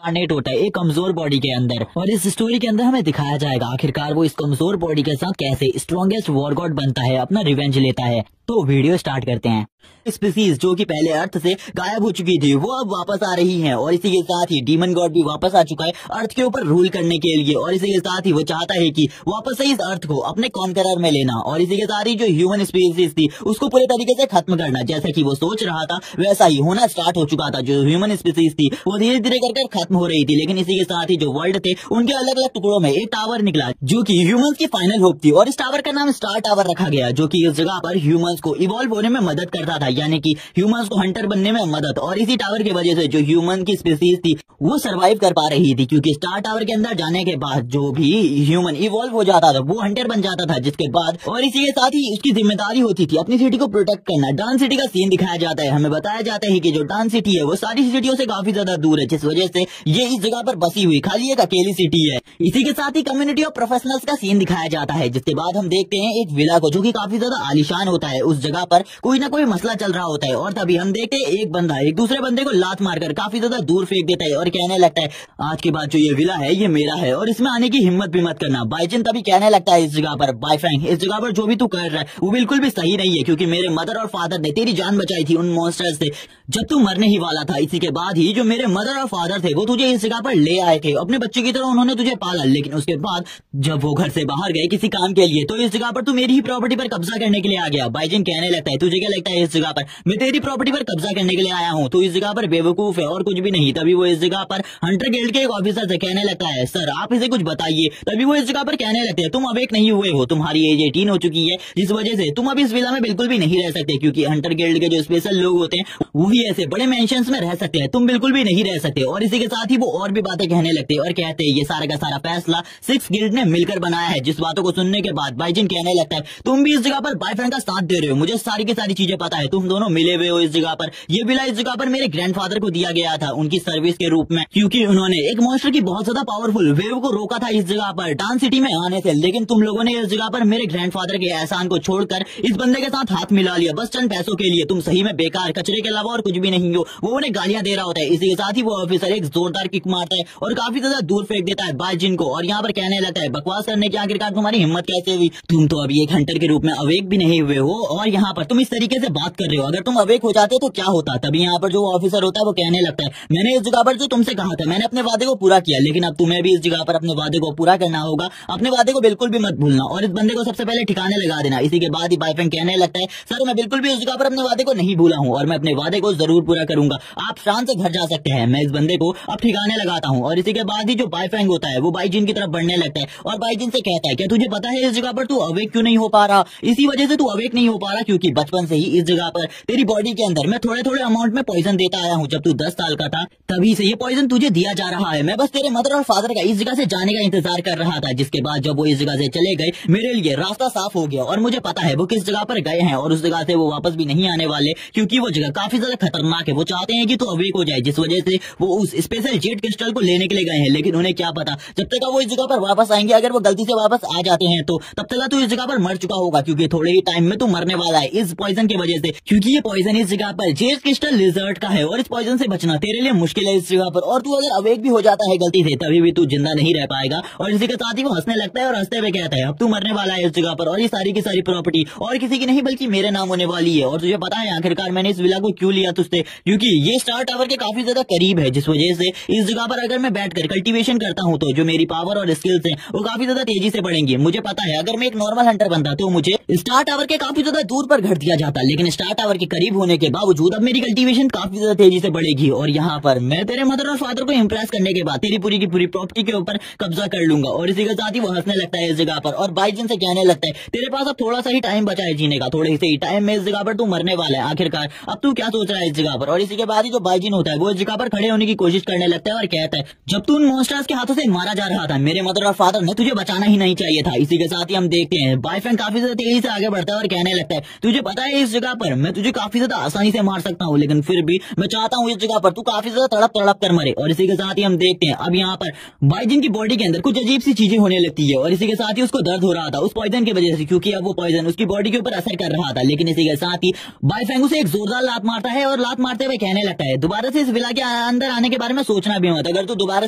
Incarnate होता है एक कमजोर बॉडी के अंदर, और इस स्टोरी के अंदर हमें दिखाया जाएगा आखिरकार वो इस कमजोर बॉडी के साथ कैसे स्ट्रॉन्गेस्ट वॉर गॉड बनता है, अपना रिवेंज लेता है। तो वीडियो स्टार्ट करते हैं। स्पीसीज जो कि पहले अर्थ से गायब हो चुकी थी वो अब वापस आ रही हैं, और इसी के साथ ही डीमन गॉड भी वापस आ चुका है अर्थ के ऊपर रूल करने के लिए, और इसी के साथ ही वो चाहता है कि वापस से इस अर्थ को अपने कॉन्करर में लेना, और इसी के साथ ही जो ह्यूमन स्पीसीज थी उसको पूरे तरीके से खत्म करना। जैसा कि वो सोच रहा था वैसा ही होना स्टार्ट हो चुका था। जो ह्यूमन स्पीसीज थी वो धीरे धीरे कर खत्म हो रही थी, लेकिन इसी के साथ ही जो वर्ल्ड थे उनके अलग अलग टुकड़ों में एक टावर निकला जो कि ह्यूमंस की फाइनल होप थी, और इस टावर का नाम स्टार टावर रखा गया, जो कि इस जगह पर ह्यूमंस को इवॉल्व होने में मदद करता था, यानी कि ह्यूमंस को हंटर बनने में मदद। और इसी टावर की वजह से जो ह्यूमन की स्पीसीज थी वो सरवाइव कर पा रही थी, क्योंकि स्टार टावर के अंदर जाने के बाद जो भी ह्यूमन इवॉल्व हो जाता था वो हंटर बन जाता था, जिसके बाद और इसी के साथ ही उसकी जिम्मेदारी होती थी अपनी सिटी को प्रोटेक्ट करना। डान सिटी का सीन दिखाया जाता है, हमें बताया जाता है कि जो डान सिटी है वो सारी सिटियों से काफी ज्यादा दूर है, जिस वजह से ये इस जगह पर बसी हुई खाली एक अकेली सिटी है। इसी के साथ ही कम्युनिटी ऑफ प्रोफेशनल्स का सीन दिखाया जाता है, जिसके बाद हम देखते हैं एक विला को जो कि काफी ज्यादा आलीशान होता है। उस जगह पर कोई ना कोई मसला चल रहा होता है, और तभी हम देखते हैं एक बंदा एक दूसरे बंदे को लात मारकर काफी ज्यादा दूर फेंक देता है, और कहने लगता है आज के बाद जो ये विला है ये मेरा है, और इसमें आने की हिम्मत भी मत करना। बाइजन तभी कहने लगता है इस जगह पर बाइफैंग इस जगह पर जो भी तू कर रहा है वो बिल्कुल भी सही नहीं है, क्योंकि मेरे मदर और फादर ने तेरी जान बचाई थी उन मॉन्स्टर्स से जब तू मरने ही वाला था। इसी के बाद ही जो मेरे मदर और फादर थे वो तुझे इस जगह पर ले आए थे, अपने बच्चे की तरह उन्होंने तुझे पाला, लेकिन उसके बाद जब वो घर से बाहर गए किसी काम के लिए तो इस जगह पर तू मेरी ही प्रॉपर्टी पर कब्जा करने के लिए आ गया। बाइजन कहने लगता है तुझे क्या लगता है इस जगह पर मैं तेरी प्रॉपर्टी पर कब्जा करने के लिए आया हूँ? तो इस जगह पर बेवकूफ है और कुछ भी नहीं। तभी वो इस जगह पर हंटर गिल्ड के एक ऑफिसर से कहने लगता है सर आप इसे कुछ बताइए। तभी वो इस जगह पर कहने लगते हैं तुम अवेक नहीं हुए हो, तुम्हारी एज 18 हो चुकी है, जिस वजह से तुम अब इस विला में बिल्कुल भी नहीं रह सकते, क्योंकि हंटर गिल्ड के जो स्पेशल लोग होते हैं वही ऐसे बड़े मेंशंस में रह सकते हैं, तुम बिल्कुल भी नहीं रह सकते। और इसी के साथ ही वो और भी बातें कहने लगते हैं और कहते हैं ये सारा का सारा फैसला 6 गिल्ड ने मिलकर बनाया है। जिस बातों को सुनने के बाद बाइजन कहने लगता है तुम भी इस जगह पर बॉयफ्रेंड का साथ दे रहे हो, मुझे सारी की सारी चीजें पता है, तुम दोनों मिले हुए हो इस जगह पर। ये विला इस जगह पर मेरे ग्रैंडफादर को दिया गया था उनकी सर्विस के रूप में, क्योंकि उन्होंने एक मॉन्स्टर की बहुत ज्यादा पावरफुल वेव को रोका था इस जगह पर डान सिटी में आने से, लेकिन तुम लोगों ने इस जगह पर मेरे ग्रैंडफादर के एहसान को छोड़कर इस बंदे के साथ हाथ मिला लिया बस चंद पैसों के लिए। तुम सही में बेकार कचरे के अलावा और कुछ भी नहीं हो। वो उन्हें गालियां दे रहा होता है। इसी के साथ ही वो ऑफिसर एक जोरदार किक मारता है और काफी ज्यादा दूर फेंक देता है बाइजिन को, और यहाँ पर कहने लगता है बकवास करने की आखिरकार तुम्हारी हिम्मत कैसे हुई? तुम तो अभी एक हंटर के रूप में अवेक भी नहीं हुए हो और यहाँ पर तुम इस तरीके से बात कर रहे हो। अगर तुम अवेक हो जाते तो क्या होता? तभी यहाँ पर जो ऑफिसर होता है वो कहने लगता है मैंने इस जगह पर जो तुमसे कहा था मैंने अपने वादे को पूरा किया, लेकिन अब तुम्हें भी इस जगह पर अपने वादे को पूरा करना होगा। अपने वादे को बिल्कुल भी मत भूलना और इस बंदे को सबसे पहले ठिकाने लगा देना। इसी के बाद ही बाइफेंग कहने लगता है सर मैं बिल्कुल भी इस जगह पर अपने वादे को नहीं भूला हूँ और मैं अपने वादे को जरूर पूरा करूंगा, आप शान से घर जा सकते हैं, मैं इस बंदे को अब ठिकाने लगाता हूँ। और इसी के बाद ही जो बाइफेंग होता है वो बाइजिन की तरफ बढ़ने लगता है और बाइजिन से कहता है क्या तुझे पता है इस जगह पर तू अवेक क्यों नहीं हो पा रहा? इसी वजह से तू अवेक नहीं हो पा रहा क्योंकि बचपन से ही इस जगह पर तेरी बॉडी के अंदर मैं थोड़े थोड़े अमाउंट में पॉइजन देता आया हूँ। जब तू 10 साल का था तभी से ये पॉइजन तुझे दिया जा रहा है। मैं बस तेरे मदर और फादर का इस जगह से जाने का इंतजार कर रहा था, जिसके बाद जब वो इस जगह से चले गए मेरे लिए रास्ता साफ हो गया और मुझे पता है वो किस जगह पर गए हैं और उस जगह से वो वापस भी नहीं आने वाले, क्योंकि वो जगह काफी ज्यादा खतरनाक है। वो चाहते हैं कि तू अवेक हो जाए, जिस वजह से वो उस स्पेशल जेट क्रिस्टल को लेने के लिए गए हैं, लेकिन उन्हें क्या पता जब तक वो इस जगह पर वापस आएंगे, अगर वो गलती से वापस आ जाते हैं तो तब तक तू इस जगह पर मर चुका होगा, क्योंकि थोड़े ही टाइम में तू मरने वाला है इस पॉइजन की वजह से, क्योंकि ये पॉइजन इस जगह पर जेट क्रिस्टल लिजर्ड का है और इस पॉइजन से बचना तेरे लिए मुश्किल है इस जगह पर। और तू अगर अवेक भी हो जाता है गलती से तभी भी तू जिंदा नहीं रह पाएगा। और इसी के साथ ही वो हंसने लगता है और हंसते हुए कहता है अब तू मरने वाला है इस जगह पर और ये सारी की सारी प्रॉपर्टी और किसी की नहीं बल्कि मेरे नाम होने वाली है। और तुझे पता है आखिरकार मैंने इस विला को क्यों लिया तुझसे? क्योंकि ये स्टार टावर के काफी ज्यादा करीब है, जिस वजह से इस जगह पर अगर मैं बैठकर कल्टीवेशन करता हूँ तो जो मेरी पावर और स्किल्स हैं वो काफी ज्यादा तेजी से बढ़ेंगी। मुझे पता है अगर मैं एक नॉर्मल हंटर बनता तो मुझे स्टार टावर के काफी ज्यादा दूर पर घर दिया जाता, लेकिन स्टार टावर के करीब होने के बावजूद अब मेरी कल्टीवेशन काफी ज्यादा तेजी से बढ़ेगी और यहाँ पर मैं तेरे मदर और फादर को इंप्रेस करने के बाद तेरी पूरी की पूरी प्रॉपर्टी के ऊपर कब्जा कर लूंगा। और इसी के साथ ही वो हंसने लगता है इस जगह पर और बाइजन से कहने लगता है तेरे पास अब थोड़ा सा ही टाइम बचा है जीने का, थोड़े से ही टाइम में इस जगह पर तू मरने वाला है, आखिरकार अब तू क्या सोच रहा है इस जगह पर? और इसी के बाद ही जो बाइजिन होता है वो इस जगह पर खड़े होने की कोशिश करने लगता है और कहता है जब तू उन मॉन्स्टर्स के हाथों से मारा जा रहा था मेरे मदर और फादर ने तुझे बचाना ही नहीं चाहिए था। इसी के साथ ही हम देखते हैं बाइफेंग काफी ज्यादा तेजी से आगे बढ़ता है और कहने लगता है तुझे पता है इस जगह पर मैं तुझे काफी ज्यादा आसानी से मार सकता हूँ, लेकिन फिर भी मैं चाहता हूँ इस जगह पर तू काफी ज्यादा तड़प तड़प कर मरे। और इसी के साथ ही हम देखते हैं अब यहाँ पर बाइजिन की बॉडी के अंदर कुछ अजीब सी चीजें होने लगती है, और इसी के साथ ही उसको दर्द हो रहा था उस पॉइजन की वजह से, क्योंकि अब वो पॉइजन उसकी बॉडी के ऊपर असर कर रहा था। लेकिन इसी के साथ ही बाईफेंग उसे एक जोरदार लात मारता है और लात मारते हुए कहने लगता है दोबारा से इस विला के अंदर आने के बारे में सोचना भी मत, अगर तू दोबारा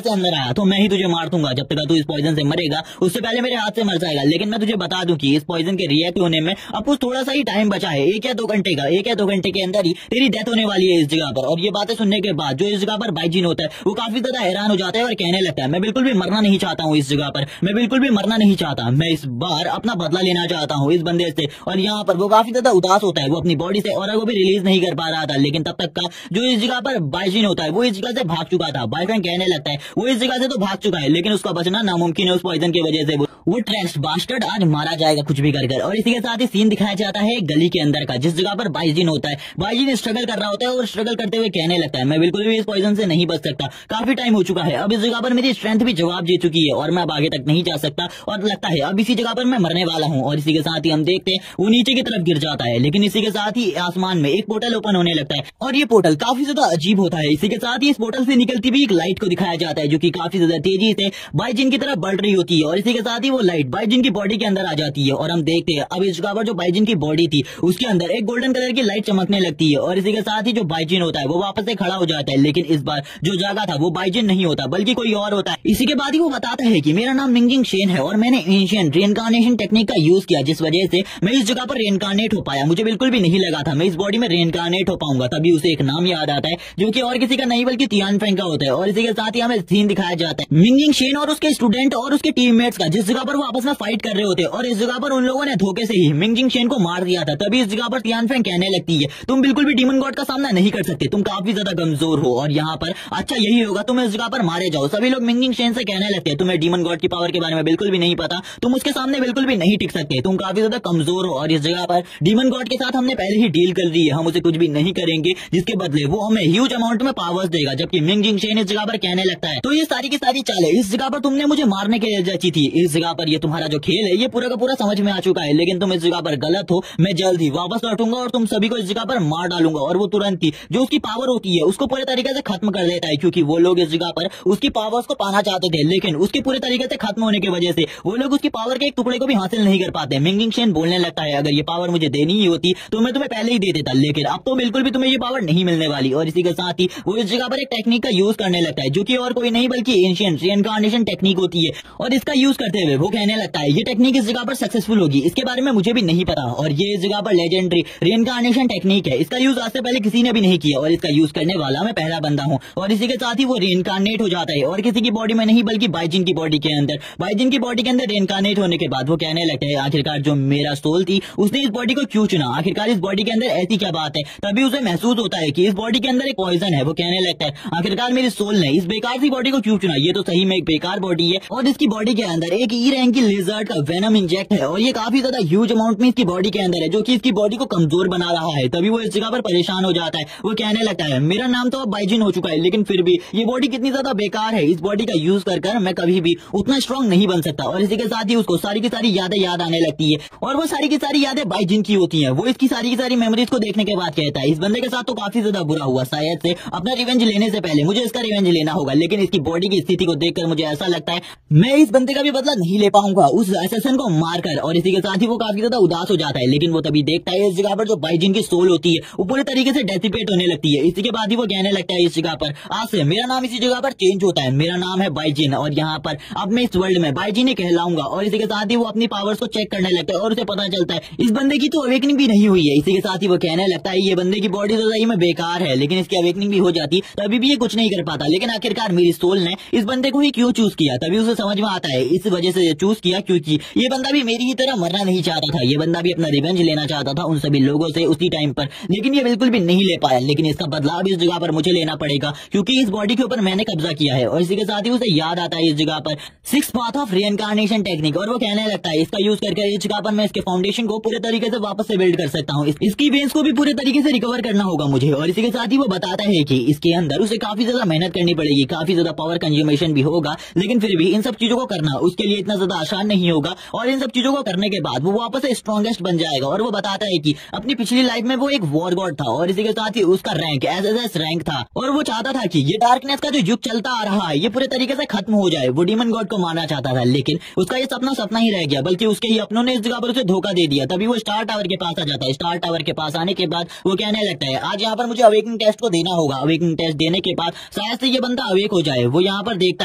से अंदर आया तो मैं ही तुझे मार दूंगा, जब तक तू इस पॉइजन से मरेगा उससे पहले मेरे हाथ से मर जाएगा। लेकिन मैं तुझे बता दूं कि इस पॉइजन के रिएक्ट होने में अब कुछ थोड़ा सा ही टाइम बचा है, 1 या 2 घंटे का, 1 या 2 घंटे के अंदर ही तेरी डेथ होने वाली है इस जगह पर। और ये बातें सुनने के बाद जो इस जगह पर बाइजिन होता है वो काफी ज्यादा हैरान हो जाता है और कहने लगता है मैं बिल्कुल भी मरना नहीं चाहता हूँ इस जगह पर, मैं बिल्कुल भी मरना नहीं चाहता, मैं इस बार अपना बदला लेना चाहता हूँ इस बंदे से। और यहाँ पर वो काफी ज्यादा उदास होता है, वो अपनी बॉडी से और वो भी रिलीज नहीं कर पा रहा था। लेकिन तब तक का जो इस जगह पर बाइजिन होता है वो इस जगह से भाग चुका था। बॉयफ्रेंड कहने लगता है वो इस जगह से तो भाग चुका है लेकिन उसका बचना नामुमकिन है उस पॉइजन की वजह से, वो ट्रैश बास्टर्ड आज मारा जाएगा कुछ भी कर। और इसी के साथ ही सीन दिखाया जाता है गली के अंदर का, जिस जगह पर बाइजिन होता है। बाइजिन स्ट्रगल कर रहा होता है और स्ट्रगल करते हुए कहने लगता है मैं बिल्कुल भी इस पॉइजन से नहीं बच सकता, काफी टाइम हो चुका है, अब इस जगह पर मेरी स्ट्रेंथ भी जवाब दे चुकी है और मैं अब आगे तक नहीं जा सकता और लगता है अब इसी जगह पर मैं मरने वाला हूँ। और इसी के साथ ही हम देखते हैं वो नीचे की तरफ गिर जाता है, लेकिन इसी के साथ ही आसमान में एक पोर्टल ओपन होने लगता है और ये पोर्टल काफी ज्यादा अजीब होता है। इसी के साथ ही इस पोर्टल से निकलती भी एक लाइट को दिखाया जाता है जो कि काफी ज्यादा तेजी से बाइजिन की तरफ बढ़ रही होती है, और इसी के साथ ही वो लाइट बाइजिन की बॉडी के अंदर आ जाती है। और हम देखते हैं अब इस जगह पर जो बाइजिन की बॉडी थी उसके अंदर एक गोल्डन कलर की लाइट चमकने लगती है, और इसी के साथ ही जो बाइजिन होता है वो वापस से खड़ा हो जाता है। लेकिन इस बार जो जगह था वो बाइजिन नहीं होता बल्कि कोई और होता है। इसी के बाद ही वो बताता है कि मेरा नाम मिंगजिंग शेन है और मैंने एंशिएंट रीइंकार्नेशन टेक्निक का यूज किया, जिस वजह से मैं इस जगह पर रीइंकार्नेट हो पाया। मुझे बिल्कुल भी नहीं लगा था मैं इस बॉडी में रीइंकार्नेट हो पाऊंगा। तभी उसे एक नाम याद आता है जो कि और किसी का नहीं बल्कि तियानफेंग का होता है। और इसी के साथ ही हमें सीन दिखाया जाता है मिंगजिंग शेन और उसके स्टूडेंट और उसके टीममेट्स का, जिस जगह पर वो आपस में फाइट कर रहे होते हैं, और इस जगह पर उन लोगों ने धोखे से ही मिंगजिंग शेन को मार दिया था। तभी इस जगह पर तियानफेंग कहने लगती है तुम बिल्कुल भी डीमन गॉड का सामना नहीं कर सकते, तुम काफी ज्यादा कमजोर हो और यहाँ पर अच्छा यही होगा तुम इस जगह पर मारे जाओ। सभी लोग मिंगजिंग शेन से कहने लगते हैं तुम्हें डीमन गॉड की पावर के बारे में बिल्कुल भी नहीं पता, तुम उसके सामने बिल्कुल भी नहीं टिक सकते, तुम काफी ज्यादा कमजोर हो और इस जगह पर डीमन गॉड के साथ हमने पहले ही डील कर ली है, हम उसे कुछ भी नहीं करेंगे जिसके बदले वो हमें ह्यूज अमाउंट में पावर्स देगा। जबकि मिंगजिंग शेन इस जगह पर कहने लगता है तो ये सारी की सारी चालें इस जगह पर तुमने मुझे मारने के लिए रची थी, इस जगह पर ये तुम्हारा जो खेल है ये पूरा का पूरा समझ में आ चुका है, लेकिन तुम इस जगह पर गलत हो, मैं जल्द ही वापस लौटूंगा और तुम सभी को इस जगह पर मार डालूंगा। और वो तुरंत ही जो उसकी पावर होती है उसको पूरे तरीके से खत्म कर देता है, क्योंकि वो लोग इस जगह पर उसकी पावर्स को पाना चाहते थे लेकिन उसके पूरे तरीके से खत्म होने की वजह से वो लोग उसकी पावर के एक टुकड़े को भी हासिल नहीं कर पाते। मिंगजिंग शेन बोलने लगता है अगर ये पावर मुझे देनी ही होती तो मैं तुम्हें पहले ही दे देता, लेकिन अब तो बिल्कुल भी तुम्हें ये पावर नहीं मिलने वाली। और इसी के साथ ही वो इस जगह पर एक टेक्निक का यूज करने लगता है जो कि और कोई नहीं बल्कि एंशिएंट रीइंकार्नेशन टेक्निक होती है, और इसका यूज करते हुए वो कहने लगता है ये टेक्निक इस जगह पर सक्सेसफुल होगी, इसके बारे में मुझे भी नहीं पता और ये इस जगह पर लेजेंडरी रीइंकार्नेशन टेक्निक है, इसका यूज आज से पहले किसी ने भी नहीं किया और इसका यूज करने वाला मैं पहला बंदा हूँ। और इसी के साथ ही वो रीइंकार्नेट हो जाता है और किसी की बॉडी में नहीं बल्कि बाइजिन की बॉडी के अंदर। बाइजिन की बॉडी के अंदर रीइंकार्नेट होने के बाद वो कहने लगता है आखिरकार जो मेरा सोल थी उसने इस बॉडी को क्यों चुना, आखिरकार इस बॉडी के अंदर ऐसी क्या बात है। तभी उसे महसूस होता है कि इस बॉडी के अंदर एक पॉइजन है। वो कहने लगता है आखिरकार मेरी सोल ने इस बेकार सी बॉडी को क्यों चुना, ये तो सही में एक बेकार बॉडी है और इसकी बॉडी के अंदर एक ई रैंक की लिजर्ड का वेनम इंजेक्ट है और ये काफी ज्यादा ह्यूज अमाउंट में इसकी बॉडी के अंदर है जो कि इसकी बॉडी को कमजोर बना रहा है। तभी वो इस जगह पर परेशान हो जाता है, वो कहने लगता है मेरा नाम तो अब बाइजिन हो चुका है लेकिन फिर भी ये बॉडी कितनी ज्यादा बेकार है, इस बॉडी का यूज कर मैं कभी भी उतना स्ट्रांग नहीं बन सकता। और इसी के साथ ही उसको सारी की सारी यादें याद आने लगती है और वो सारी की सारी यादें बाइजिन की होती हैं। वो इसकी सारी की सारी मेमोरीज को देखने के बाद कहता है इस बंदे के साथ तो काफी ज्यादा बुरा हुआ, शायद से अपना रिवेंज लेने से पहले मुझे इसका रिवेंज लेना होगा, लेकिन इसकी बॉडी की स्थिति को देखकर मुझे ऐसा लगता है मैं इस बंदे का भी बदला नहीं ले पाऊंगा उस असैसिन को मारकर। और इसी के साथ ही वो काफी ज्यादा उदास हो जाता है, लेकिन वो तभी देखता है इस जगह पर जो बाइजिन की सोल होती है वो पूरे तरीके से डेसिपेट होने लगती है। इसी के बाद ही वो कहने लगता है इस जगह पर आज से मेरा नाम इसी जगह पर चेंज होता है, मेरा नाम है बाइजिन और यहाँ पर अब मैं इस वर्ल्ड में बाइजिन ही कहलाऊंगा। और इसी के साथ ही वो अपनी पावर्स को चेक करने लगता है और उसे पता चलता है इस बंदे की तो अवेकनिंग भी नहीं हुई है। इसी के साथ ही वो कहने लगता है ये बंदे की बॉडी तो सही में बेकार है, लेकिन इसकी अवेकनिंग भी हो जाती तभी भी ये कुछ नहीं कर पाता, लेकिन आखिरकार मेरी सोल ने इस बंदे को ही क्यों चूज किया। तभी उसे समझ में आता है इस वजह से चूज किया क्योंकि ये बंदा भी मेरी ही तरह मरना नहीं चाहता था, ये बंदा भी अपना रिवेंज लेना चाहता था उन सभी लोगों से उसी टाइम पर, लेकिन ये बिल्कुल भी नहीं ले पाया। लेकिन इसका बदलाव इस जगह पर मुझे लेना पड़ेगा क्योंकि इस बॉडी के ऊपर मैंने कब्जा किया है। और इसी के साथ ही उसे याद आता है इस जगह पर 6 पाथ ऑफ रीइंकार्नेशन टेक्निक और वो कहने लगता है इसका यूज करके इस जगह पर मैं इसके फाउंडेशन को पूरे तरीके से वापस से बिल्ड कर सकता हूँ, इसकी वेन्स को भी पूरे तरीके से रिकवर करना होगा मुझे। और इसी के साथ ही वो बताता है कि इसके अंदर उसे काफी ज्यादा मेहनत करनी पड़ेगी, काफी ज्यादा पावर कंज्यूमेशन भी होगा, लेकिन फिर भी इन सब चीजों को करना उसके लिए इतना इतना ज्यादा आसान नहीं होगा और इन सब चीजों को करने के बाद वो वापस से स्ट्रॉन्गेस्ट बन जाएगा। और वो बताता है कि अपनी पिछली लाइफ में वो एक वॉर गॉड था और इसी के साथ ही उसका रैंक एसएसएस रैंक था और वो चाहता था कि ये डार्कनेस का जो युग चलता आ रहा है ये पूरे तरीके से खत्म हो जाए। वो डीमन गॉड को मारना चाहता था, लेकिन उसका ये सपना सपना ही रह गया, बल्कि उसके ही अपनों ने इस जगह पर उसे धोखा दे दिया। तभी वो स्टार टावर के पास आ जाता है। स्टार टावर के पास आने के बाद वो कहने लगता है आज यहाँ पर मुझे अवेकनिंग टेस्ट को देना होगा। अवेकनिंग टेस्ट देने के बाद शायद से ये बंदा अवेक हो जाए। वो यहाँ पर देखता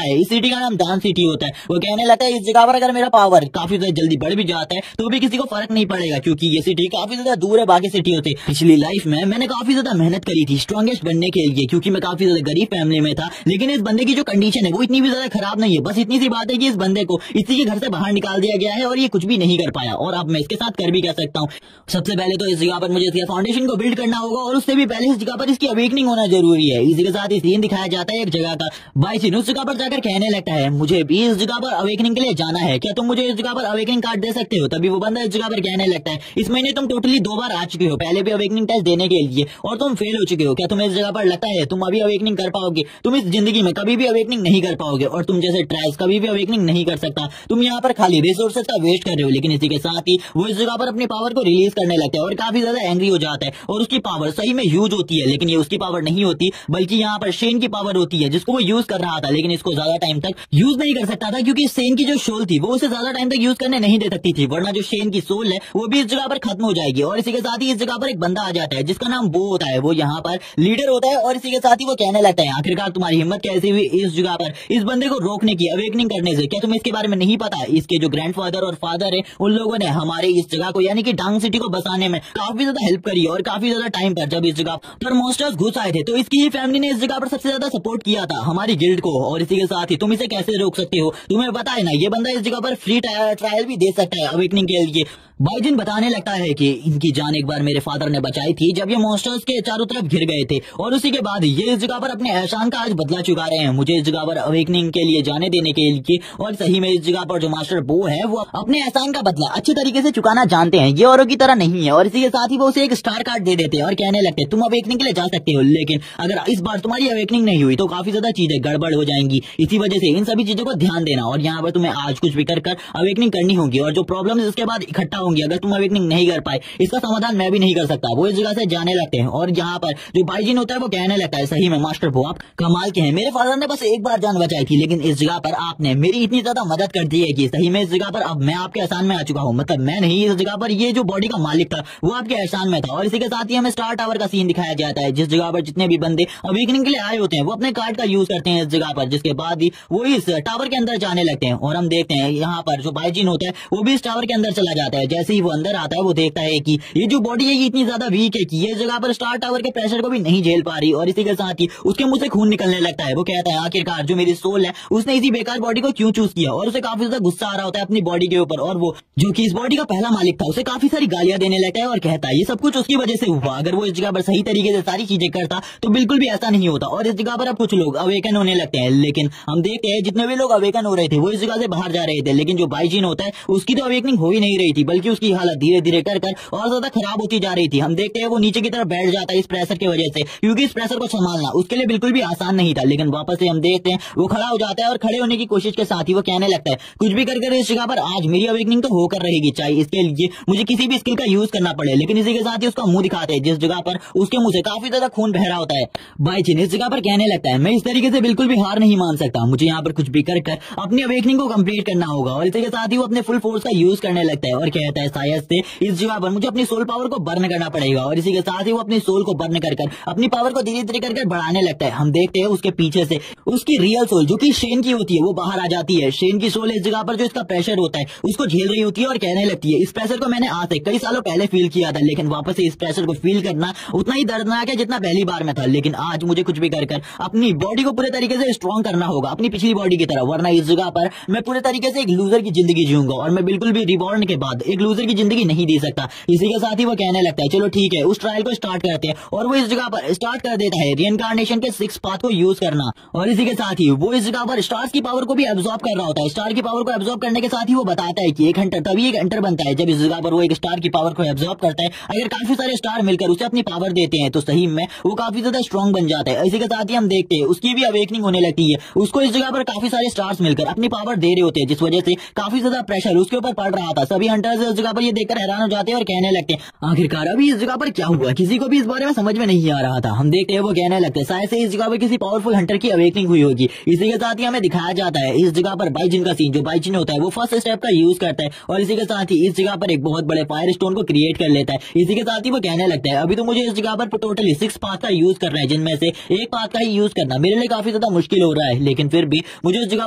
है इस सिटी का नाम दान सिटी होता है। वो कहने लगता है इस जगह पर अगर मेरा पावर काफी ज्यादा जल्दी बढ़ भी जाता है तो भी किसी को फर्क नहीं पड़ेगा, क्योंकि ये सिटी काफी ज्यादा दूर है बाकी सिटियों से। पिछली लाइफ में मैंने काफी ज्यादा मेहनत करी थी स्ट्रॉन्गेस्ट बनने के लिए, क्योंकि मैं काफी ज्यादा गरीब फैमिली में था। लेकिन इस बंदे की जो कंडीशन है वो इतनी भी ज्यादा खराब नहीं है। बस इतनी सी बात है कि इस बंदे को इसी के घर से बाहर निकाल दिया गया है और ये कुछ भी नहीं कर पाया। और अब मैं इसके साथ कर भी क्या सकता हूँ। सबसे पहले तो इस जगह पर मुझे इसके फाउंडेशन को बिल्ड करना होगा और उससे भी पहले इस जगह पर इसकी अवेकनिंग होना जरूरी है। इसी के साथ ही सीन दिखाया जाता है एक जगह का। बाइचिन उस जगह पर जाकर कहने लगता है मुझे भी इस जगह पर अवेकनिंग के लिए जाना है, क्या तुम मुझे इस जगह पर अवेकनिंग कार्ड दे सकते हो। तभी वो बंदा इस जगह पर कहने लगता है इस महीने तुम टोटली 2 बार आ चुके हो, पहले भी अवेकनिंग टेस्ट देने के लिए और तुम फेल हो चुके हो। क्या तुम्हें इस जगह पर लगता है तुम अभी अवेकनिंग कर पाओगे। तुम इस जिंदगी में कभी भी अवेकनिंग नहीं कर पाओगे और तुम जैसे ट्रायल्स कभी भी अवेकनिंग नहीं कर सकता। तुम यहाँ पर खाली रिसोर्सेज का वेस्ट कर रहे हो। लेकिन इसी के साथ ही वो इस जगह पर अपनी पावर को रिलीज करने लगता है और काफी ज्यादा एंग्री हो जाता है और उसकी पावर सही में यूज होती है। लेकिन ये उसकी पावर नहीं होती, बल्कि यहाँ पर शेन की पावर होती है जिसको वो यूज कर रहा था। लेकिन इसको ज्यादा टाइम तक यूज नहीं कर सकता था, क्योंकि शेन की जो सोल थी वो उसे ज्यादा टाइम तक यूज करने नहीं दे सकती थी, वरना जो शेन की सोल है वो भी इस जगह पर खत्म हो जाएगी। और इसी के साथ ही इस जगह पर एक बंदा आ जाता है जिसका नाम बो होता है। वो यहाँ पर लीडर होता है और इसी के साथ ही वो कहने लगता है आखिरकार तुम्हारी हिम्मत कैसे हुई इस जगह पर इस बंदे को रोकने की, अवेकनिंग करने से। क्या तुम्हें इसके बारे में नहीं पता। इसके जो ग्रैंडफादर और फादर है उन लोगों ने हमारे इस जगह को यानी कि डांग सिटी को बसाने में काफी ज्यादा हेल्प करी और काफी ज्यादा टाइम पर जब इस जगह पर मॉन्स्टर्स घुस आए थे तो इसकी ही फैमिली ने इस जगह पर सबसे ज्यादा सपोर्ट किया था हमारी गिल्ड को। और इसी के साथ ही तुम इसे कैसे रोक सकते हो। तुम्हें पता है ना ये बंदा इस जगह पर फ्री ट्रायल भी दे सकता है अवेकनिंग के लिए। बाइजिन बताने लगता है कि इनकी जान एक बार मेरे फादर ने बचाई थी जब ये मॉन्स्टर्स के चारों तरफ घिर गए थे और उसी के बाद ये इस जगह पर अपने एहसान का आज बदला चुका रहे हैं मुझे इस जगह पर अवेकनिंग के लिए जाने देने के लिए। और सही में इस जगह पर जो मास्टर बो है वो अपने एहसान का बदला अच्छी तरीके से चुकाना जानते हैं, ये औरों की तरह नहीं है। और इसी के साथ ही वो उसे एक स्टार कार्ड दे देते हैं और कहने लगते हैं तुम अवेकनिंग के लिए जा सकते हो, लेकिन अगर इस बार तुम्हारी अवेकनिंग नहीं हुई तो काफी ज्यादा चीजें गड़बड़ हो जाएंगी। इसी वजह से इन सभी चीजों को ध्यान देना और यहाँ पर तुम्हें आज कुछ भी कर अवेकनिंग करनी होगी और जो प्रॉब्लम इसके बाद इकट्ठा होंगी अगर तुम अवेकनिंग नहीं कर पाए इसका समाधान मैं भी नहीं कर सकता। वो इस जगह से जाने लगते हैं और यहाँ पर जो बाइजिन होता है वो कहने लगता है सही में मास्टर बो आप कमाल के हैं। मेरे फादर ने बस एक बार जान बचाई थी, लेकिन इस जगह पर आपने मेरी इतनी ज्यादा मदद कर दी है कि सही में इस जगह पर अब मैं आपके एहसान में आ चुका हूँ। मतलब मैं नहीं, इस जगह पर ये जो बॉडी का मालिक था वो आपके एहसान में था। और इसी के साथ ही हमें स्टार टावर का सीन दिखाया जाता है जिस जगह पर जितने भी बंदे अवेकनिंग के लिए आए होते हैं वो अपने कार्ड का यूज करते हैं इस जगह पर, जिसके बाद ही वो इस टावर के अंदर जाने लगते हैं। और हम देखते हैं यहाँ पर जो बाइजिन होता है वो भी इस टावर के अंदर चला जाता है। जैसे ही वो अंदर आता है वो देखता है कि ये जो बॉडी है ये इतनी ज्यादा वीक है कि ये जगह पर स्टार टावर के प्रेशर को भी नहीं झेल पा रही। और इसी के साथ ही उसके मुंह से खून निकलने लगता है। वो कहता है आखिरकार जो मेरी सोल है उसने इसी बेकार बॉडी को क्यों चूज किया। और उसे काफी ज्यादा गुस्सा आ रहा होता है अपनी बॉडी के ऊपर और वो जो कि इस बॉडी का पहला मालिक था उसे काफी सारी गालियां देने लगता है और कहता है ये सब कुछ उसकी वजह से हुआ। अगर वो इस जगह पर सही तरीके से सारी चीजें करता तो बिल्कुल भी ऐसा नहीं होता। और इस जगह पर अब कुछ लोग अवेकन होने लगते हैं, लेकिन हम देखते हैं जितने भी लोग अवेकन हो रहे थे वो इस जगह से बाहर जा रहे थे, लेकिन जो बाइजिन होता है उसकी तो अवेकनिंग हो ही नहीं रही थी, बल्कि उसकी हालत धीरे धीरे कर और ज्यादा खराब होती जा रही थी। हम देखते हैं वो नीचे की तरफ बैठ जाता है इस प्रेशर की वजह से, क्योंकि इस प्रेशर को संभालना उसके लिए बिल्कुल भी आसान नहीं था। लेकिन वापस से हम देखते हैं वो खड़ा हो जाता है और खड़े होने की कोशिश के साथ ही वो कहने लगता है कुछ भी कर इस जगह पर आज मेरी अवेकनिंग तो होकर रहेगी, चाहे इसके लिए मुझे किसी भी स्किल का यूज करना पड़े। लेकिन इसी के साथ ही उसका मुंह दिखाते हैं जिस जगह पर उसके मुंह से काफी ज्यादा खून बह रहा होता है। बाइजिन इस जगह पर कहने लगता है मैं इस तरीके से बिल्कुल भी हार नहीं मान सकता, मुझे यहाँ पर कुछ भी कर अपनी अवेकनिंग को कंप्लीट करना होगा। और इसी के साथ ही वो अपने फुल फोर्स का यूज करने लगता है और कहता है शायद से इस जगह पर मुझे अपनी सोल पावर को बर्न करना पड़ेगा। और इसी के साथ ही वो अपनी सोल को बर्न कर अपनी पावर को धीरे धीरे कर बढ़ाने लगता है। हम देखते हैं उसके पीछे से उसकी रियल सोल जो कि शेन की होती है वो बाहर आ जाती है। शेन की सोल इस जगह पर जो इसका प्रेशर होता है उसको झेल रही होती है और कहने लगती है इस प्रेशर को मैंने आज से कई सालों पहले फील किया था, लेकिन वापस से इस प्रेशर को फील करना उतना ही दर्दनाक है जितना पहली बार में था। लेकिन आज मुझे कुछ भी कर अपनी बॉडी को पूरे तरीके से स्ट्रॉन्ग करना होगा अपनी पिछली बॉडी की तरह, वरना इस जगह पर मैं पूरे तरीके से एक लूजर की जिंदगी जीऊंगा और मैं बिल्कुल भी रिबॉर्न के बाद एक लूजर की जिंदगी नहीं दे सकता। इसी के साथ ही वो कहने लगता है चलो ठीक है, उस ट्रायल को स्टार्ट करते हैं, और वो इस जगह पर स्टार्ट कर देता है रिइंकार्नेशन के 6 पाथ को यूज करना। और इसी के साथ ही वो इस जगह पर स्टार्स की पावर को भी एब्जॉर्ब कर रहा होता है। स्टार की पावर को एब्जॉर्ब करने के साथ ही वो बताता है कि एक हंटर तभी एक हंटर बनता है जब इस जगह पर वो एक स्टार की पावर को एब्जॉर्ब करता है। अगर काफी सारे स्टार मिलकर उसे अपनी पावर देते हैं तो सही में वो काफी ज्यादा स्ट्रॉन्ग बन जाता है। इसी के साथ ही हम देखते हैं उसकी भी अवेकनिंग होने लगती है। उसको इस जगह पर काफी सारे स्टार्स मिलकर अपनी पावर दे रहे होते हैं, जिस वजह से काफी ज्यादा प्रेशर उसके ऊपर पड़ रहा था। सभी हंटर्स इस जगह पर ये देखकर हैरान हो जाते हैं और कहने लगते हैं आखिरकार अभी इस जगह पर क्या हुआ, किसी को भी इस बारे में समझ में नहीं आ रहा था। हम देखते हैं वो कहने लगते हैं शायद से इस जगह पर किसी पावरफुल हंटर की अवेकनिंग हुई होगी। इसी के साथ ही हमें दिखाया जाता है इस जगह पर बाइजिन का सीन। जो बाइजिन होता है वो फर्स्ट स्टेप का यूज करता है और इसी के साथ ही इस जगह पर एक बहुत बड़े फायर स्टोन को क्रिएट कर लेता है। इसी के साथ ही वो कहने लगता है अभी तो मुझे इस जगह पर टोटली 6 पाथ का यूज करना है, जिनमें से एक पाथ का ही यूज करना मेरे लिए काफी ज्यादा मुश्किल हो रहा है, लेकिन फिर भी मुझे इस जगह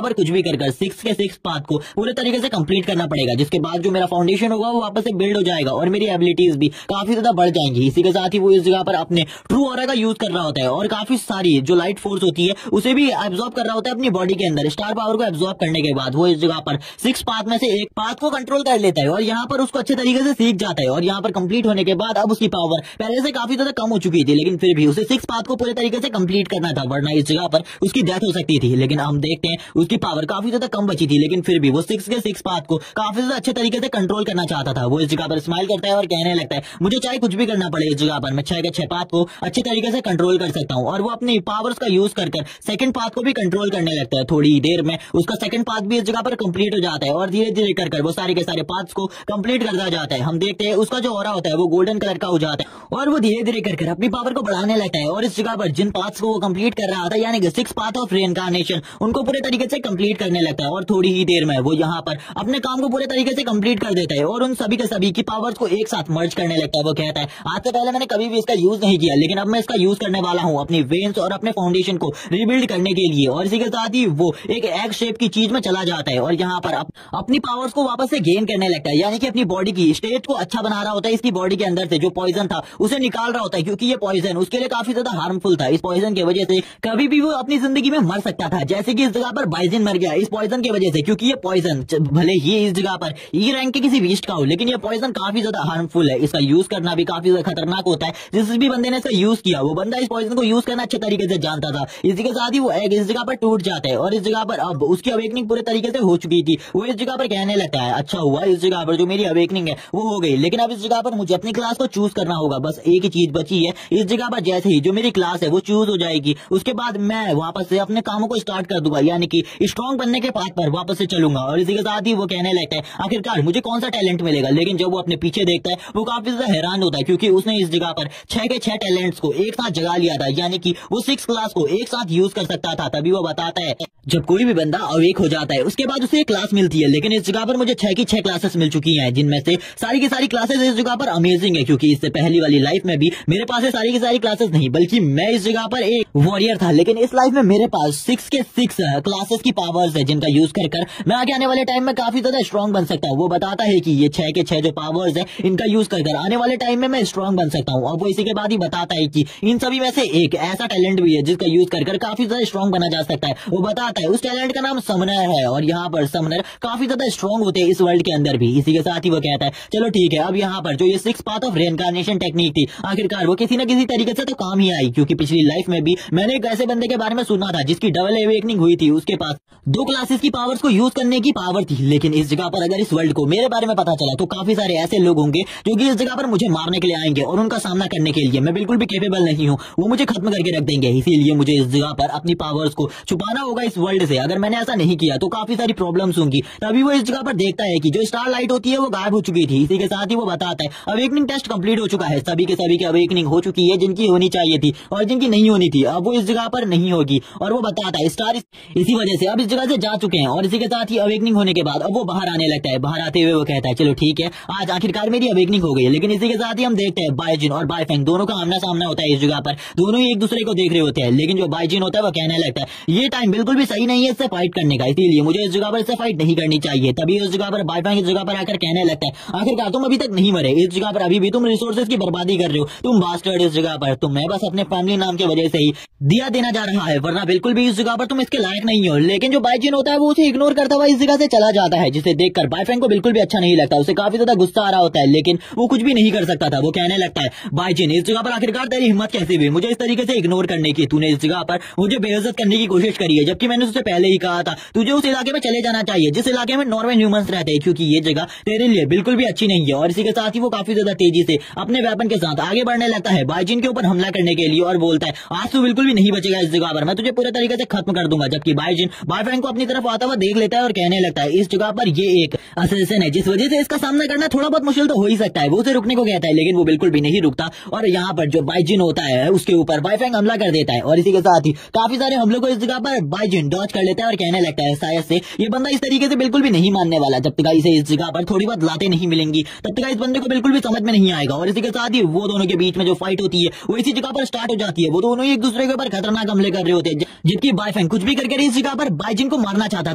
पर कुछ भी कर 6 के 6 पाथ को पूरे तरीके से कंप्लीट करना पड़ेगा, जिसके बाद जो मेरा फाउंडेशन होगा वो वापस से बिल्ड हो जाएगा और मेरी एबिलिटीज भी काफी ज्यादा बढ़ जाएंगी। इसी के साथ ही वो इस जगह पर अपने ट्रू ऑरा का यूज कर रहा होता है और काफी सारी जो लाइट फोर्स होती है उसे भी एब्जॉर्ब कर रहा होता है अपनी बॉडी के अंदर। स्टार पावर को एब्जॉर्ब करने के बाद वो इस जगह पर 6 पाथ में से एक पाथ को कंट्रोल कर लेता है और यहाँ पर उसको अच्छे तरीके से सीख जाता है। और यहाँ पर कंप्लीट होने के बाद अब उसकी पावर पहले से काफी ज्यादा कम हो चुकी थी, लेकिन फिर भी उसे 6 पाथ को पूरे तरीके से कंप्लीट करना था, वरना इस जगह पर उसकी डेथ हो सकती थी। लेकिन हम देखते हैं उसकी पावर काफी ज्यादा कम बची थी, लेकिन फिर भी वो 6 के 6 पाथ को काफी ज्यादा अच्छे तरीके से कंट्रोल करना चाहता था। वो इस जगह पर स्माइल करता है और कहने लगता है मुझे चाहे कुछ भी करना पड़े, इस जगह पर मैं 6 के 6 पाथ को अच्छे तरीके से कंट्रोल कर सकता हूँ। और वो अपनी पावर्स का यूज कर सेकंड पाथ को भी कंट्रोल करने लगता है। थोड़ी देर में उसका सेकंड पाथ भी इस जगह पर कंप्लीट हो जाता है और धीरे धीरे कर वो सारे के सारे पाथ्स को कंप्लीट करता जाता है। हम देखते हैं उसका जो ऑरा होता है वो गोल्डन कलर का हो जाता है और वो धीरे धीरे कर अपनी पावर को बढ़ाने लगता है। और इस जगह पर जिन पाथ्स को वो कंप्लीट कर रहा था, यानी कि 6 पाथ ऑफ रिइंकार्नेशन, उनको पूरे तरीके से कंप्लीट करने लगता है और थोड़ी ही देर में वो यहाँ पर अपने काम को पूरे तरीके से कंप्लीट कर देता है और उन सभी के सभी की पावर्स को एक साथ मर्ज करने लगता है। वो कहता है आज से पहले मैंने कभी भी इसका यूज नहीं किया, लेकिन अब मैं इसका यूज करने वाला हूँ अपनी वेन्स और अपने फाउंडेशन को रिबिल्ड करने के लिए। और इसी के साथ ही वो एक एग शेप की चीज में चला जाता है और यहाँ पर अपनी पावर्स को वापस से गेन करने लगता है, यानी कि अपनी बॉडी की स्टेट को अच्छा बना रहा होता है। इसकी बॉडी के अंदर से जो पॉइजन था उसे निकाल रहा होता है, क्योंकि ये पॉइजन उसके लिए काफी ज्यादा हार्मफुल था। इस पॉइजन की वजह से कभी भी वो अपनी जिंदगी में मर सकता था, जैसे कि इस जगह पर बाइजिन मर गया इस पॉइजन की वजह से, क्योंकि ये पॉइजन भले ही इस जगह पर ई रैंक के किसी बीस्ट का हो, लेकिन ये पॉइजन काफी ज्यादा हार्मफुल है। इसका यूज करना भी काफी ज्यादा खतरनाक होता है। जिस भी बंदे ने इसका यूज किया वो बंदा इस पॉइजन को यूज करना अच्छे तरीके से जानता था। इसी के साथ ही वो एग इस जगह पर टूट जाता है और इस जगह पर अब उसकी अवेकनिंग पूरे तरीके से हो चुकी थी। वो इस जगह पर कहने लगता है अच्छा हुआ इस जगह पर जो मेरी अवेकनिंग है वो हो गई, लेकिन अब इस जगह पर मुझे अपनी क्लास को चूज करना होगा। बस एक ही चीज बची है, इस जगह पर जैसे ही जो मेरी क्लास है वो चूज हो जाएगी उसके बाद मैं वापस से अपने कामों को स्टार्ट कर दूंगा, यानी कि स्ट्रॉन्ग बनने के पाथ पर वापस से चलूंगा। और इसी के साथ ही वो कहने लगता है आखिरकार मुझे कौन सा टैलेंट मिलेगा। लेकिन जब वो अपने पीछे देखता है वो काफी ज्यादा हैरान होता है, क्योंकि उसने इस जगह पर 6 के 6 टैलेंट्स को एक साथ जगा लिया था, यानी कि वो 6 क्लास को एक साथ यूज कर सकता था। तभी वो बताता है जब कोई भी बंदा अवेक हो जाता है उसके बाद उसे एक क्लास मिलती है, लेकिन इस जगह पर मुझे 6 की 6 क्लासेस मिल चुकी हैं, जिनमें से सारी की सारी क्लासेस इस जगह पर अमेजिंग है, क्योंकि इससे पहली वाली लाइफ में भी मेरे पास है सारी की सारी क्लासेस नहीं, बल्कि मैं इस जगह पर एक वॉरियर था। लेकिन इस लाइफ में मेरे पास 6 के 6 क्लासेस की पावर्स है, जिनका यूज कर मैं आगे आने वाले टाइम में काफी ज्यादा स्ट्रॉन्ग बन सकता हूँ। वो बताता है कि ये 6 के 6 जो पावर्स है इनका यूज कर आने वाले टाइम में मैं स्ट्रॉन्ग बन सकता हूँ। और वो इसी के बाद ही बताता है कि इन सभी में से एक ऐसा टैलेंट भी है जिसका यूज कर काफी ज्यादा स्ट्रॉन्ग बना जा सकता है। वो बताता है उस टैलेंट का नाम समनर है और यहाँ पर समनर काफी ज्यादा स्ट्रॉन्ग होते हैं इस वर्ल्ड के अंदर भी। इसी के साथ ही वो कहता है चलो ठीक है, अब यहाँ पर जो ये 6 पाथ ऑफ रिइंकार्नेशन टेक्निक थी आखिरकार वो किसी न किसी तरीके से तो काम ही आई, क्योंकि पिछली लाइफ में भी मैंने एक ऐसे बंदे के बारे में सुना था जिसकी डबल अवेकनिंग हुई थी। उसके पास 2 क्लासेस की पावर्स को यूज करने की पावर थी, लेकिन इस जगह पर अगर इस वर्ल्ड को मेरे बारे में पता चला तो काफी सारे ऐसे लोग होंगे जो कि इस जगह पर मुझे मारने के लिए आएंगे और उनका सामना करने के लिए मैं बिल्कुल भी कैपेबल नहीं हूँ, वो मुझे खत्म करके रख देंगे। इसीलिए मुझे इस जगह पर अपनी पावर्स को छुपाना होगा इस वर्ल्ड से। अगर मैंने ऐसा नहीं किया तो काफी सारी प्रॉब्लम्स होंगी। तभी वो इस जगह पर देखता है कि जो स्टार लाइट होती है वो गायब हो चुकी थी। इसी के साथ ही वो बताता है अवेकनिंग टेस्ट कंप्लीट हो चुका है, सभी के सभी की अवेकनिंग हो चुकी है जिनकी होनी चाहिए थी और जिनकी नहीं होनी थी अब वो इस जगह पर नहीं होगी। और वो बताता है स्टार इसी वजह से अब इस जगह से जा चुके हैं। और इसी के साथ ही अवेकनिंग होने के बाद अब वो बाहर आने लगता है। बाहर आते हुए वो कहता है चलो ठीक है, आज आखिरकार मेरी अवेकनिंग हो गई। लेकिन इसी के साथ ही हम देखते हैं बाइजिन और बाइफेंग दोनों का आमना सामना होता है इस जगह पर। दोनों ही एक दूसरे को देख रहे होते हैं, लेकिन जो बाइजिन होता है वो कहने लगता है ये टाइम बिल्कुल भी सही नहीं है इससे फाइट करने का, इसीलिए मुझे इस जगह पर इससे फाइट नहीं करनी चाहिए। तभी इस जगह पर बाइफेंग इस जगह पर आकर कहने लगता है आखिरकार तुम अभी तक नहीं मरे, इस जगह पर अभी भी तुम रिसोर्सेज की बर्बादी कर रहे हो, तुम बास्टर्ड। इस जगह पर तुम मैं बस अपने फैमिली नाम की वजह से ही दिया देना जा रहा है, वरना बिल्कुल भी इस जगह पर तुम इसके लायक नहीं हो। लेकिन जो बाइजिन होता है वो उसे इग्नोर करता हुआ इस जगह से चला जाता है, जिसे देखकर बाइफेंग को बिल्कुल भी अच्छा नहीं लगता। लगता है, उसे काफी ज्यादा गुस्सा आ रहा होता है, लेकिन वो कुछ भी नहीं कर सकता था। वो कहने लगता है, बाइजिन इस जगह पर आखिरकार तेरी हिम्मत कैसे हुई मुझे इस तरीके से इग्नोर करने की? तूने इस जगह पर मुझे बेइज्जत करने की कोशिश करी है, जबकि मैंने उससे पहले ही कहा था तुझे उस इलाके में चले जाना चाहिए जिस इलाके में नॉर्मल ह्यूमंस रहते हैं, क्योंकि ये जगह तेरे लिए बिल्कुल भी अच्छी नहीं है। और इसी के साथ ही वो काफी ज्यादा तेजी से अपने वेपन के साथ आगे बढ़ने लगता है बाइजिन के ऊपर हमला करने के लिए और बोलता है, आज तू बिल्कुल भी नहीं बचेगा इस जगह पर, मैं तुझे पूरे तरीके से खत्म कर दूंगा। जबकि बाइजिन बाइफैंग को अपनी तरफ आता हुआ देख लेता है और कहने लगता है, इस जगह पर ये एक असैसिन है जिस वजह से इसका सामना करना थोड़ा बहुत मुश्किल तो हो ही सकता है। वो उसे रुकने को कहता है, लेकिन वो बिल्कुल भी नहीं रुकता और यहाँ पर जो बाइजिन होता है उसके ऊपर बाइफैंग हमला कर देता है। और इसी के साथ ही काफी सारे हमलों को इस जगह पर बाइजिन डॉज कर लेता है और कहने लगता है, शायद से ये बंदा इस तरीके से बिल्कुल भी नहीं मानने वाला। जब तक इसे इस जगह पर थोड़ी बहुत लाते नहीं मिलेंगी तब तक इस बंदे को बिल्कुल भी समझ में नहीं आएगा। और इसी के साथ ही वो दोनों के बीच में जो फाइट होती है वो इसी जगह पर स्टार्ट हो जाती है। वो दोनों एक दूसरे के ऊपर खतरनाक हमले कर रहे होते हैं, जबकि बाइफैंग कुछ भी करके इस जगह पर बाइजिन को मारना चाहता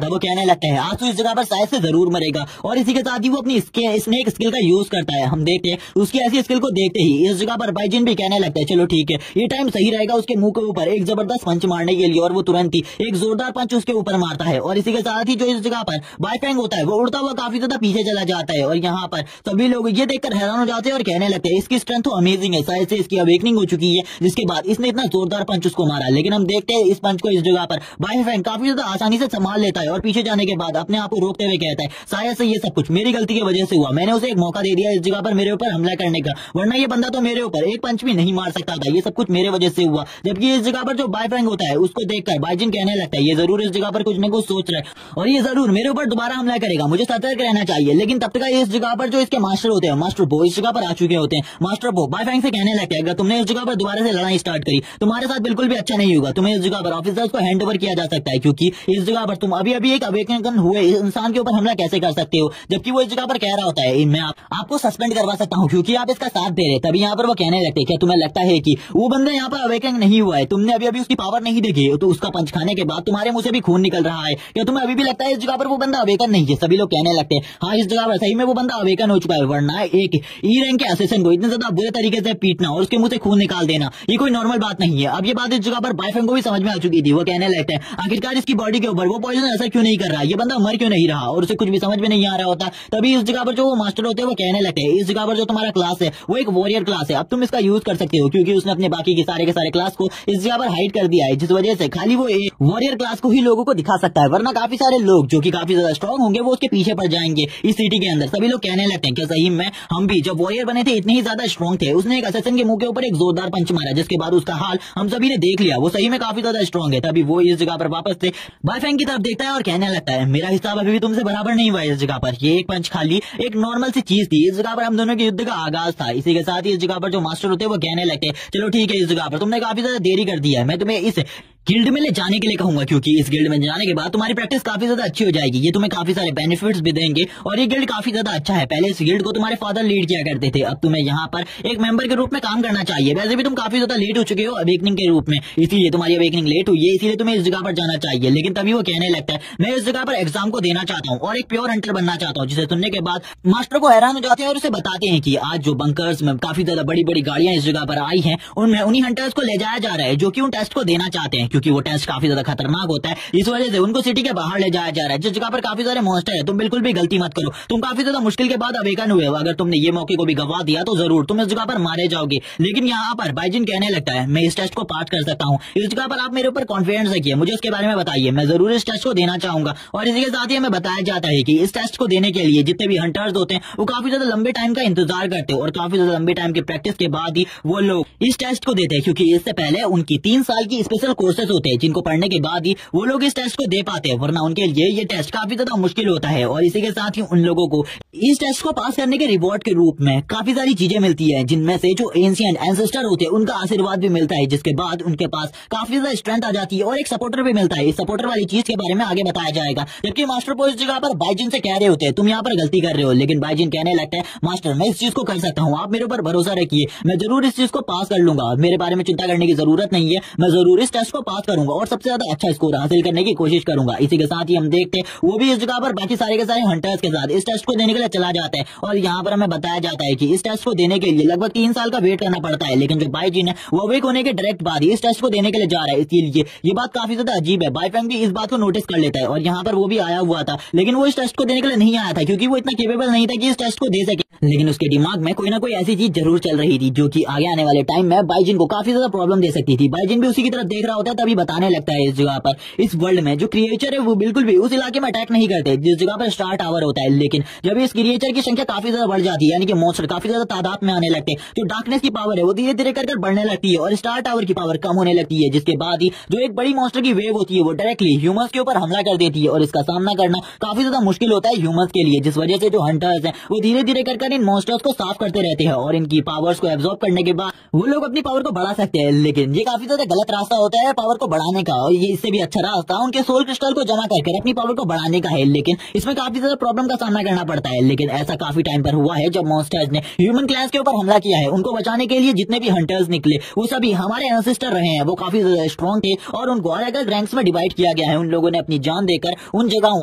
था। वो कहने लगता है, आज तो इस जगह पर शायद से जरूर मरेगा। और इसी के साथ ही वो अपनी स्नेक स्किल का यूज करता है। हम देखते हैं उसकी ऐसी स्किल को देखते ही इस जगह पर बाइजिन भी कहने लगता है, चलो ठीक है ये टाइम सही रहेगा उसके मुंह के ऊपर एक जबरदस्त पंच मारने के लिए। और वो तुरंत ही एक जोरदार पंच उसके ऊपर मारता है। और इसी के साथ ही जो इस जगह पर बाइफैंग होता है वो उड़ता हुआ काफी ज्यादा पीछे चला जाता है। और यहाँ पर सभी लोग ये देखकर हैरान हो जाते हैं और कहने लगते हैं, इसकी स्ट्रेंथ तो अमेजिंग है, शायद से इसकी अवेकनिंग हो चुकी है जिसके बाद इसने इतना जोरदार पंच उसको मारा। लेकिन हम देखते हैं इस पंच को इस जगह पर बाइफैंग काफी ज्यादा आसानी से संभाल लेता है और पीछे जाने के बाद अपने आप को रोकते हुए कहता है, शायद से ये सब कुछ मेरी गलती की वजह से हुआ, मैंने उसे एक मौका दे दिया इस जगह पर मेरे ऊपर हमला करने का, वरना ये बंदा तो मेरे ऊपर एक पंच भी नहीं मार सकता था, ये सब कुछ मेरे वजह से हुआ। जबकि इस जगह पर जो बाइफैंग होता है उसको देखकर बाइजिन कहने लगता है, ये जरूर इस जगह पर कुछ न कुछ सोच रहा है और ये जरूर मेरे ऊपर दोबारा हमला करेगा, मुझे सतर्क रहना चाहिए। लेकिन तब तक इस जगह पर जो इसके मास्टर होते हैं, मास्टर बो इस जगह पर आ चुके होते हैं। मास्टर बो बाइफैंग से कहने लगता है, अगर तुमने इस जगह पर दोबारा से लड़ाई स्टार्ट करी तुम्हारे साथ बिल्कुल भी अच्छा नहीं होगा, तुम्हें इस जगह पर ऑफिसर्स को हैंड ओवर किया जा सकता है, क्योंकि इस जगह पर तुम अभी अभी एक अवेकन हुए इंसान के ऊपर हमला कैसे कर सकते हो। जबकि वो इस जगह पर कह रहा होता है, मैं आपको सस्पेंड करवा सकता हूँ क्योंकि आप इसका साथ दे रहे। तभी यहाँ पर वो कहने लगते हैं, क्या तुम्हें लगता है कि वो बंदा यहाँ पर अवेकन नहीं हुआ है, तुमने अभी अभी उसकी पावर नहीं देखी, तो उसका पंच खाने के बाद तुम्हारे मुंह से भी खून निकल रहा है, क्या तुम्हें अभी भी लगता है इस जगह पर वो बंदा अवेकन नहीं है? सभी लोग कहने लगते हैं, हाँ इस जगह पर सही में वो बंदा अवेकन हो चुका है, वरना एक ई रैंक के असिस्टेंट को इतने ज्यादा बुरे तरीके से पीटना और उसके मुंह से खून निकाल देना ये कोई नॉर्मल बात नहीं है। अब ये बात इस जगह पर बाइफैंग को भी समझ में आ चुकी थी। वो कहने लगता है, आखिरकार इसकी बॉडी के ऊपर वो पॉइजन असर क्यों नहीं कर रहा, ये बंदा मर क्यों नहीं रहा, और उसे कुछ भी समझ में नहीं आ रहा होता। तभी इस जगह पर जो वो मास्टर होते हैं वो कहने लगते हैं, इस जगह पर जो तुम्हारा क्लास है वो एक वॉरियर क्लास है, अब तुम इसका यूज कर सकते हो, क्योंकि उसने अपने बाकी के सारे क्लास को इस जगह पर हाइड कर दिया है, जिस वजह से खाली वो एक वॉरियर क्लास को ही लोगों को दिखा सकता है, वरना काफी सारे लोग जो कि काफी ज्यादा स्ट्रॉन्ग होंगे वो उसके पीछे पड़ जाएंगे इस सिटी के अंदर। सभी लोग कहने लगते हैं कि सही में हम भी जब वॉरियर बने थे इतने ही ज्यादा स्ट्रॉन्ग थे, उसने एक असैसिन के मुंह के ऊपर एक जोरदार पंच मारा जिसके बाद उसका हाल हम सभी ने देख लिया, वो सही में काफी ज्यादा स्ट्रॉन्ग है। तभी वो इस जगह पर वापस से बाइफैंग की तरफ देखता है और कहने लगता है, मेरा हिसाब अभी भी तुमसे बराबर नहीं हुआ इस जगह पर, ये एक पंच खाली एक नॉर्मल सी चीज थी, इस जगह पर हम दोनों के युद्ध का आगाज था। इसी के साथ ही इस जगह पर जो मास्टर होते हैं वो कहने लगते हैं, चलो ठीक है इस जगह पर तुमने काफी ज्यादा देरी कर दिया है, मैं तुम्हें इस गिल्ड में ले जाने के लिए कहूंगा, क्योंकि इस गिल्ड में जाने के बाद तुम्हारी प्रैक्टिस काफी ज्यादा अच्छी हो जाएगी, ये तुम्हें काफी सारे बेनिफिट्स भी देंगे और ये गिल्ड काफी ज्यादा अच्छा है। पहले इस गिल्ड को तुम्हारे फादर लीड किया करते थे, अब तुम्हें यहाँ पर एक मेंबर के रूप में काम करना चाहिए। वैसे भी तुम काफी ज्यादा लेट हो चुके हो अवेकनिंग के रूप में, इसलिए तुम्हारी अवेकनिंग लेट हुई है, इसलिए तुम्हें इस जगह पर जाना चाहिए। लेकिन तभी वो कहने लगता है, मैं इस जगह पर एग्जाम को देना चाहता हूँ और एक प्योर हंटर बनना चाहता हूँ। जिसे सुनने के बाद मास्टर को हैरान हो जाते हैं और उसे बताते हैं कि आज जो बंकर्स में काफी ज्यादा बड़ी बड़ी गाड़ियां इस जगह पर आई हैं उनमें उन्हीं हंटर्स को ले जाया जा रहा है जो कि उन टेस्ट को देना चाहते हैं, क्योंकि वो टेस्ट काफी ज्यादा खतरनाक होता है, इस वजह से उनको सिटी के बाहर ले जाया जा रहा है जिस जगह पर काफी सारे मॉन्स्टर है। तुम बिल्कुल भी गलती मत करो, तुम काफी ज्यादा मुश्किल के बाद अवेकन हुए हो, अगर तुमने ये मौके को भी गवा दिया तो जरूर तुम इस जगह पर मारे जाओगे। लेकिन यहाँ पर बाइजिन कहने लगता है, मैं इस टेस्ट को पास कर सकता हूँ, इस जगह पर आप मेरे ऊपर कॉन्फिडेंस रखिए, मुझे उसके बारे में बताइए, मैं जरूर इस टेस्ट को देना चाहूंगा। और इसी के साथ ही हमें बताया जाता है कि इस टेस्ट को देने के लिए जितने भी हंटर्स होते हैं वो काफी ज्यादा लंबे टाइम का इंतजार करते हैं और काफी ज्यादा लंबे टाइम की प्रैक्टिस के बाद ही वो लोग इस टेस्ट को देते हैं, क्योंकि इससे पहले उनकी 3 साल की स्पेशल कोर्सेज होते हैं जिनको पढ़ने के बाद ही वो लोग इस टेस्ट को दे पाते हैं, वरना उनके लिए ये टेस्ट काफी ज्यादा मुश्किल होता है। और इसी के साथ ही उन लोगों को इस टेस्ट को पास करने के रिवॉर्ड के रूप में काफी सारी चीजें मिलती है, जिनमें से जो एंशिएंट एंसेस्टर होते हैं उनका आशीर्वाद भी मिलता है, जिसके बाद उनके पास काफी ज्यादा स्ट्रेंथ आ जाती है और एक सपोर्टर भी मिलता है। इस सपोर्टर वाली चीज के बारे में आगे बताया जाएगा। जबकि मास्टर को इस जगह पर बाइजिन से कह रहे होते हैं, तुम यहाँ पर गलती कर रहे हो, लेकिन बाइजिन कहने लगता है, मास्टर मैं इस चीज को कर सकता हूँ, आप मेरे ऊपर भरोसा रखिए, मैं जरूर इस चीज को पास कर लूंगा, मेरे बारे में चिंता करने की जरूरत नहीं है, मैं जरूर इस टेस्ट को पास करूंगा और सबसे ज्यादा अच्छा स्कोर हासिल करने की कोशिश करूंगा। इसी के साथ ही हम देखते हैं वो भी इस जगह पर बाकी सारे के सारे हंटर्स के साथ इस टेस्ट को देने के लिए चला जाता है और यहाँ पर हमें बताया जाता है कि इस टेस्ट को देने के लिए लगभग 3 साल का वेट करना पड़ता है, लेकिन जो बाईजिन है वो अवेक होने के डायरेक्ट बाद इस टेस्ट को देने के लिए जा रहा है। इसलिए ये बात काफी ज्यादा अजीब है। बाईफैंग भी इस बात को नोटिस कर लेता है और यहाँ पर वो भी आया हुआ था, लेकिन वो इस टेस्ट को देने के लिए नहीं आया था क्योंकि वो इतना केपेबल नहीं था कि इस टेस्ट को दे सके। लेकिन उसके दिमाग में कोई ना कोई ऐसी चीज जरूर चल रही थी जो कि आगे आने वाले टाइम में बाईजिन को काफी ज्यादा प्रॉब्लम दे सकती थी। बाईजिन भी उसी की तरफ देख रहा होता है, तभी बताने लगता है इस जगह पर इस वर्ल्ड में जो क्रिएचर है वो बिल्कुल भी उस इलाके में अटैक नहीं करते जिस जगह पर स्टार टावर होता है। लेकिन जब इस क्रिएचर की संख्या काफी ज्यादा बढ़ जाती है, यानी कि मॉन्स्टर काफी ज्यादा तादाद में आने लगते हैं, जो डार्कनेस की पावर है वो धीरे धीरे कर बढ़ने लगती है और स्टार टावर की पावर कम होने लगती है, जिसके बाद ही जो एक बड़ी मॉन्स्टर की वेव होती है वो डायरेक्टली ह्यूमंस के ऊपर हमला कर देती है और इसका सामना करना काफी ज्यादा मुश्किल होता है ह्यूमंस के लिए, जिस वजह से जो हंटर्स हैं वो धीरे धीरे कर इन मॉन्स्टर्स को साफ करते रहते हैं और इनकी पावर्स को एब्जॉर्ब करने के बाद वो लोग अपनी पावर को बढ़ा सकते हैं। लेकिन ये काफी ज्यादा गलत रास्ता होता है पावर को बढ़ाने का, और ये इससे भी अच्छा रास्ता उनके सोल क्रिस्टल को जमा करके अपनी पावर को बढ़ाने का है, लेकिन इसमें काफी ज्यादा प्रॉब्लम का सामना करना पड़ता है। लेकिन ऐसा काफी टाइम पर हुआ है जब मॉन्स्टर्स ने ह्यूमन क्लास के ऊपर हमला किया है। उनको बचाने के लिए जितने भी हंटर्स निकले वो सभी हमारे एंसेस्टर रहे हैं, वो काफी ज्यादा स्ट्रॉन्ग थे और उनको अलग अलग रैंक्स में डिवाइड किया गया है। उन लोगों ने अपनी जान देकर उन जगहों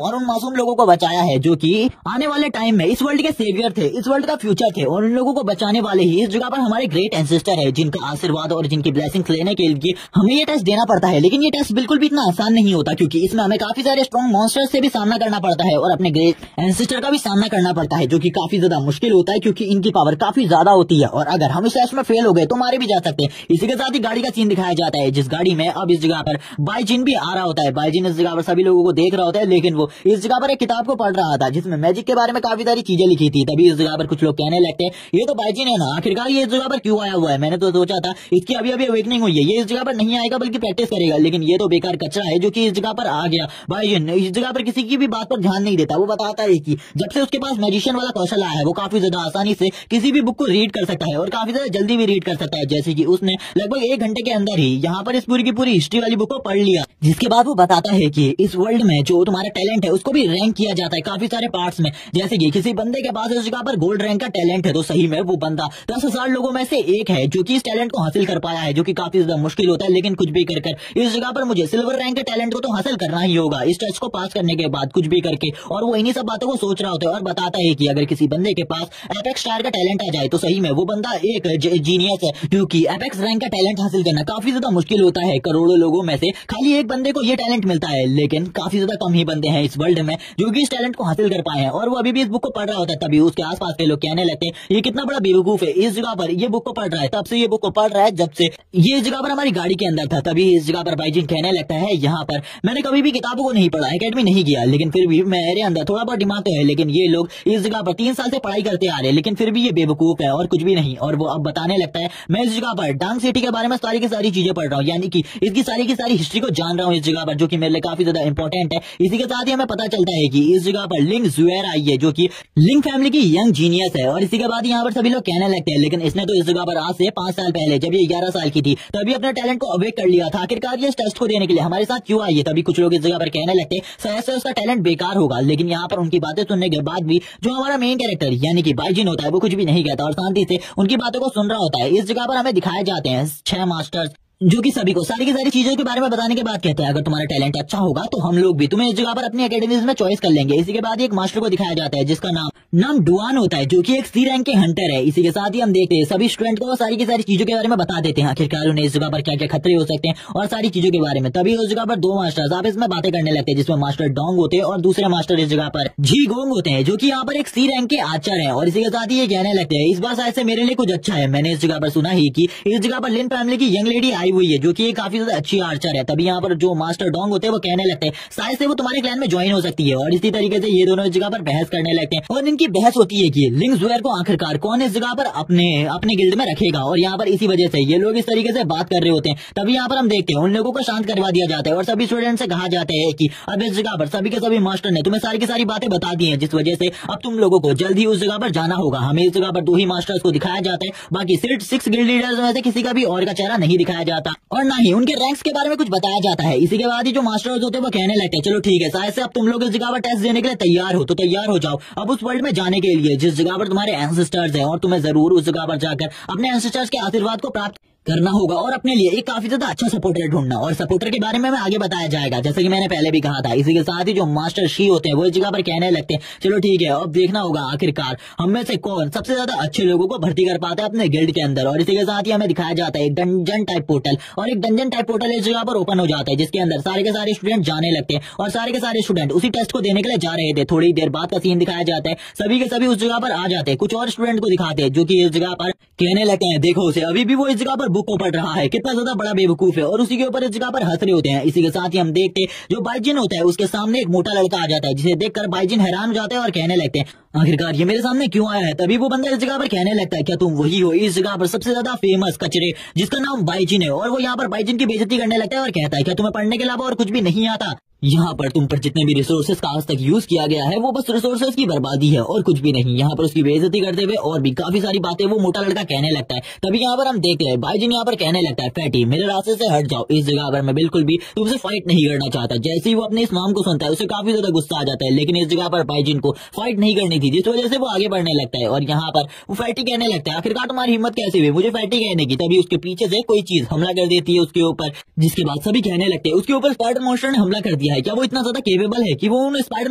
और उन मासूम लोगों को बचाया है जो कि आने वाले टाइम में इस वर्ल्ड के सेवियर थे, इस वर्ल्ड का फ्यूचर थे, और उन लोगों को बचाने वाले ही इस जगह पर हमारे ग्रेट एंसेस्टर है, जिनका आशीर्वाद और जिनकी ब्लेसिंग्स लेने के लिए हमें ये टेस्ट देना पड़ता है। लेकिन ये टेस्ट बिल्कुल भी इतना आसान नहीं होता क्योंकि इसमें हमें काफी सारे स्ट्रॉन्ग मॉन्स्टर्स से भी सामना करना पड़ता है और अपने ग्रेट एंसेस्टर का भी सामना करना पड़ता है, जो कि काफी ज्यादा मुश्किल होता है क्योंकि इनकी पावर काफी ज्यादा होती है और अगर हम इस टेस्ट में फेल हो गए तो मारे भी जा सकते हैं। इसी के साथ ही गाड़ी का सीन दिखाया जाता है, जिस गाड़ी में अब इस जगह पर बाईजिन भी आ रहा होता है। बाईजिन इस जगह पर सभी लोगों को देख रहा होता है, लेकिन वो इस जगह पर एक किताब को पढ़ रहा था जिसमें मैजिक के बारे में काफी सारी चीजें लिखी थी। तभी इस जगह पर कुछ लोग कहने लगते हैं ये तो बाईजिन है ना, आखिरकार ये इस जगह पर क्यों आया हुआ है? मैंने तो सोचा था इसकी अभी अभी अवेकनिंग हुई है, ये इस जगह पर नहीं आएगा बल्कि प्रैक्टिस करेगा, लेकिन ये तो बेकार कचरा है जो कि इस जगह पर आ गया। बाईजिन इस जगह पर किसी की भी बात पर ध्यान नहीं देता। वो बताता है कि जब से उसके पास मैजिशियन वाला कौशल आया है वो काफी ज्यादा आसानी से किसी भी बुक को रीड कर सकता है और काफी ज्यादा जल्दी भी रीड कर सकता है। जैसे कि उसने लगभग 1 घंटे के अंदर ही यहाँ पर इस पूरी की पूरी हिस्ट्री वाली बुक को पढ़ लिया, जिसके बाद वो बताता है कि इस वर्ल्ड में जो तुम्हारा टैलेंट है उसको भी रैंक किया जाता है काफी सारे पार्ट्स में। जैसे कि किसी बंदे के पास इस जगह पर गोल्ड रैंक का टैलेंट है तो सही में वो बंदा 10,000 लोगों में से एक है जो कि इस टैलेंट को हासिल कर पाया है, जो कि काफी ज्यादा मुश्किल होता है। लेकिन कुछ भी कर इस जगह पर मुझे सिल्वर रैंक के टैलेंट को तो हासिल करना ही होगा इस टेस्ट को पास करने के बाद, कुछ भी करके। और वो इन्हीं सब बातों को सोच रहा होता है और बताता है कि अगर किसी बंदे के पास एपेक्स स्टार का टैलेंट आ जाए तो सही में वो बंदा एक जीनियस है, क्योंकि एपेक्स रैंक का टैलेंट हासिल करना काफी ज्यादा मुश्किल होता है। करोड़ों लोगों में से खाली एक बंदे को ये टैलेंट मिलता है, लेकिन काफी ज्यादा कम ही बंदे हैं इस वर्ल्ड में जो कि इस टैलेंट को हासिल कर पाए हैं। और वो अभी भी इस बुक को पढ़ रहा होता है, तभी उसके आसपास के लोग कहने लगते हैं ये कितना बड़ा बेवकूफ है, इस जगह पर ये बुक को पढ़ रहा है, तब से ये बुक को पढ़ रहा है जब से ये इस जगह पर हमारी गाड़ी के अंदर था। तभी इस जगह पर बाईजिन कहने लगता है यहाँ पर मैंने कभी भी किताबों को नहीं पढ़ा, एकेडमी नहीं किया, लेकिन फिर भी मेरे अंदर थोड़ा बहुत दिमाग तो है। लेकिन ये लोग इस जगह पर 3 साल से पढ़ाई करते आ रहे हैं, लेकिन फिर भी ये बेवकूफ है और कुछ भी नहीं। और वो अब बताने लगता है मैं इस जगह पर डांग सिटी के बारे में सारी की सारी चीजें पढ़ रहा हूँ, यानी कि इसकी सारी की सारी हिस्ट्री को जान रहा हूँ इस जगह पर, जो कि मेरे लिए काफी ज्यादा इंपॉर्टेंट है। इसी के साथ ही हमें पता चलता है कि इस जगह पर लिंग जुएर आई है जो कि लिंग फैमिली की यंग जीनियस है। और इसी के बाद यहाँ पर सभी लोग कहने लगते हैं लेकिन इसने तो इस जगह पर आज से 5 साल पहले जब ये 11 साल की थी तभी अपने टैलेंट को अवेक कर लिया था, आखिरकार ये इस टेस्ट को देने के लिए हमारे साथ क्यों आई है? तभी कुछ लोग इस जगह पर कहने लगते हैं शायद से उसका टैलेंट बेकार होगा। लेकिन यहाँ पर उनकी बातें सुनने के बाद भी जो हमारा मेन कैरेक्टर यानी कि बाईजिन होता है वो कुछ भी नहीं कहता और शांति से उनकी बातों को सुन रहा होता है। इस जगह पर हमें दिखाए जाते हैं 6 मास्टर्स जो कि सभी को सारी की सारी चीजों के बारे में बताने के बाद कहते हैं अगर तुम्हारा टैलेंट अच्छा होगा तो हम लोग भी तुम्हें इस जगह पर अपनी एकेडमीज में चॉइस कर लेंगे। इसी के बाद एक मास्टर को दिखाया जाता है जिसका नाम डुआन होता है जो कि एक सी रैंक के हंटर है। इसी के साथ ही हम देखते हैं सभी स्टूडेंट को सारी की सारी चीजों के बारे में बता देते हैं, आखिरकार उन्हें इस जगह पर क्या क्या खतरे हो सकते हैं और सारी चीजों के बारे में। तभी उस जगह पर 2 मास्टर्स आपस में बातें करने लगते हैं, जिसमें मास्टर डोंग होते हैं और दूसरे मास्टर इस जगह पर जी गोंग होते हैं जो कि यहाँ पर एक सी रैंक के आचार्य हैं। और इसी के साथ ही ये कहने लगते हैं इस बार शायद से मेरे लिए कुछ अच्छा है, मैंने इस जगह पर सुना ही कि इस जगह पर लिन फैमिली की यंग लेडी आई हुई है जो कि काफी ज्यादा अच्छी आर्चर है। तभी यहाँ पर जो मास्टर डोंग होते हैं वो कहने लगते हैं शायद से वो तुम्हारे क्लैन में ज्वाइन हो सकती है। और इसी तरीके से ये दोनों इस जगह पर बहस करने लगते हैं और इनकी बहस होती है कि लिंग जुएर को आखिरकार कौन इस जगह पर अपने गिल्ड में रखेगा। और यहाँ पर इसी वजह से ये लोग इस तरीके से बात कर रहे होते हैं। तभी यहाँ पर हम देखते हैं उन लोगों को शांत करवा दिया जाता है और सभी स्टूडेंट से कहा जाता है कि अब इस जगह पर सभी के सभी मास्टर ने तुम्हें सारी की सारी बातें बता दी है, जिस वजह से अब तुम लोगों को जल्द ही उस जगह पर जाना होगा। हमें इस जगह पर 2 ही मास्टर्स को दिखाया जाता है, बाकी सिर्फ 6 गिल्ड लीडर्स में से किसी का भी और का चेहरा नहीं दिखाया जाता और ना ही उनके रैंक्स के बारे में कुछ बताया जाता है। इसी के बाद ही जो मास्टर्स होते हैं वो कहने लगते हैं चलो ठीक है शायद से अब तुम लोग इस जगह पर टेस्ट देने के लिए तैयार हो तो तैयार हो जाओ अब उस वर्ल्ड में जाने के लिए जिस जगह पर तुम्हारे एंसेस्टर्स हैं, और तुम्हें जरूर उस जगह पर जाकर अपने एंसेस्टर्स के आशीर्वाद को प्राप्त करना होगा और अपने लिए एक काफी ज्यादा अच्छा सपोर्टर ढूंढना। और सपोर्टर के बारे में आगे बताया जाएगा, जैसे कि मैंने पहले भी कहा था। इसी के साथ ही जो मास्टर शी होते हैं वो इस जगह पर कहने लगते हैं चलो ठीक है, अब देखना होगा आखिरकार हम में से कौन सबसे ज्यादा अच्छे लोगों को भर्ती कर पाता है अपने गिल्ड के अंदर। और इसी के साथ ही हमें दिखाया जाता है एक डंजन टाइप पोर्टल, और एक डंजन टाइप पोर्टल इस जगह पर ओपन हो जाता है, जिसके अंदर सारे के सारे स्टूडेंट जाने लगते हैं। और सारे के सारे स्टूडेंट उसी टेस्ट को देने के लिए जा रहे थे। थोड़ी देर बाद का सीन दिखाया जाता है, सभी के सभी उस जगह पर आ जाते हैं। कुछ और स्टूडेंट को दिखाते हैं जो कि इस जगह पर कहने लगते हैं देखो उसे, अभी भी वो इस जगह पर बुक को पढ़ रहा है, कितना ज्यादा बड़ा बेवकूफ है। और उसी के ऊपर इस जगह पर हंस रहे होते हैं। इसी के साथ ही हम देखते हैं जो बाइजिन होता है उसके सामने एक मोटा लड़का आ जाता है, जिसे देखकर बाइजिन हैरान हो जाता है और कहने लगते हैं आखिरकार ये मेरे सामने क्यों आया है। तभी वो बंदा इस जगह पर कहने लगता है क्या तुम वही हो इस जगह पर सबसे ज्यादा फेमस कचरे जिसका नाम बाइजिन है। और वो यहाँ पर बाइजिन की बेइज्जती करने लगता है और कहता है क्या तुम्हें पढ़ने के अलावा और कुछ भी नहीं आता। यहाँ पर तुम पर जितने भी रिसोर्सेज का आज तक यूज किया गया है वो बस रिसोर्सेज की बर्बादी है और कुछ भी नहीं। यहाँ पर उसकी बेइज्जती करते हुए और भी काफी सारी बातें वो मोटा लड़का कहने लगता है। तभी यहाँ पर हम देखते हैं बाइजिन यहाँ पर कहने लगता है फैटी मेरे रास्ते से हट जाओ, इस जगह पर मैं बिल्कुल भी तुमसे फाइट नहीं करना चाहता। जैसे ही वो अपने इस नाम को सुनता है उसे काफी ज्यादा गुस्सा आ जाता है, लेकिन इस जगह पर बाइजिन को फाइट नहीं करनी थी, जिस वजह से वो आगे बढ़ने लगता है। और यहाँ पर वो फैटी कहने लगता है आखिरकार तुम्हारी हिम्मत कैसे हुई मुझे फैटी कहने की। तभी उसके पीछे से कोई चीज हमला कर देती है उसके ऊपर, जिसके बाद सभी कहने लगते हैं उसके ऊपर स्पाइडर मॉन्स्टर ने हमला कर दिया है। क्या वो इतना ज्यादा केपेबल है कि वो उन स्पाइडर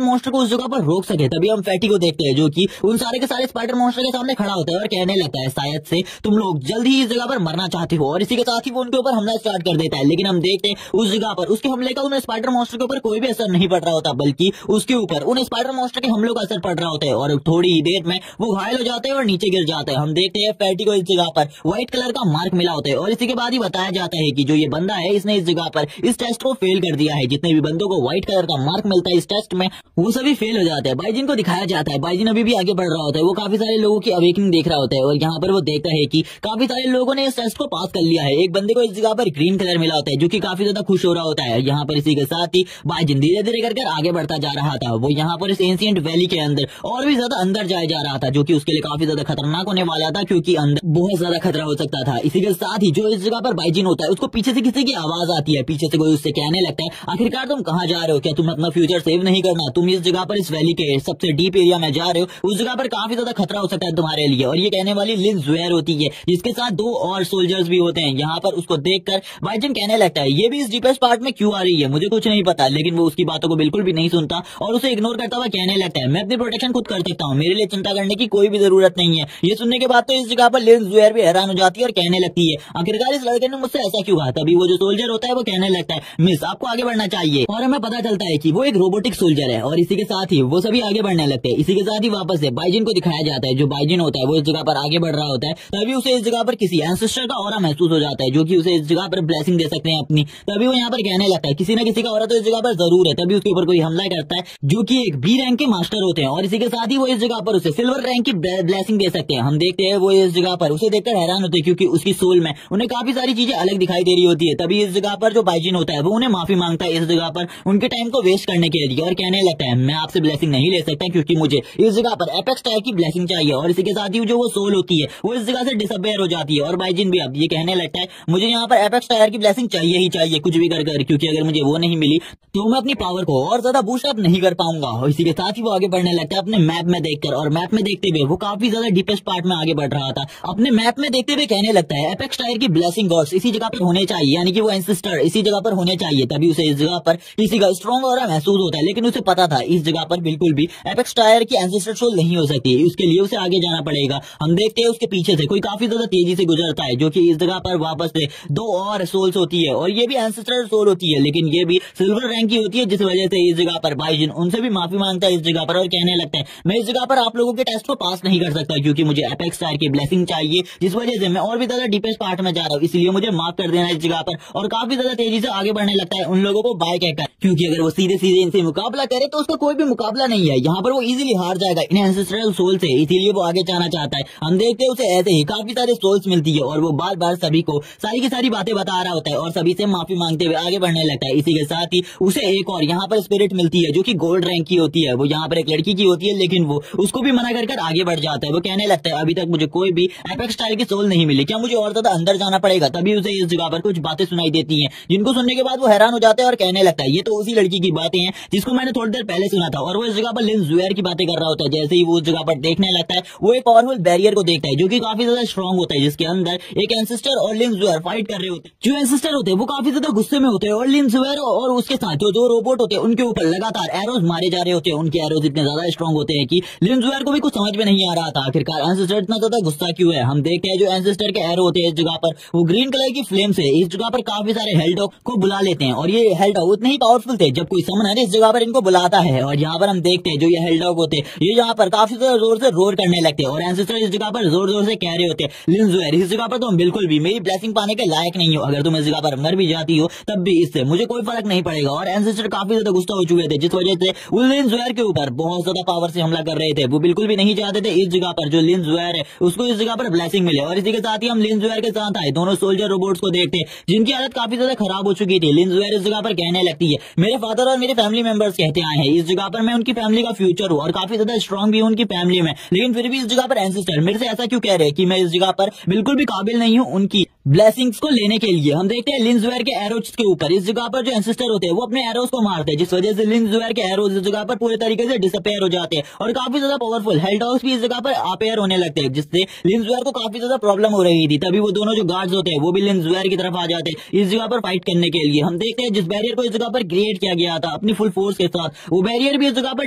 मॉन्स्टर को उस जगह पर रोक सके। तभी हम फैटी को देखते हैं जो कि उन सारे के सारे स्पाइडर मॉन्स्टर के सामने खड़ा होता है और कहने लगता है शायद से तुम लोग जल्द ही इस जगह पर मरना चाहते हो। और इसी के साथ ही वो उनके ऊपर हमला स्टार्ट कर देता है, लेकिन हम देखते हैं उस जगह पर उसके हमले का उन स्पाइडर मॉन्स्टर के ऊपर कोई भी असर नहीं पड़ रहा होता, बल्कि उसके ऊपर उन स्पाइडर मॉन्स्टर के हमलों का असर पड़ रहा होता है। और थोड़ी ही देर में वो घायल हो जाते हैं और नीचे गिर जाते हैं। हम देखते हैं फैटी को इस जगह पर व्हाइट कलर का मार्क मिला होता है। और इसी के बाद ही बताया जाता है कि जो ये बंदा है इसने इस जगह पर इस टेस्ट को फेल कर दिया है। जितने भी बंदों को व्हाइट कलर का मार्क मिलता है इस टेस्ट में वो सभी फेल हो जाते हैं। बाइजिन को दिखाया जाता है, बाइजिन अभी भी आगे बढ़ रहा होता है, वो काफी सारे लोगों की अवेकनिंग देख रहा होता है। और यहाँ पर वो देखता है कि काफी सारे लोगों ने इस टेस्ट को पास कर लिया है। एक बंदे को इस जगह पर ग्रीन कलर मिला होता है जो कि काफी ज्यादा खुश हो रहा होता है। यहाँ पर इसी के साथ ही बाइजिन धीरे धीरे करके आगे बढ़ता जा रहा था। वो यहाँ पर इस एंशिएंट वैली के अंदर और भी ज्यादा अंदर जाया जा रहा था, जो कि उसके लिए काफी ज्यादा खतरनाक होने वाला था, क्योंकि अंदर बहुत ज्यादा खतरा हो सकता था। इसी के साथ ही जो इस जगह पर बाइजिन होता है उसको पीछे से किसी की आवाज आती है, पीछे से कोई उससे कहने लगता है आखिरकार तुम कहाँ जा रहे हो, क्या तुम अपना फ्यूचर सेव नहीं करना, तुम इस जगह पर इस वैली के सबसे डीप एरिया में जा रहे हो, उस जगह पर काफी ज्यादा खतरा हो सकता है तुम्हारे लिए। और ये कहने वाली लिन ज़ुएर होती है, जिसके साथ दो और सोल्जर्स भी होते हैं। यहाँ पर उसको देखकर बाइजिन कहने लगता है ये भी इस डीपेस्ट पार्ट में क्यों आ रही है मुझे कुछ नहीं पता, लेकिन वो उसकी बातों को बिल्कुल भी नहीं सुनता और उसे इग्नोर करता हुआ कहने लगता है मैं अपनी प्रोटेक्शन खुद कर सकता हूँ, मेरे लिए चिंता करने की कोई भी जरूरत नहीं है। ये सुनने के बाद तो इस जगह पर लिन ज़ुएर भी हैरान हो जाती है और कहने लगती है आखिरकार इस लड़के ने मुझसे ऐसा क्यों कहा। तभी वो जो सोल्जर होता है वो कहने लगता है मिस आपको आगे बढ़ना चाहिए। और हमें पता चलता है कि वो एक रोबोटिक सोल्जर है। और इसी के साथ ही वो सभी आगे बढ़ने लगते हैं। इसी के साथ ही वापस से बाइजिन को दिखाया जाता है, जो बाइजिन होता है वो इस जगह पर आगे बढ़ रहा होता है। तभी उसे इस जगह पर किसी एंसेस्टर का ऑरा महसूस हो जाता है, जो कि उसे इस जगह पर ब्लेसिंग दे सकते हैं अपनी। तभी वो यहाँ पर कहने लगता है किसी न किसी का ऑरा तो इस जगह पर जरूर है। तभी उसके ऊपर कोई हमला करता है, जो कि एक बी रैंक के मास्टर होते हैं। और इसी के साथ ही वो इस जगह पर उसे सिल्वर रैंक की ब्लेसिंग दे सकते हैं। हम देखते हैं वो इस जगह पर उसे देखकर हैरान होते हैं, क्योंकि उसकी सोल में उन्हें काफी सारी चीजें अलग दिखाई दे रही होती है। तभी इस जगह पर जो बाइजिन होता है वो उन्हें माफी मांगता है इस जगह पर उनके टाइम को वेस्ट करने के लिए, और कहने लगता है मैं आपसे ब्लेसिंग नहीं ले सकता क्योंकि मुझे इस जगह पर एपेक्स टायर की ब्लेसिंग चाहिए। और इसी के साथ ही जो वो सोल होती है वो इस जगह से डिसअपियर हो जाती है। और बाइजिन भी अब ये कहने लगता है मुझे यहाँ पर एपेक्स टायर की ब्लेसिंग चाहिए ही चाहिए कुछ भी कर, क्योंकि अगर मुझे वो नहीं मिली तो मैं अपनी पावर को और ज्यादा बूस्ट अप नहीं कर पाऊंगा। और इसी के साथ ही वो आगे बढ़ने लगता है अपने मैप में देखकर, और मैप में देखते हुए वो काफी ज्यादा डीपेस्ट पार्ट में आगे बढ़ रहा था। अपने मैप में देखते हुए कहने लगता है एपेक्स टायर की ब्लेसिंग गॉड्स इसी जगह पर होने चाहिए, यानी कि वो एंसेस्टर इसी जगह पर होने चाहिए। तभी उसे इस जगह पर किसी का स्ट्रॉन्ग ऑरा महसूस होता है, लेकिन उसे पता था इस जगह पर बिल्कुल भी एपेक्स टायर की एंसेस्टर सोल नहीं हो सकती, उसके लिए उसे आगे जाना पड़ेगा। हम देखते हैं उसके पीछे से कोई काफी ज्यादा तेजी से गुजरता है, जो कि इस जगह पर वापस से दो और सोल्स होती है, और ये भी एंसेस्टर सोल होती है, लेकिन ये भी सिल्वर रैंक की होती है, जिस वजह से इस जगह पर बाइजिन उनसे भी माफी मांगता है इस जगह पर, और कहने लगता है मैं इस जगह पर आप लोगों के टेस्ट को पास नहीं कर सकता क्योंकि मुझे एपेक्स टायर की ब्लेसिंग चाहिए, जिस वजह से मैं और भी ज्यादा डीपेस्ट पार्ट में जा रहा हूँ, इसलिए मुझे माफ कर देना इस जगह पर। और काफी ज्यादा तेजी से आगे बढ़ने लगता है उन लोगों को बाय कहकर, क्योंकि अगर वो सीधे सीधे इनसे मुकाबला करे तो उसका कोई भी मुकाबला नहीं है, यहाँ पर वो इजीली हार जाएगा इन एंसेस्ट्रल सोल से, इसीलिए वो आगे जाना चाहता है। हम देखते हैं उसे ऐसे ही काफी सारे सोल्स मिलती है और वो बार बार सभी को सारी की सारी बातें बता रहा होता है और सभी से माफी मांगते हुए आगे बढ़ने लगता है। इसी के साथ ही उसे एक और यहाँ पर स्पिरिट मिलती है जो कि गोल्ड रैंक की होती है, वो यहाँ पर एक लड़की की होती है, लेकिन वो उसको भी मना कर आगे बढ़ जाता है। वो कहने लगता है अभी तक मुझे कोई भी एपेक्स टायर की सोल नहीं मिली, क्या मुझे और ज्यादा अंदर जाना पड़ेगा। तभी उसे इस जगह पर कुछ बातें सुनाई देती हैं, जिनको सुनने के बाद वो हैरान हो जाता है और कहने लगता है ये तो उसी लड़की की बातें हैं जिसको मैंने थोड़ी देर पहले सुना था, और वो इस जगह पर लिन ज़ुएर की बातें कर रहा होता है। जैसे ही वो उस जगह पर देखने लगता है, वो एक पावरफुल बैरियर को देखता है जो कि काफी ज्यादा स्ट्रॉन्ग होता है, जिसके अंदर एक एंसेस्टर और लिन ज़ुएर फाइट कर रहे होते हैं। जो एंसेस्टर होते हैं वो काफी ज्यादा गुस्से में होते हैं, और लिन ज़ुएर और उसके साथ जो दो रोबोट होते हैं उनके ऊपर लगातार एरोज मारे जा रहे होते हैं। उनके एरोज इतने ज्यादा स्ट्रॉन्ग होते हैं कि लिन ज़ुएर को भी कुछ समझ में नहीं आ रहा था आखिरकार एंसेस्टर इतना ज्यादा गुस्सा क्यों है। हम देखते हैं जो एंसेस्टर के एरो होते हैं इस जगह पर वो ग्रीन कलर की फ्लेम से इस जगह पर काफी सारे हेल्डॉग को बुला लेते हैं, और ये हेल्डॉग उतने ही पावरफुल थे जब कोई समनर इस जगह पर इनको बुलाता है। और यहाँ पर हम देखते हैं जो ये हेल्डॉग होते हैं ये यहाँ पर काफी ज्यादा जोर से रोर करने लगते हैं, और एंसेस्टर इस जगह पर जोर जोर से कह रहे होते हैं लिन ज़ुएर इस जगह पर तुम बिल्कुल भी मेरी ब्लेसिंग पाने के लायक नहीं हो, अगर तुम इस जगह पर मर भी जाती हो तब भी इससे मुझे कोई फर्क नहीं पड़ेगा। और एंसेस्टर काफी ज्यादा गुस्सा हो चुके थे, जिस वजह से वो लिन ज़ुएर के ऊपर बहुत ज्यादा पावर से हमला कर रहे थे। वो बिल्कुल भी नहीं चाहते थे इस जगह पर जो लिन ज़ुएर है उसको इस जगह पर ब्लेसिंग मिले। और इसी के साथ ही हम लिन ज़ुएर के साथ आए दोनों सोल्जर रोबोट्स को देखते जिनकी हालत काफी ज्यादा खराब हो चुकी थी। लिन ज़ुएर इस जगह पर कहने लगती है मेरे फादर और मेरे फैमिली मेंबर्स कहते आए हैं इस जगह पर मैं उनकी फैमिली का फ्यूचर हूँ और काफी ज्यादा स्ट्रॉन्ग भी हूँ उनकी फैमिली में, लेकिन फिर भी इस जगह पर एंसेस्टर मेरे से ऐसा क्यों कह रहे हैं कि मैं इस जगह पर बिल्कुल भी काबिल नहीं हूँ उनकी ब्लेसिंग्स को लेने के लिए। हम देखते हैं लिन ज़ुएर के एरोज के ऊपर इस जगह पर जो एंसेस्टर होते हैं वो अपने एरोज को मारते हैं, जिस वजह से लिन ज़ुएर के एरोज इस जगह पर पूरे तरीके से डिसअपेयर हो जाते हैं, और काफी ज्यादा पावरफुल हेल्डॉग्स भी इस जगह पर अपेयर होने लगते हैं, जिससे लिन ज़ुएर को काफी ज्यादा प्रॉब्लम हो रही थी। तभी वो दोनों जो गार्ड्स होते हैं वो भी लिन ज़ुएर की तरफ आ जाते हैं इस जगह पर फाइट करने के लिए। हम देखते हैं जिस बैरियर को इस जगह पर क्रिएट किया गया था अपनी फुल फोर्स के साथ वो बैरियर भी इस जगह पर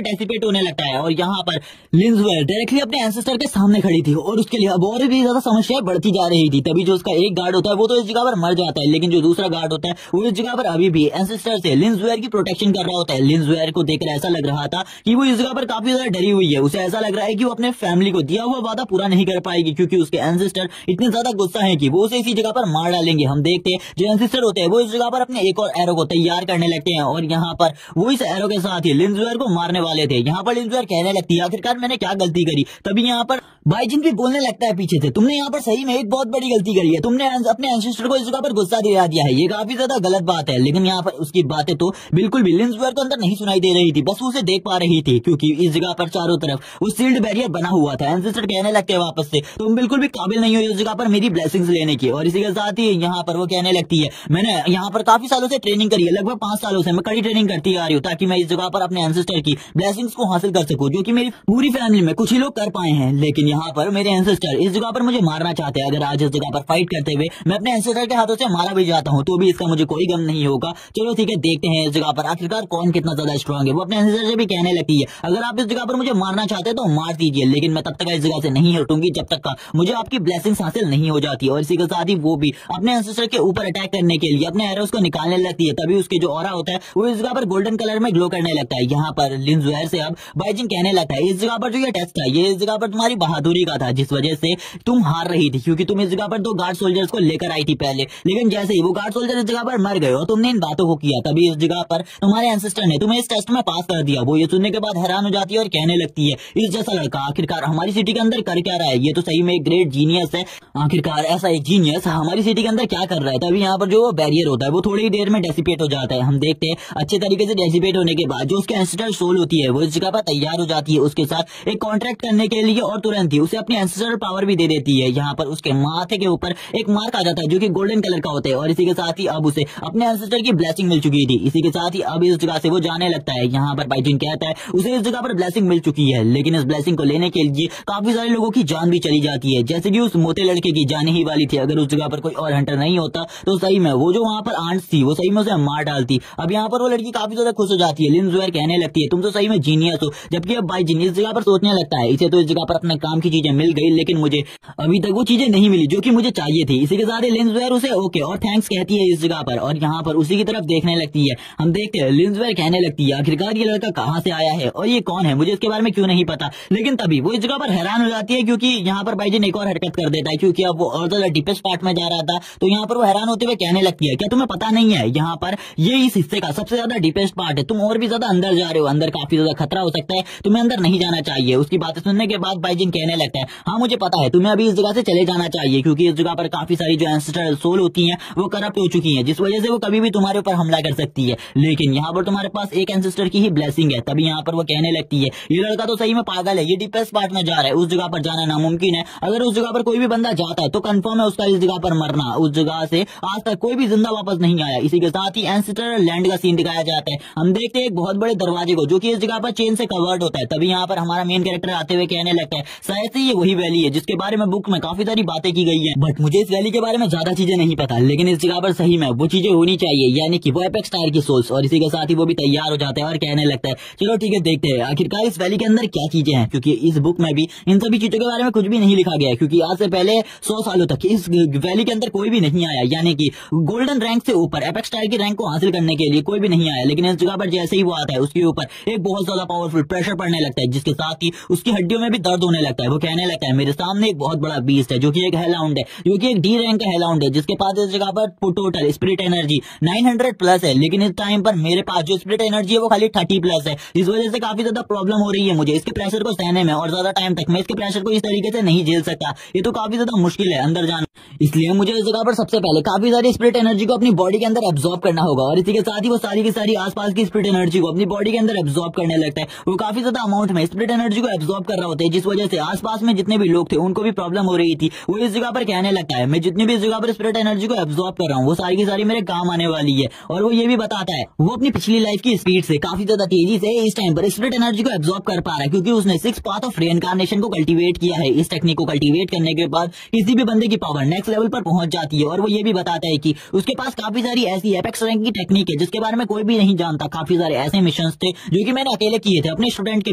डेसिपेट होने लगता है, और यहाँ पर लिन ज़ुएर डायरेक्टली अपने एंसेस्टर के सामने खड़ी थी और उसके लिए अब और भी ज्यादा समस्याएं बढ़ती जा रही थी। तभी जो उसका एक गार्ड होता है वो तो इस जगह पर मर जाता है, लेकिन जो दूसरा गार्ड होता है वो इस जगह पर अभी भी एंसेस्टर से लिन ज़ुएर की प्रोटेक्शन कर रहा होता है। लिन ज़ुएर को देखकर ऐसा लग रहा था कि वो इस जगह पर काफी ज्यादा डरी हुई है, उसे ऐसा लग रहा है कि वो अपने फैमिली को दिया हुआ वादा पूरा नहीं कर पाएगी, क्योंकि उसके एंसेस्टर इतने ज्यादा गुस्सा है कि वो उसे इसी जगह पर मार डालेंगे। हम देखते हैं जो एंसेस्टर होते हैं वो इस जगह पर अपने एक और एरो को तैयार करने लगते हैं, और यहाँ पर वो इस एरो के साथ ही लिन ज़ुएर को मारने वाले थे। यहाँ पर लिन ज़ुएर कहने लगती है आखिरकार मैंने क्या गलती करी। तभी यहाँ पर बाइजिन भी बोलने लगता है पीछे से तुमने यहाँ पर सही में एक बहुत बड़ी गलती करी है, तुमने अपने एंसेस्टर को इस जगह पर गुस्सा दिला दिया है, ये काफी ज्यादा गलत बात है। लेकिन यहाँ पर उसकी बातें तो बिल्कुल भी लिन ज़ुएर को अंदर नहीं सुनाई दे रही थी, बस उसे देख पा रही थी क्योंकि इस जगह पर चारों तरफ वो सील्ड बैरियर बना हुआ था। एंसेस्टर कहने लगते हैं वापस से तुम बिल्कुल भी काबिल नहीं हो इस जगह पर मेरी ब्लेसिंग्स लेने की, और इसी के साथ ही यहाँ पर वो कहने लगती है मैंने यहाँ पर काफी सालों से ट्रेनिंग करी है, लगभग 5 सालों से मैं कड़ी ट्रेनिंग करती आ रही हूँ ताकि मैं इस जगह पर अपने एंसेस्टर की ब्लेसिंग्स को हासिल कर सकूं, जो कि मेरी पूरी फैमिली में कुछ ही लोग कर पाए हैं। लेकिन यहाँ पर मेरे एंसेस्टर इस जगह पर मुझे मारना चाहते हैं, अगर आज इस जगह पर फाइट करते हुए मैं अपने एंसेस्टर के हाथों से मारा भी जाता हूँ तो भी इसका मुझे कोई गम नहीं होगा। चलो ठीक है देखते हैं इस जगह पर आखिरकार कौन कितना ज्यादा स्ट्रॉन्ग है। वो अपने एंसेस्टर से भी कहने लगती है अगर आप इस जगह पर मुझे मारना चाहते हैं तो मार दीजिए, लेकिन मैं तब तक इस जगह से नहीं हटूंगी जब तक का मुझे आपकी ब्लेसिंग्स हासिल नहीं हो जाती। और इसी के साथ ही वो भी अपने एंसेस्टर के ऊपर अटैक करने के लिए अपने एरोस को निकालने लगती है। तभी उसके जो ऑरा होता है वो इस जगह पर गोल्डन कलर में ग्लो करने लगता है। यहाँ पर लिन ज़ुएर से अब बाइजिन कहने लगता है इस जगह पर जो ये टेस्ट था ये इस जगह पर तुम्हारी बहादुरी का था, जिस वजह से तुम हार रही थी क्योंकि तुम इस जगह पर 2 गार्ड सोल्जर्स को लेकर आई थी पहले, लेकिन जैसे ही वो गार्ड सोल्जर इस जगह पर मर गए और तुमने इन बातों को किया तभी इस जगह पर तुम्हारे एंसेस्टर ने तुम्हें इस टेस्ट में पास कर दिया। वो ये सुनने के बाद हैरान हो जाती है और कहने लगती है इस जैसा लड़का आखिरकार हमारी सिटी के अंदर कर क्या रहा है, ये तो सही में एक ग्रेट जीनियस है, आखिरकार ऐसा एक जीनियस हमारी सिटी के अंदर क्या कर रहा है। तभी यहाँ पर जो बैरियर होता है वो थोड़ी देर में डेसिपेट हो जाता है। हम देखते हैं अच्छे तरीके से डेसिपेट होने के बाद जो उसके एंसेस्टर सोल होती है वो इस जगह पर तैयार हो जाती है उसके साथ एक कॉन्ट्रैक्ट करने के लिए, और तुरंत ही उसे अपनी एंसेस्टर पावर भी दे देती है। यहाँ पर उसके माथे के ऊपर एक मार्क आ जाता है जो कि गोल्डन कलर का होता है, और इसी के साथ ही अब उसे अपने एंसेस्टर की ब्लेसिंग मिल चुकी थी। इसी के साथ ही अब इस जगह से वो जाने लगता है। यहाँ पर बाइजिन कहता है उसे इस जगह पर ब्लेसिंग मिल चुकी है, लेकिन इस ब्लेसिंग को लेने के लिए काफी सारे लोगों की जान भी चली जाती है, जैसे कि उस मोटे लड़के की जाने ही वाली थी। अगर उस जगह पर कोई और हंटर नहीं होता तो सही में वो जो वहाँ पर आंट्स थी वो सही में उसे मार डालती। अब यहाँ पर वो लड़की काफी ज्यादा खुश हो जाती है। लिन ज़ुएर कहने लगती है तुम तो सही में जीनियस हो, जबकि अब बाइजिन इस जगह पर सोचने लगता है इसे तो इस जगह पर अपने काम की चीजें मिल गई, लेकिन मुझे अभी तक वो चीजें नहीं मिली जो कि मुझे चाहिए थी। इसी के साथ लिन ज़ुएर उसे ओके और थैंक्स कहती है इस जगह पर, और यहाँ पर उसी की तरफ देखने लगती है। हम देखते हैं लिन ज़ुएर कहने लगती है आखिरकार ये लड़का कहाँ से आया है और ये कौन है, मुझे इसके बारे में क्यों नहीं पता। लेकिन तभी वो इस जगह पर हैरान हो जाती है क्योंकि यहाँ पर बाइजिन एक और हरकत कर देता है, क्योंकि अब वो और ज्यादा डीपेस्ट पार्ट में जा रहा था। तो यहाँ पर वो हैरान होते हुए कहने लगती है क्या तुम्हें पता नहीं है यहाँ पर ये इस हिस्से का सबसे ज्यादा डीपेस्ट पार्ट है, तुम और भी ज्यादा अंदर जा रहे हो, अंदर काफी ज्यादा खतरा हो सकता है, तुम्हें अंदर नहीं जाना चाहिए। उसकी बातें सुनने के बाद बाइजिन कहने कहने लगता है, हाँ मुझे पता है तुम्हें अभी इस जगह से चले जाना चाहिए, क्योंकि इस जगह पर काफी सारी जो एंसेस्ट्रल सोल होती हैं वो करप्ट हो चुकी हैं, जिस वजह से वो कभी भी तुम्हारे ऊपर हमला कर सकती है। लेकिन यहाँ पर तुम्हारे पास एक एंसेस्टर की ही ब्लेसिंग है। तभी यहाँ पर वो कहने लगती है, ये लड़का तो सही में पागल है, ये डीपेस्ट पार्ट में जा रहा है, उस जगह पर जाना नामुमकिन है। अगर उस जगह पर कोई भी बंदा जाता है तो कंफर्म है उसका इस जगह पर मरना। उस जगह से आज तक कोई भी जिंदा वापस नहीं आया। इसी के साथ ही एंसेस्ट्रल लैंड का सीन दिखाया जाता है। हम देखते हैं एक बहुत बड़े दरवाजे को, जो कि इस जगह पर चेन से कवर्ड होता है। तभी यहाँ पर हमारा मेन कैरेक्टर आते हुए कहने लगता है, शायद से ये वही वैली है जिसके बारे में बुक में काफी सारी बातें की गई है, बट मुझे इस वैली के बारे में ज्यादा चीजें नहीं पता, लेकिन इस जगह पर सही में वो चीजें होनी चाहिए, यानी कि वो एपेक्स टायर की सोल्स। और इसी के साथ ही वो भी तैयार हो जाता है और कहने लगता है, चलो ठीक है देखते हैं आखिरकार इस वैली के अंदर क्या चीजें हैं, क्योंकि इस बुक में भी इन सभी चीजों के बारे में कुछ भी नहीं लिखा गया है। क्योंकि आज से पहले 100 सालों तक इस वैली के अंदर कोई भी नहीं आया, यानी कि गोल्डन रैंक से ऊपर एपेक्स टायर की रैंक को हासिल करने के लिए कोई भी नहीं आया। लेकिन इस जगह पर जैसे ही वो आता है उसके ऊपर एक बहुत ज्यादा पावरफुल प्रेशर पड़ने लगता है, जिसके साथ ही उसकी हड्डियों में भी दर्द होने लगता है। वो कहने लगता है, मेरे सामने एक बहुत बड़ा बीस्ट है, जो कि एक हेलाउंड है, जो कि एक डी रैंक का हेलाउंड है, जिसके पास इस जगह पर टोटल स्पिरिट एनर्जी 900 प्लस है। लेकिन इस टाइम पर मेरे पास जो स्पिरिट एनर्जी है वो खाली 30 प्लस है। इस वजह से काफी ज्यादा प्रॉब्लम हो रही है मुझे इसके प्रेशर को सहने में, और ज्यादा टाइम तक मैं इसके प्रेशर को इस तरीके से नहीं झेल सकता। ये तो काफी ज्यादा मुश्किल है अंदर जाना। इसलिए मुझे इस जगह पर सबसे पहले काफी सारी स्पिरिट एनर्जी को अपनी बॉडी के अंदर एब्जॉर्ब करना होगा, और इसी के साथ ही वो सारी की सारी आसपास की स्पिरिट एनर्जी को अपनी बॉडी के अंदर एब्जॉर्ब करने लगता है। वो काफी ज्यादा अमाउंट में स्पिरिट एनर्जी को एब्जॉर्ब कर रहा होता है, जिस वजह से आसपास में जितने भी लोग थे उनको भी प्रॉब्लम हो रही थी। वो इस जगह पर कहने लगता है, मैं जितनी भी इस जगह पर स्पिरिट एनर्जी को एब्जॉर्ब कर रहा हूँ वो सारी की सारी मेरे काम आने वाली है। और वो ये भी बताता है, वो अपनी पिछली लाइफ की स्पीड से काफी ज्यादा तेजी से इस टाइम पर स्पिरिट एनर्जी को एब्जॉर्ब कर पा रहा है, क्योंकि उसने 6 पाथ ऑफ रीइंकार्नेशन को कल्टीवेट किया है। इस टेक्निक को कल्टीवेट करने के बाद किसी भी बंदे की पावर नेक्स्ट लेवल पर पहुंच जाती है। और वो ये भी बताता है कि उसके पास काफी सारी ऐसी एपेक्स रैंक की टेक्निक है जिसके बारे में कोई भी नहीं जानता। काफी सारे ऐसे मिशंस थे जो कि मैंने अकेले किए थे अपने स्टूडेंट के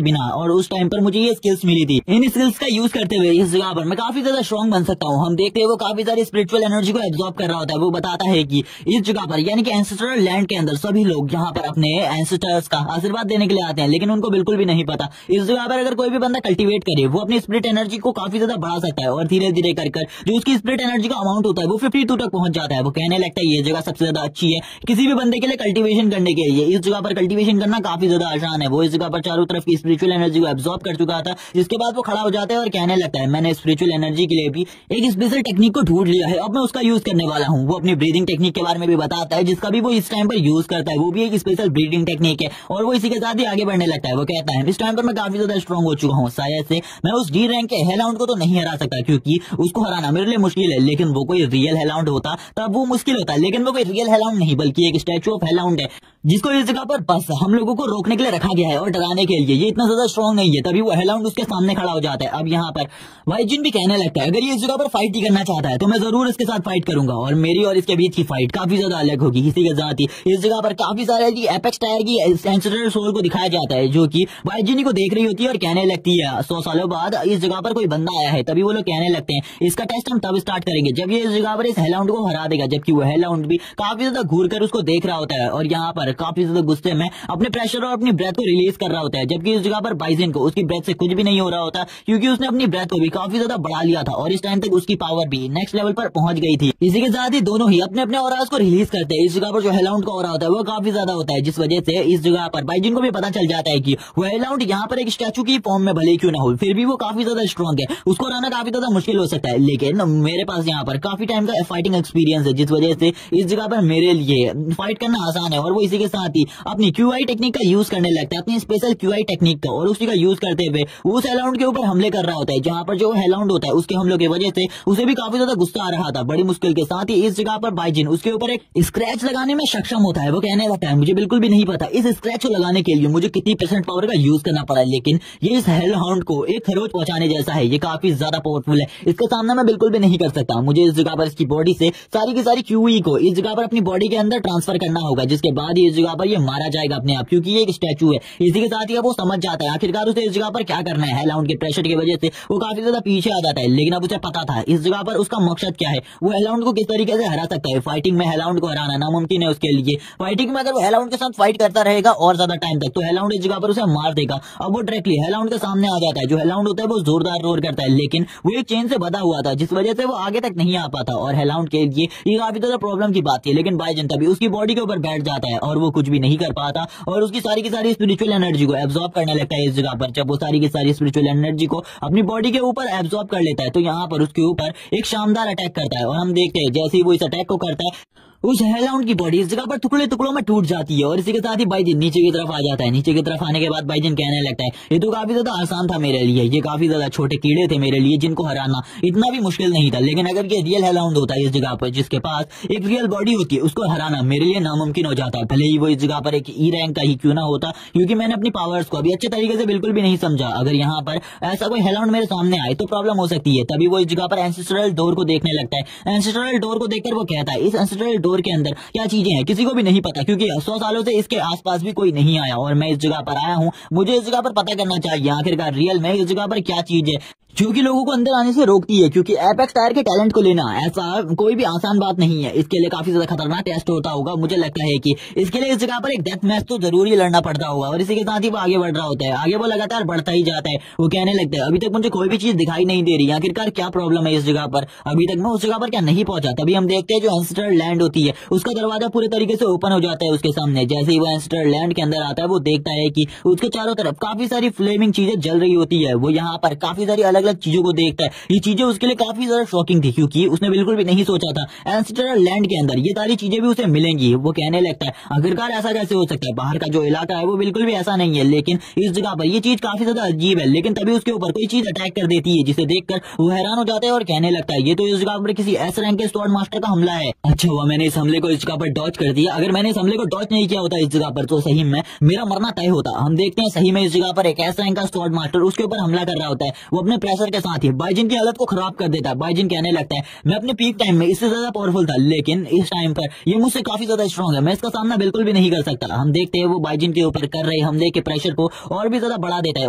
बिना, और उस टाइम पर मुझे ये स्किल्स मिली थी। इन स्किल्स का यूज करते हुए इस जगह पर मैं काफी ज्यादा स्ट्रॉन्ग बन सकता हूँ। हम देखते हैं वो काफी सारी स्पिरिचुअल एनर्जी को एब्जॉर्ब कर रहा होता है। वो बताता है कि इस जगह पर यानी कि एंसेस्ट्रल लैंड के अंदर सभी लोग यहाँ पर अपने एंसेस्टर्स का आशीर्वाद देने के लिए आते हैं, लेकिन उनको बिल्कुल भी नहीं पता इस जगह पर अगर कोई भी बंदा कल्टीवेट करे वो अपनी स्पिरिट एनर्जी को काफी ज्यादा बढ़ा सकता है, और धीरे धीरे कर जो उसकी स्पिरिट एनर्जी का अमाउंट होता है वो 52 तक पहुंच जाता है। वो कहने लगता है ये जगह सबसे ज्यादा अच्छी है किसी भी बंदे के लिए कल्टीवेशन करने के लिए। इस जगह पर कल्टीवेशन करना काफी ज्यादा आसान है। वो इस जगह पर चारों तरफ की स्पिरिचुअल एनर्जी को एब्जॉर्ब कर चुका था, जिसके बाद वो खड़ा हो जाता है और कहने लगता है, मैंने स्पिरिचुअल एनर्जी के लिए भी एक स्पेशल टेक्निक को ढूंढ लिया है, अब मैं उसका यूज करने वाला हूँ। वो अपनी ब्रीदिंग टेक्निक के बारे में भी बताता है, जिसका भी वो इस टाइम पर यूज करता है। वो भी एक स्पेशल ब्रीदिंग टेक्निक है, और वो इसी के साथ ही आगे बढ़ने लगता है। वो कहता है, इस टाइम पर मैं काफी ज्यादा स्ट्रॉन्ग हो चुका हूँ, शायद से मैं उस डी रैंक के हेलाउंड को तो नहीं हरा सकता, क्योंकि उसको हराना मेरे लिए मुश्किल है। लेकिन वो कोई रियल हेलाउंड होता तब वो मुश्किल होता, लेकिन वो कोई रियल हेलाउंड नहीं बल्कि एक स्टैचू ऑफ हेलाउंड है, जिसको इस जगह पर बस हम लोगों को रोकने के लिए रखा गया है और डराने के लिए। ये इतना ज्यादा स्ट्रॉन्ग नहीं है। तभी वो हेलाउंड उसके सामने खड़ा हो जाता है। अब यहाँ पर वाइजिन भी कहने लगता है, अगर ये इस जगह पर फाइट ही करना चाहता है तो मैं जरूर इसके साथ फाइट करूंगा, और मेरी और इसके बीच की फाइट काफी ज्यादा अलग होगी। इसी के साथ ही इस जगह पर काफी सारे एपेक्स टायर की एंसेस्ट्रल सोल को दिखाया जाता है, जो कि वाइजिन को देख रही होती है और कहने लगती है, 100 सालों बाद इस जगह पर कोई बंदा आया है। तभी वो लोग कहने लगते हैं, इसका टेस्ट हम तब स्टार्ट करेंगे जब ये इस जगह पर इस हेलाउंड को हरा देगा। जबकि वो हेलाउंड भी काफी ज्यादा घूर कर उसको देख रहा होता है, और यहाँ पर काफी ज्यादा गुस्से में अपने प्रेशर और अपनी ब्रेथ को रिलीज कर रहा होता है। जबकि इस जगह पर बाइजिन को उसकी ब्रेथ से कुछ भी नहीं हो रहा होता, क्योंकि उसने अपनी ब्रेथ को भी काफी ज्यादा बढ़ा लिया था, और इस टाइम तक उसकी पावर भी नेक्स्ट लेवल पर पहुंच गई थी। इसी के साथ ही दोनों ही अपने अपने ऑरास को रिलीज करते हैं। इस जगह पर जो हेलाउंड का ऑरा होता है वो काफी ज्यादा होता है, जिस वजह से इस जगह पर बाइजिन को भी पता चल जाता है कि वो हेलाउंड यहाँ पर एक स्टैचू की फॉर्म में भले क्यों ना हो, फिर भी वो काफी ज्यादा स्ट्रॉन्ग है, उसको हराना काफी ज्यादा मुश्किल हो सकता है। लेकिन मेरे पास यहाँ पर काफी टाइम का फाइटिंग एक्सपीरियंस है, जिस वजह से इस जगह पर मेरे लिए फाइट करना आसान है। और वो इसी के साथ ही अपनी क्यूआई टेक्निक का यूज करने लगता है, अपनी स्पेशल क्यूआई टेक्निक का, और उसी का यूज करते हुए उस हेलाउंड के ऊपर हमले कर रहा होता है। जहां पर जो हेलाउंड होता है उसके हमलों की वजह से उसे भी काफी ज्यादा गुस्सा आ रहा था। बड़ी मुश्किल के साथ ही इस जगह पर बाइजिन उसके ऊपर एक स्क्रैच लगाने में सक्षम होता है। वो कहने लगता है, मुझे बिल्कुल भी नहीं पता इस स्क्रैच को लगाने के लिए मुझे कितनी % पावर का यूज करना पड़ा, लेकिन ये इस हेलाउंड को एक खरोच पहुंचाने जैसा है। ये काफी ज्यादा पावरफुल है, इसका सामना मैं बिल्कुल भी नहीं कर सकता। मुझे इस जगह पर इसकी बॉडी से सारी की सारी क्यूई को इस जगह पर अपनी बॉडी के अंदर ट्रांसफर करना होगा, जिसके बाद ही इस जगह पर ये मारा जाएगा अपने आप, क्योंकि ये एक स्टैचू है। इसी के साथ ही अब वो समझ जाता है आखिरकार उसे इस जगह पर क्या करना है। हेलाउंड के प्रेशर की वजह से वो काफी ज्यादा पीछे आ जाता है, लेकिन अब उसे पता था इस जगह पर उसका मकसद क्या है, वो हेलाउंड को किस तरीके से हरा सकता है। फाइटिंग में हेलाउंड को हराना नामुमकिन है उसके लिए। फाइटिंग में अगर वो हेलाउंड के साथ फाइट करता रहेगा और ज्यादा टाइम तक, तो हेलाउंड इस जगह पर उसे मार देगा। अब वो डायरेक्टली हेलाउंड के सामने आ जाता है। जो हेलाउंड होता है वो जोरदार रोर करता है, लेकिन वो एक चेन से बंधा हुआ था, जिस वजह से वो आगे तक नहीं आ पाता, और हेलाउंड के लिए ये काफी ज्यादा प्रॉब्लम की बात थी। लेकिन बाइजिन तभी उसकी बॉडी के ऊपर बैठ जाता है और वो कुछ भी नहीं कर पाता, और उसकी सारी की सारी स्पिरिचुअल एनर्जी को एब्जॉर्ब करने लगता है इस जगह पर। जब वो सारी की सारी स्पिरिचुअल एनर्जी को को अपनी बॉडी के ऊपर एब्जॉर्ब कर लेता है। तो यहाँ पर उसके ऊपर एक शानदार अटैक करता है और हम देखते हैं जैसे ही वो इस अटैक को करता है उस हेलहाउंड की बॉडी इस जगह पर टुकड़े टुकड़ों में टूट जाती है और इसी के साथ ही बाइजिन नीचे की तरफ आ जाता है। नीचे की तरफ आने के बाद बाइजिन कहने लगता है ये तो काफी ज्यादा आसान था मेरे लिए, ये काफी ज्यादा छोटे कीड़े थे मेरे लिए जिनको हराना इतना भी मुश्किल नहीं था, लेकिन अगर ये रियल हेलहाउंड होता है इस जगह पर जिसके पास एक रियल बॉडी होती है उसको हराना मेरे लिए नामुमकिन हो जाता। भले ही वो इस जगह पर एक ई रैंक का ही क्यों ना होता, क्योंकि मैंने अपनी पावर्स को अभी अच्छे तरीके से बिल्कुल भी नहीं समझा। अगर यहाँ पर ऐसा कोई हेलहाउंड मेरे सामने आए तो प्रॉब्लम हो सकती है। तभी वो इस जगह पर एंसेस्ट्रल डोर को देखने लगता है। एंसेस्ट्रल डोर को देखकर वो कहता है इस एंसेस्ट्रल डोर के अंदर क्या चीजें हैं किसी को भी नहीं पता, क्योंकि 100 सालों से इसके आसपास भी कोई नहीं आया और मैं इस जगह पर आया हूँ। मुझे इस जगह पर पता करना चाहिए आखिरकार रियल में इस जगह पर क्या चीज है जो कि लोगों को अंदर आने से रोकती है, क्योंकि एपेक्स टायर के टैलेंट को लेना ऐसा कोई भी आसान बात नहीं है। इसके लिए काफी ज्यादा खतरनाक टेस्ट होता होगा। मुझे लगता है कि इसके लिए इस जगह पर एक डेथ मैच तो जरूरी लड़ना पड़ता होगा और इसी के साथ ही वो आगे बढ़ रहा होता है। आगे वो लगातार बढ़ता ही जाता है। वो कहने लगता है अभी तक मुझे कोई भी चीज दिखाई नहीं दे रही, आखिरकार क्या प्रॉब्लम है इस जगह पर, अभी तक मैं उस जगह पर क्या नहीं पहुंचा। तभी हम देखते हैं जो एंसेस्ट्रल लैंड होती है उसका दरवाजा पूरे तरीके से ओपन हो जाता है उसके सामने। जैसे ही वो एंसेस्ट्रल लैंड के अंदर आता है वो देखता है कि उसके चारों तरफ काफी सारी फ्लेमिंग चीजें जल रही होती है। वो यहाँ पर काफी सारी अलग अलग चीजों को देखता है। ये चीजें उसके लिए काफी ज्यादा शॉकिंग थी, क्योंकि उसने बिल्कुल भी नहीं सोचा था एंसेस्ट्रल लैंड के अंदर ये सारी चीजें भी उसे मिलेंगी। वो कहने लगता है आखिरकार ऐसा कैसे हो सकता है, बाहर का जो इलाका है वो बिल्कुल भी ऐसा नहीं है, लेकिन इस जगह पर ये चीज काफी ज्यादा अजीब है। लेकिन तभी उसके ऊपर कोई चीज अटैक कर देती है जिसे देखकर वो हैरान हो जाता है और कहने लगता है ये तो इस जगह पर किसी एस रैंक के स्वॉर्ड मास्टर का हमला है। अच्छा हुआ मैंने इस हमले को इस जगह पर डॉज कर दिया, अगर मैंने इस हमले को डॉज नहीं किया होता इस जगह पर तो सही में मेरा मरना तय होता। हम देखते हैं सही में इस जगह पर एक एस रैंक का स्वॉर्ड मास्टर उसके ऊपर हमला कर रहा होता है। वो अपने प्रेशर के साथ ही बाइजिन की हालत को खराब कर देता है। बाइजिन कहने लगता है मैं अपने पीक टाइम में इससे ज्यादा पावरफुल था, लेकिन इस टाइम पर ये मुझसे काफी ज्यादा स्ट्रांग है, मैं इसका सामना बिल्कुल भी नहीं कर सकता। हम देखते हैं वो बाइजिन के ऊपर कर रहे हमले के प्रेशर को और भी ज्यादा बढ़ा देता है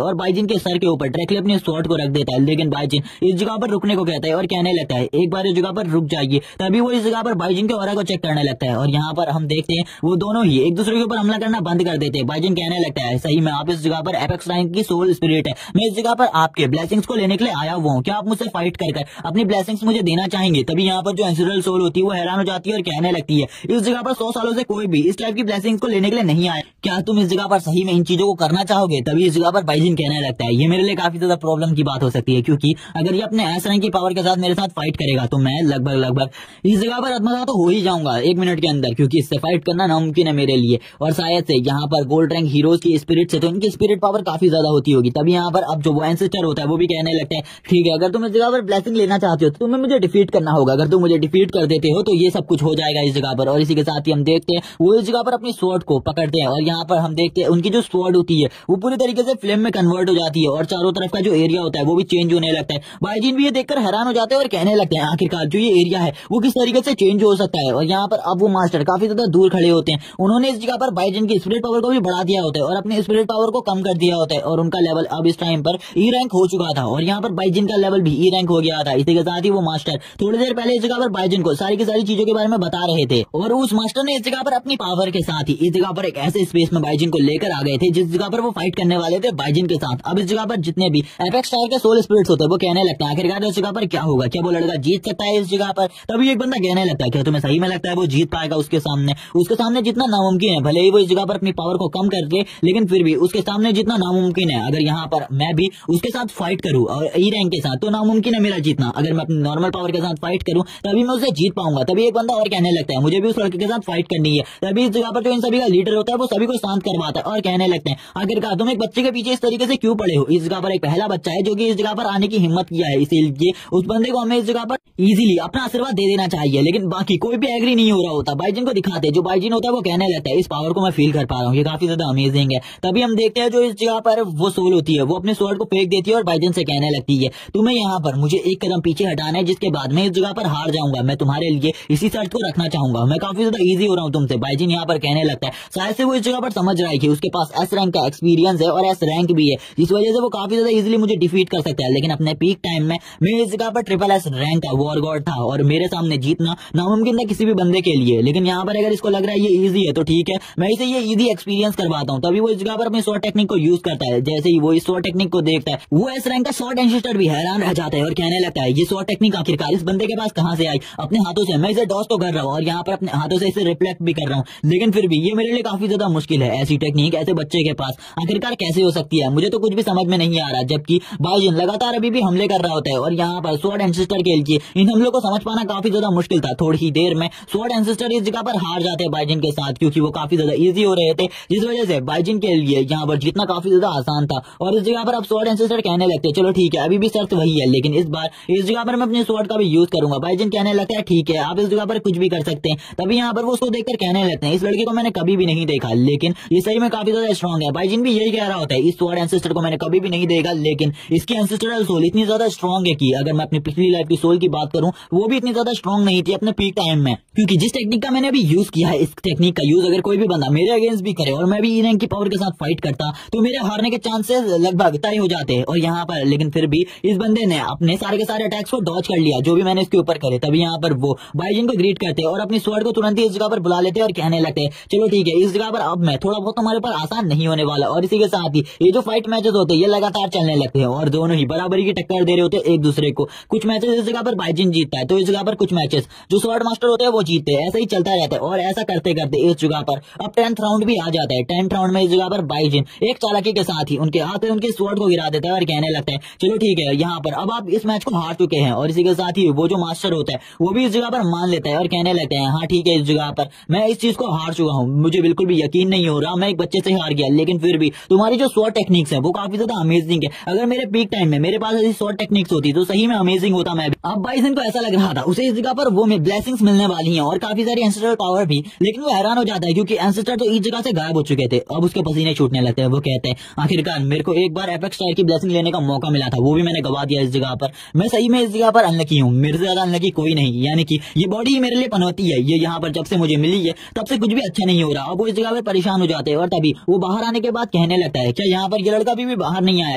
और बाइजिन के सर के ऊपर डायरेक्टली अपने स्वॉर्ड को रख देता है। लेकिन बाइजिन इस जगह पर रुकने को कहता है और कहने लगता है एक बार इस जगह पर रुक जाइए। तभी वो इस जगह पर बाइजिन के ऑरा को चेक करने लगता है और यहाँ पर हम देखते हैं वो दोनों ही एक दूसरे के ऊपर हमला करना बंद कर देते हैं। बाइजिन कहने लगता है सही में आप इस जगह पर एपेक्स रैंक की सोल स्पिरिट है, मैं इस जगह पर आपके ब्लेसिंग्स को लेने के लिए आया हुआ हूँ, क्या आप मुझसे फाइट कर अपनी ब्लेसिंग्स मुझे देना चाहेंगे। तभी यहाँ पर जो एंसेस्ट्रल सोल होती है वो हैरान हो जाती है और कहने लगती है इस जगह पर 100 सालों से कोई भी इस टाइप की ब्लेसिंग्स को लेने के लिए नहीं आया, क्या तुम इस जगह पर सही में इन चीजों को करना चाहोगे। तभी इस जगह पर बाइजिन कहने लगता है ये मेरे लिए काफी ज्यादा प्रॉब्लम की बात हो सकती है, क्योंकि अगर ये अपने एस रैंक की पावर के साथ मेरे साथ फाइट करेगा तो मैं लगभग इस जगह पर आत्महत्या तो हो ही जाऊंगा 1 मिनट के अंदर, क्योंकि इससे फाइट करना नामुमकिन है मेरे लिए। और शायद से यहाँ पर गोल्ड रैंक हीरोज की स्पिरिट से तो इनकी स्पिरिट पावर काफी ज्यादा होती होगी। तभी यहाँ पर अब जो वो एंसेस्टर होता है वो भी कहने लगता है ठीक है अगर तुम इस जगह पर ब्लेसिंग लेना चाहते हो तो तुम्हें मुझे डिफीट करना होगा, अगर तुम मुझे डिफीट कर देते हो तो ये सब कुछ हो जाएगा इस जगह पर। और इसी के साथ ही हम देखते हैं वो इस जगह पर अपनी स्वॉर्ड को पकड़ते हैं और यहाँ पर हम देखते हैं उनकी जो स्वॉर्ड होती है वो पूरी तरीके से फ्लेम में कन्वर्ट हो जाती है और चारों तरफ का जो एरिया होता है वो भी चेंज होने लगता है। बाइजिन भी ये देखकर हैरान हो जाते हैं और कहने लगते हैं आखिरकार जो ये एरिया है वो किस तरीके से चेंज हो सकता है। और यहाँ पर अब वो मास्टर काफी ज्यादा दूर खड़े होते हैं, उन्होंने इस जगह पर बाइजिन की स्पिरिट पावर को भी बढ़ा दिया होता है और अपनी स्पिरिट पावर को कम कर दिया होता है और उनका लेवल अब इस टाइम पर ई रैंक हो चुका था और यहाँ पर बाइजिन का लेवल भी ई रैंक हो गया था। इसी के साथ ही वो मास्टर थोड़ी देर पहले इस जगह पर बाइजिन को सारी की सारी चीजों के बारे में बता रहे थे और उस मास्टर ने इस जगह पर अपनी पावर के साथ ही इस जगह पर एक ऐसे स्पेस में बाइजिन को लेकर आ गए थे जिस जगह पर वो फाइट करने वाले थे बाइजिन के साथ। अब इस जगह पर जितने भी एपेक्स टायर के सोल स्पिरिट्स होते हैं वो कहने लगते हैं आखिरकार इस जगह पर क्या होगा, क्या वो लड़का जीत सकता है इस जगह पर। तभी एक बंदा कहने लगता है क्या तुम्हें सही में लगता है वो जीत पाएगा उसके सामने जितना नामुमकिन है, भले ही वो इस जगह पर अपनी पावर को कम कर दे लेकिन फिर भी उसके सामने जितना नामुमकिन है अगर यहाँ पर मैं भी उसके साथ फाइट करूं और ई रैंक के साथ तो नामुमकिन है मेरा जीतना, अगर मैं अपनी नॉर्मल पावर के साथ फाइट करूं तभी मैं उसे जीत पाऊंगा। तभी एक बंदा और कहने लगता है मुझे भी उस लड़के के साथ फाइट करनी है। तभी इस जगह पर जो इन सभी का लीडर होता है वो सभी को शांत करवाता है और कहने लगते हैं आखिरकार तुम एक बच्चे के पीछे इस तरीके से क्यों पड़े हो। इस जगह पर एक पहला बच्चा है जो कि इस जगह पर आने की हिम्मत किया है, इसीलिए उस बंदे को हमें इस जगह पर इजीली अपना आशीर्वाद दे देना चाहिए। लेकिन बाकी कोई भी एग्री नहीं हो रहा होता। बाइजिन को दिखाते जो बाइजिन होता है वो कहने लगता है इस पावर को मैं फील कर पा रहा हूँ, ये काफी ज्यादा अमेजिंग है। तभी हम देखते हैं जो इस जगह पर वो सोल होती है वो अपने स्वॉर्ड को फेंक देती है और बाइजिन से कहने लगती है तुम्हें यहाँ पर मुझे एक कदम पीछे हटाना है जिसके बाद मैं इस जगह पर हार जाऊंगा, मैं तुम्हारे लिए इसी शर्त को रखना चाहूंगा, मैं काफी ज्यादा इजी हो रहा हूँ तुमसे। बाइजिन यहाँ पर कहने लगता है शायद से वो इस जगह पर समझ रहा है कि उसके पास एस रैंक का एक्सपीरियंस है और एस रैंक भी है जिस वजह से वो काफी ज्यादा इजीली मुझे डिफीट कर सकता है। लेकिन अपने पीक टाइम में मैं इस जगह पर ट्रिपल एस रैंक का वॉर गॉड था और मेरे सामने जीतना नामुमकिन था किसी भी बंदे के लिए। लेकिन यहाँ पर अगर इसको लग रहा है ये इजी है तो ठीक है, मैं इसे ये इजी एक्सपीरियंस करवाता हूँ। तभी वो इस जगह पर अपनी स्वॉर्ड टेक्निक को यूज करता है। जैसे ही वो इस स्वॉर्ड टेक्निक को देखता है, वो एस रैंक का स्वॉर्ड एंसेस्टर भी हैरान रह जाता है और कहने लगता है ये स्वॉर्ड टेक्निक आखिरकार इस बंदे के पास कहाँ से आई। अपने हाथों से मैं इसे डॉस तो कर रहा हूँ और यहाँ पर अपने हाथों से इसे रिफ्लेक्ट भी कर रहा हूँ, लेकिन फिर भी ये मेरे लिए काफी ज्यादा मुश्किल है। ऐसी टेक्निक ऐसे बच्चे के पास आखिरकार कैसे हो सकती है, मुझे तो कुछ भी समझ में नहीं आ रहा। जबकि बाइजिन लगातार अभी भी हमले कर रहा होता है और यहाँ पर स्वॉर्ड एंसेस्टर के लिए इन हमलों को समझ पाना काफी ज्यादा मुश्किल था। थोड़ी ही देर में स्वॉर्ड एंसेस्टर इस जगह पर हार जाते हैं बाइजिन के साथ, क्योंकि वो काफी ज्यादा इजी हो रहे थे, जिस वजह से बाइजिन के लिए यहाँ पर जीतना काफी ज्यादा आसान था। और इस जगह पर अब स्वॉर्ड एंसेस्टर कहने लगते हैं चलो ठीक है, अभी भी शर्त वही है, लेकिन इस बार इस जगह पर मैं अपने स्वॉर्ड का भी यूज करूंगा। बाइजिन कहने लगता है ठीक है, आप इस जगह पर कुछ भी कर सकते हैं। तभी यहाँ पर वो उसको देखकर कहने लगते हैं इस लड़के को मैंने कभी भी नहीं देखा, लेकिन ये सही में काफी ज्यादा स्ट्रॉन्ग है। बाइजिन भी यही कह रहा होता है इस स्वॉर्ड एंसेस्टर को मैंने कभी भी नहीं देखा, लेकिन इसकी एंसेस्ट्रल सोल इतनी ज्यादा स्ट्रॉन्ग है कि अगर मैं अपनी पिछली लाइफ की सोल की बात करूं वो भी इतनी ज्यादा स्ट्रॉन्ग नहीं थी अपने पीक टाइम में। क्योंकि जिस टेक्निक का मैंने अभी यूज किया है, इस टेक्निक का यूज अगर कोई भी बंदा मेरे अगेंस्ट भी करे और मैं भी ई रैंक की पावर के साथ फाइट करता तो मेरे हारने के चांसेस लगभग तय हो जाते हैं। और यहाँ पर लेकिन फिर भी इस बंदे ने अपने सारे के सारे अटैक्स को डॉज कर लिया जो भी मैंने इसके ऊपर करे। तभी यहाँ पर वो बाइजिन को ग्रीट करते हैं और अपनी स्वॉर्ड को तुरंत ही इस जगह पर बुला लेते हैं और कहने लगते हैं चलो ठीक है, इस जगह पर अब मैं थोड़ा बहुत हमारे ऊपर आसान नहीं होने वाला। और इसी के साथ ही ये जो फाइट मैचेस होते हैं ये लगातार चलने लगते हैं और दोनों ही बराबरी की टक्कर दे रहे होते हैं एक दूसरे को। कुछ मैचेस इस जगह पर बाइजिन जीतता है तो इस जगह पर कुछ मैचेस जो स्वॉर्ड मास्टर होते हैं वो जीतते हैं। ऐसा ही चलता रहता है और ऐसा करते करते इस जगह पर अब 10th राउंड भी आ जाता है। 10th राउंड में इस जगह पर बाइजिन एक चालाकी के साथ ही उनके हाथ में उनके स्वॉर्ड को गिरा देता है और कहने लगता है चलो ठीक है, यहाँ पर अब आप इस मैच को हार चुके हैं। और इसी के साथ ही वो जो मास्टर होता है वो भी इस जगह पर मान लेता है और कहने लगता है हाँ ठीक है, इस जगह पर मैं इस चीज को हार चुका हूँ, मुझे बिल्कुल भी यकीन नहीं हो रहा, मैं एक बच्चे से हार गया, लेकिन फिर भी तुम्हारी जो स्वॉर्ड टेक्निक्स है वो काफी ज्यादा अमेजिंग है। अगर मेरे पीक टाइम में मेरे पास ऐसी स्वॉर्ड टेक्निक्स होती तो सही में अमेजिंग होता मैं। अब बाइजिन को ऐसा लग रहा था उसे इस जगह पर वो ब्लेसिंग्स मिलने वाली हैं और काफी सारी एंसेस्ट्रल पावर भी, लेकिन वो हैरान हो जाता है क्योंकि एंसेस्टर तो इस जगह से गायब हो चुके थे। अब उसके पसीने छूटने लगते हैं। वो कहते हैं आखिरकार मेरे को एक बार एपेक्स स्टार की ब्लेसिंग लेने का मौका मिला था, वो भी मैंने गवा दिया इस जगह पर। मैं सही में इस जगह पर अनलकी हूँ, मेरे से ज्यादा अनलकी कोई नहीं। यानी कि ये बॉडी ही मेरे लिए पनौती है, ये यहाँ पर जब से मुझे मिली है तब से कुछ भी अच्छा नहीं हो रहा। अब वो इस जगह पर परेशान हो जाते हैं और तभी वो बाहर आने के बाद कहने लगता है क्या यहाँ पर ये लड़का भी बाहर नहीं आया,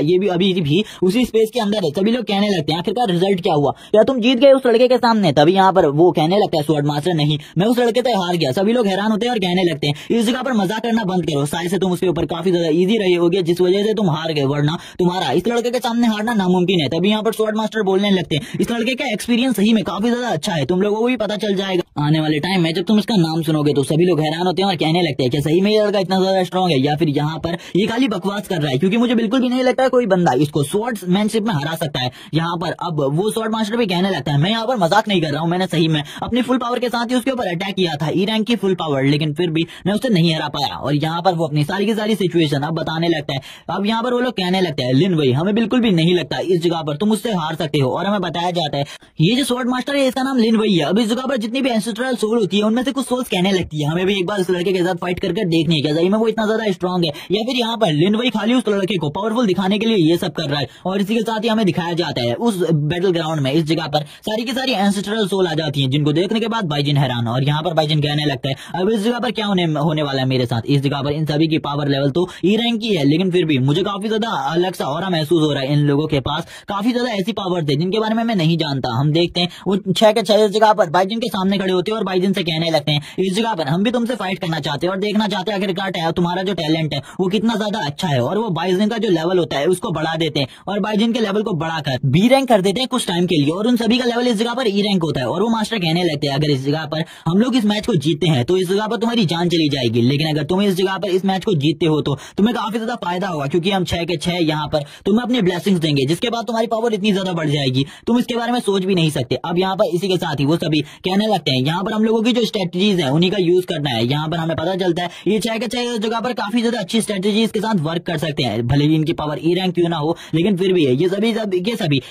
ये भी अभी भी उसी स्पेस के अंदर है। सभी लोग कहने लगते हैं आखिरकार रिजल्ट क्या हुआ, क्या तुम जीत गए उस लड़के के सामने। तभी यहाँ पर वो कहने लगता है स्वॉर्ड मास्टर नहीं, मैं उस लड़के से हार गया। सभी लोग हैरान होते हैं और कहने लगते हैं इस जगह पर मजाक करना बंद करो, शायद से तुम उसके ऊपर काफी ज्यादा इजी रहे होगे जिस वजह से तुम हार गए, वरना तुम्हारा इस लड़के के सामने हारना नामुमकिन है। तभी यहाँ पर स्वॉर्ड मास्टर बोलने लगते हैं इस लड़के का एक्सपीरियंस सही में काफी ज्यादा अच्छा है, तुम लोगों को भी पता चल जाएगा आने वाले टाइम में जब तुम इसका नाम सुनोगे। तो सभी लोग हैरान होते हैं और कहने लगते हैं कि सही में ये लड़का इतना ज्यादा स्ट्रॉन्ग है या फिर यहाँ पर ये खाली बकवास कर रहा है, क्योंकि मुझे बिल्कुल भी नहीं लगता है कोई बंदा इसको स्वॉर्ड्समैनशिप में हरा सकता है। यहाँ पर अब वो स्वॉर्ड मास्टर भी कहने लगता है मैं यहाँ पर मजाक नहीं कर रहा हूँ, मैंने सही में अपनी फुल पावर के साथ ही उसके ऊपर अटैक किया था, ई रैंक की फुल पावर, लेकिन फिर भी मैं उसे नहीं हरा पाया। और यहाँ पर वो अपनी सारी की सारी सिचुएशन अब बताने लगता है। अब यहाँ पर वो लोग कहने लगते हैं लिन भाई हमें बिल्कुल भी नहीं लगता इस जगह पर तुम उससे हार सकते हो। और हमें बताया जाता है ये जो स्वॉर्ड मास्टर है इसका नाम लिन भाई है। अब इस जगह पर जितनी भी एंसेस्ट्रल सोल होती है उनमें से कुछ सोल्स कहने लगती है हमें भी एक बार इस लड़के के साथ फाइट करके देखनी है, सही में वो इतना ज्यादा स्ट्रॉन्ग है या फिर यहाँ पर लिन भाई खाली उस लड़के को पावरफुल दिखाने के लिए ये सब कर रहा है। और इसी के साथ ही हमें दिखाया जाता है उस बैटल ग्राउंड में इस जगह पर सारी की सारी एंसेस्ट्रल सोल आ जाती है, जिनको देखने के बाद बाइजिन हैरान। और यहाँ पर बाइजिन कहने लगता है अब इस जगह पर क्या होने वाला है मेरे साथ। इस जगह पर इन सभी की पावर लेवल तो ई रैंक की है, लेकिन फिर भी मुझे काफी ज्यादा अलग सा ऑरा महसूस हो रहा है। इन लोगों के पास काफी ज्यादा ऐसी पावर थे जिनके बारे में मैं नहीं जानता। हम देखते हैं वो 6 के 6 इस जगह पर बाइजिन के सामने खड़े होते हैं और बाइजिन से कहने लगते हैं इस जगह पर हम भी तुमसे फाइट करना चाहते हैं और देखना चाहते हैं आखिरकार तुम्हारा जो टैलेंट है वो कितना ज्यादा अच्छा है। और वो बाइजिन का जो लेवल होता है उसको बढ़ा देते हैं और बाइजिन के लेवल को बढ़ाकर बी रैंक कर देते हैं कुछ टाइम के लिए, और उन सभी का लेवल इस जगह पर ई रैंक होता है। और वो मास्टर कहने लगते हैं अगर इस जगह पर हम लोग इस मैच को जीतते हैं तो इस जगह पर तुम्हारी जान चली जाएगी, लेकिन अगर तुम इस जगह पर इस मैच को जीतते हो तो तुम्हें काफी ज्यादा फायदा होगा, क्योंकि हम 6 के 6 यहाँ पर तुम्हें अपनी ब्लेसिंग्स देंगे जिसके बाद तुम्हारी पावर इतनी ज्यादा बढ़ जाएगी तुम इसके बारे में सोच भी नहीं सकते। अब यहाँ पर इसी के साथ ही वो सभी कहने लगते हैं यहाँ पर हम लोगों की जो स्ट्रेटजीज है उन्हीं का यूज करना है। यहाँ पर हमें पता चलता है ये 6 के 6 जगह पर काफी ज्यादा अच्छी स्ट्रेटजीज के साथ वर्क कर सकते हैं, भले ही इनकी पावर ई रैंक क्यों ना हो, लेकिन फिर भी ये सभी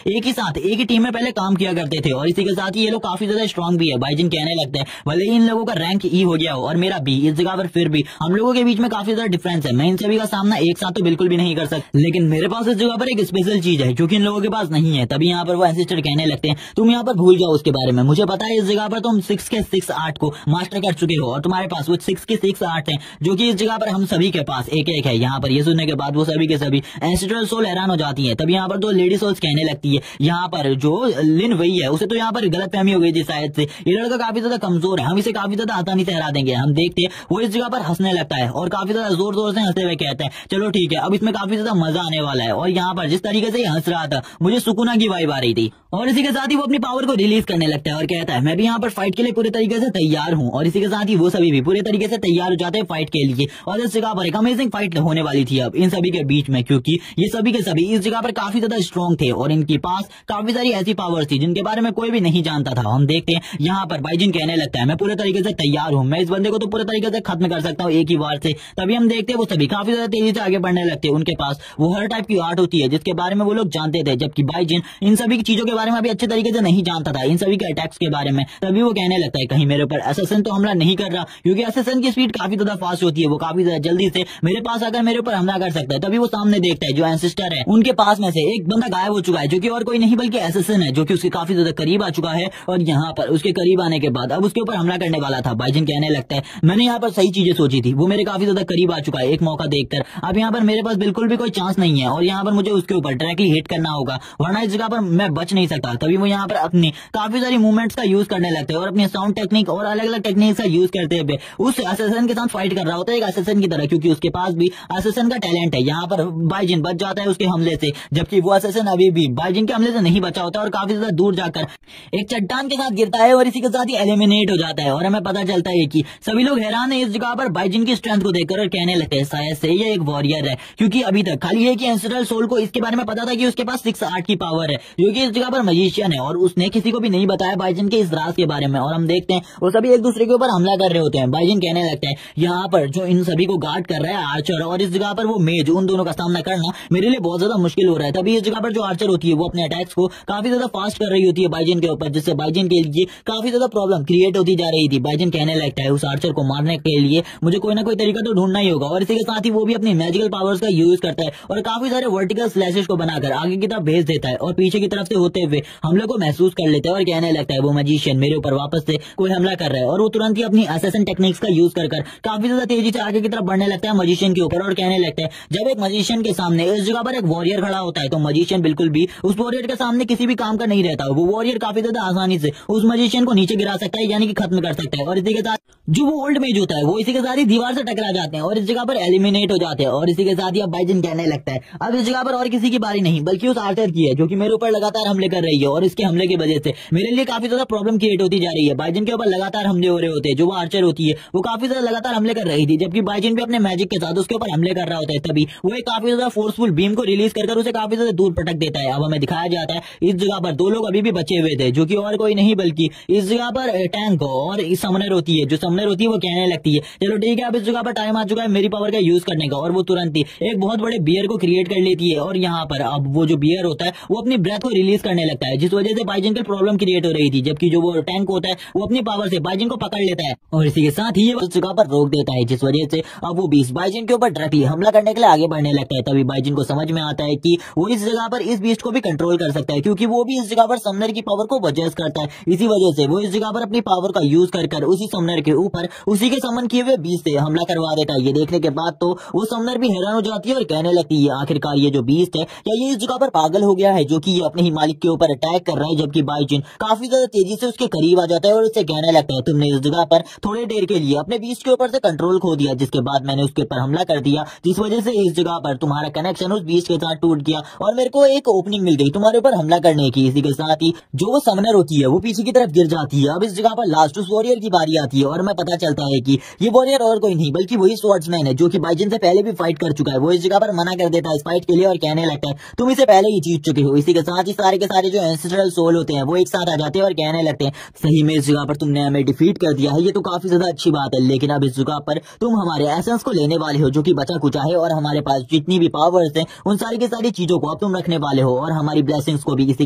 एक ही साथ एक ही टीम में पहले काम किया करते थे। और इसी के साथ ही ये लोग काफी ज्यादा स्ट्रॉन्ग भी है। बाइजिन कहने लगते हैं भले ही इन लोगों का रैंक ई हो गया हो और मेरा बी, इस जगह पर फिर भी हम लोगों के बीच में काफी ज्यादा डिफरेंस है। मैं इन सभी का सामना एक साथ तो बिल्कुल भी नहीं कर सकता, लेकिन मेरे पास इस जगह पर एक स्पेशल चीज है जो कि इन लोगों के पास नहीं है। तभी यहाँ पर वो एंसेस्टर कहने लगते हैं तुम यहाँ पर भूल जाओ उसके बारे में, मुझे पता है इस जगह पर तुम 6 6 के 6 आर्ट को मास्टर कर चुके हो और तुम्हारे पास वो 6 के 6 आर्ट हैं जो कि इस जगह पर हम सभी के पास एक एक है। यहाँ पर ये सुनने के बाद वो सभी के सभी एंसेस्ट्रल सोल हैरान हो जाती है। तब यहाँ पर तो लेडी सोल्स कहने लगती है, यहाँ पर जो लिन वही है, उसे तो यहाँ पर गलतफहमी हो गई थी शायद से, ये लड़का काफी ज्यादा कमजोर है, हम इसे काफी ज्यादा आसानी से हरा देंगे। हम देखते हैं वो इस जगह पर हंसने लगता है और काफी ज्यादा जोर जोर से हंसते हुए कहता है चलो ठीक है, अब इसमें काफी ज्यादा मजा आने वाला है। और यहाँ पर जिस तरीके से हंस रहा था मुझे सुकूना की वाइब आ रही थी। और इसी के साथ ही वो अपनी पावर को रिलीज करने लगता है और कहता है मैं भी यहाँ पर फाइट के लिए पूरे तरीके से तैयार हूँ। और इसी के साथ ही वो सभी भी पूरे तरीके से तैयार हो जाते हैं फाइट के लिए। और इस जगह पर एक अमेजिंग फाइट होने वाली थी अब इन सभी के बीच में, क्योंकि ये सभी के सभी इस जगह पर काफी ज्यादा स्ट्रॉन्ग थे और इनके पास काफी सारी ऐसी पावर्स थी जिनके बारे में कोई भी नहीं जानता था। हम देखते हैं यहाँ पर बाइजिन कहने लगता है मैं पूरे तरीके से तैयार हूँ, मैं इस बंदे को तो पूरे तरीके से खत्म कर सकता हूँ एक ही बार से। तभी हम देखते हैं वो सभी काफी ज्यादा तेजी से आगे बढ़ने लगते हैं। उनके पास वो हर टाइप की आर्ट होती है जिसके बारे में वो लोग जानते थे, जबकि बाइजिन इन सभी चीजों के बारे में अभी अच्छे तरीके से नहीं जानता था, इन सभी के अटैक्स के बारे में। तभी वो कहने लगता है कहीं मेरे ऊपर असैसिन तो हमला नहीं कर रहा, क्योंकि असैसिन की स्पीड काफी ज्यादा फास्ट होती है, वो काफी ज्यादा जल्दी से मेरे पास आकर मेरे ऊपर हमला कर सकता है। तभी वो सामने देखता है जो एंसेस्टर है उनके पास में से एक बंदा गायब हो चुका है, जो कि और कोई नहीं बल्कि असैसिन है, जो कि उसके काफी ज्यादा करीब आ चुका है। और यहाँ पर उसके करीब आने के बाद अब उसके ऊपर हमला करने वाला था। बाइजिन कहने लगता है मैंने यहाँ पर सही चीजें सोची थी, वो मेरे काफी ज्यादा करीब आ चुका है एक मौका देखकर, अब यहाँ पर मेरे पास बिल्कुल भी कोई चांस नहीं है और यहाँ पर मुझे उसके ऊपर डायरेक्टली हिट करना होगा, वरना इस जगह पर मैं बच नहीं सकता। तभी वो यहाँ पर अपनी काफी सारी मूवमेंट्स का यूज करने लगते हैं और अपनी साउंड टेक्निक और अलग अलग टेक्निक्स का यूज करते हुए उस असैसिन के साथ फाइट कर रहा होता है एक असैसिन की तरह, क्योंकि उसके पास भी असैसिन का टैलेंट है। यहाँ पर बाइजिन बच जाता है उसके हमले से, जबकि वो असैसिन अभी भी बाइजिन के हमले से नहीं बचा होता और काफी ज्यादा दूर जाकर एक चट्टान के साथ गिरता है और इसी के साथ ही एलिमिनेट हो जाता है। और हमें पता चलता है कि सभी लोग हैरान है इस जगह पर बाइजिन की स्ट्रेंथ को देखकर और कहने लगते हैं शायद से ये एक वॉरियर है, क्योंकि अभी तक खाली है कि एंसेस्ट्रल सोल को इसके बारे में पता था कि उसके पास 6 आर्ट की पावर है, जो कि इस जगह पर मजिशियन है और उसने किसी को भी नहीं बताया बाइजिन के इस राज के बारे में। और हम देखते हैं वो सभी एक दूसरे के ऊपर हमला कर रहे होते हैं। बाइजिन कहने लगता है यहाँ पर जो इन सभी को गार्ड कर रहा है आर्चर और इस जगह पर वो मेज, उन दोनों का सामना करना मेरे लिए बहुत ज्यादा मुश्किल हो रहा है। तभी इस जगह पर जो आर्चर होती है वो अपने अटैक्स को काफी ज्यादा फास्ट कर रही होती है बाइजिन के ऊपर, जिससे बाइजिन के लिए काफी ज्यादा प्रॉब्लम क्रिएट होती जा रही थी। बाइजिन कहने लगता है उस आर्चर को मारने के लिए मुझे कोई ना कोई तरीका तो ढूंढना ही होगा। और इसी के साथ ही वो भी अपनी मैजिकल पावर्स का यूज करता है और काफी सारे वर्टिकल स्लैशेस को बनाकर आगे की तरफ भेज देता है और पीछे की तरफ से होते हुए हमले को महसूस कर लेता है और कहने लगता है वो मैजिशियन मेरे ऊपर वापस से कोई हमला कर रहा है। और वो तुरंत ही अपनी असैसिन टेक्निक्स का यूज कर काफी ज्यादा तेजी से आगे की तरफ बढ़ने लगता है मजिशियन के ऊपर और कहने लगता है जब एक मजिशियन के सामने इस जगह पर एक वॉरियर खड़ा होता है तो मजिशियन बिल्कुल भी उस वॉरियर के सामने किसी भी काम का नहीं रहता, वो वॉरियर काफी ज्यादा आसानी से उस मजिशियन को नीचे गिरा सकता है, यानी कि खत्म कर सकता है। और इसी के साथ जो वो ओल्ड मेज होता है वो इसी के साथ ही दीवार से टकरा जाते हैं और इस जगह पर एलिमिनेट हो जाते हैं। और इसी के साथ ही अब बाइजिन कहने लगता है अब इस जगह पर और किसी की बारी नहीं बल्कि उस आर्चर की है, जो कि मेरे ऊपर लगातार हमले कर रही है और इसके हमले की वजह से मेरे लिए काफी ज्यादा प्रॉब्लम क्रिएट होती जा रही है। बाइजिन के ऊपर लगातार हमले हो रहे होते हैं, जो वो आर्चर होती है वो काफी ज्यादा लगातार हमले कर रही थी, जबकि बाइजिन भी अपने मैजिक के साथ उसके ऊपर हमले कर रहा होता है। तभी वो एक काफी ज्यादा फोर्सफुल बीम को रिलीज कर उसे काफी ज्यादा दूर पटक देता है। अब हमें दिखाया जाता है इस जगह पर 2 लोग अभी भी बचे हुए थे, जो कि और कोई नहीं बल्कि इस जगह पर टैंक और समनर होती है। जो समनर होती है वो कहने लगती है चलो ठीक है अब इस जगह पर टाइम आ चुका है मेरी पावर का यूज करने का, और वो तुरंत ही एक बहुत बड़े बियर को क्रिएट कर लेती है। और यहाँ पर अब वो जो बियर होता है वो अपनी ब्रेथ को रिलीज करने लगता है, जिस वजह से बाइजिन की प्रॉब्लम क्रिएट हो रही थी, जबकि जो वो टैंक होता है वो अपनी पावर से बाइजिन को पकड़ लेता है और इसी के साथ ही उस जगह पर रोक देता है, जिस वजह से अब वो बीस्ट बाइजिन के ऊपर डायरेक्टली हमला करने के लिए आगे बढ़ने लगता है। तभी बाइजिन को समझ में आता है कि वो इस जगह पर इस बीस्ट को भी कंट्रोल कर सकता है, क्योंकि वो भी इस जगह पर समनर की पावर को बचेस करता है। इसी वजह से वो इस जगह पर अपनी पावर का यूज कर उसी समनर के ऊपर उसी के समन किए हुए बीस्ट से हमला करवा देता है। ये देखने के बाद तो वो समनर भी हैरान हो जाती है और कहने लगती है आखिरकार ये जो बीस्ट है क्या ये इस जगह पर पागल हो गया है, जो कि ये अपने ही मालिक के ऊपर अटैक कर रहा है। जबकि बाइजिन काफी ज्यादा तेजी से उसके करीब आ जाता है और उससे कहने लगता है तुमने इस जगह पर थोड़ी देर के लिए अपने बीस्ट के ऊपर से कंट्रोल खो दिया, जिसके बाद मैंने उसके ऊपर हमला कर दिया, जिस वजह से इस जगह पर तुम्हारा कनेक्शन उस बीस्ट के साथ टूट गया और मेरे को एक ओपनिंग मिल गई तुम्हारे ऊपर हमला करने की। इसी के साथ ही जो वो समनर होती है वो पीछे की तरफ गिर जाती है। अब इस जगह पर लास्ट उस वॉरियर की बारी आती है और हमें पता चलता है कि ये वॉरियर और कोई नहीं बल्कि वही स्वॉर्ड्समैन है, जो कि बाइजिन से पहले भी फाइट कर चुका है। वो इस जगह पर मना कर देता है इस फाइट के लिए और कहने लगता है तुम इसे पहले ही जीत चुके हो। इसी के साथ ही सारे के सारे जो एंसेस्ट्रल सोल होते हैं वो एक साथ आ जाते हैं और कहने लगते हैं सही में इस जगह पर तुमने हमें डिफीट कर दिया है, ये तो काफी ज्यादा अच्छी बात है, लेकिन अब इस जगह पर तुम हमारे एसेंस को लेने वाले हो जो कि बचा कुचा है और हमारे पास जितनी भी पावर्स हैं उन सारी की सारी चीजों को अब तुम रखने वाले हो और हमारी ब्लेसिंग्स को भी। इसी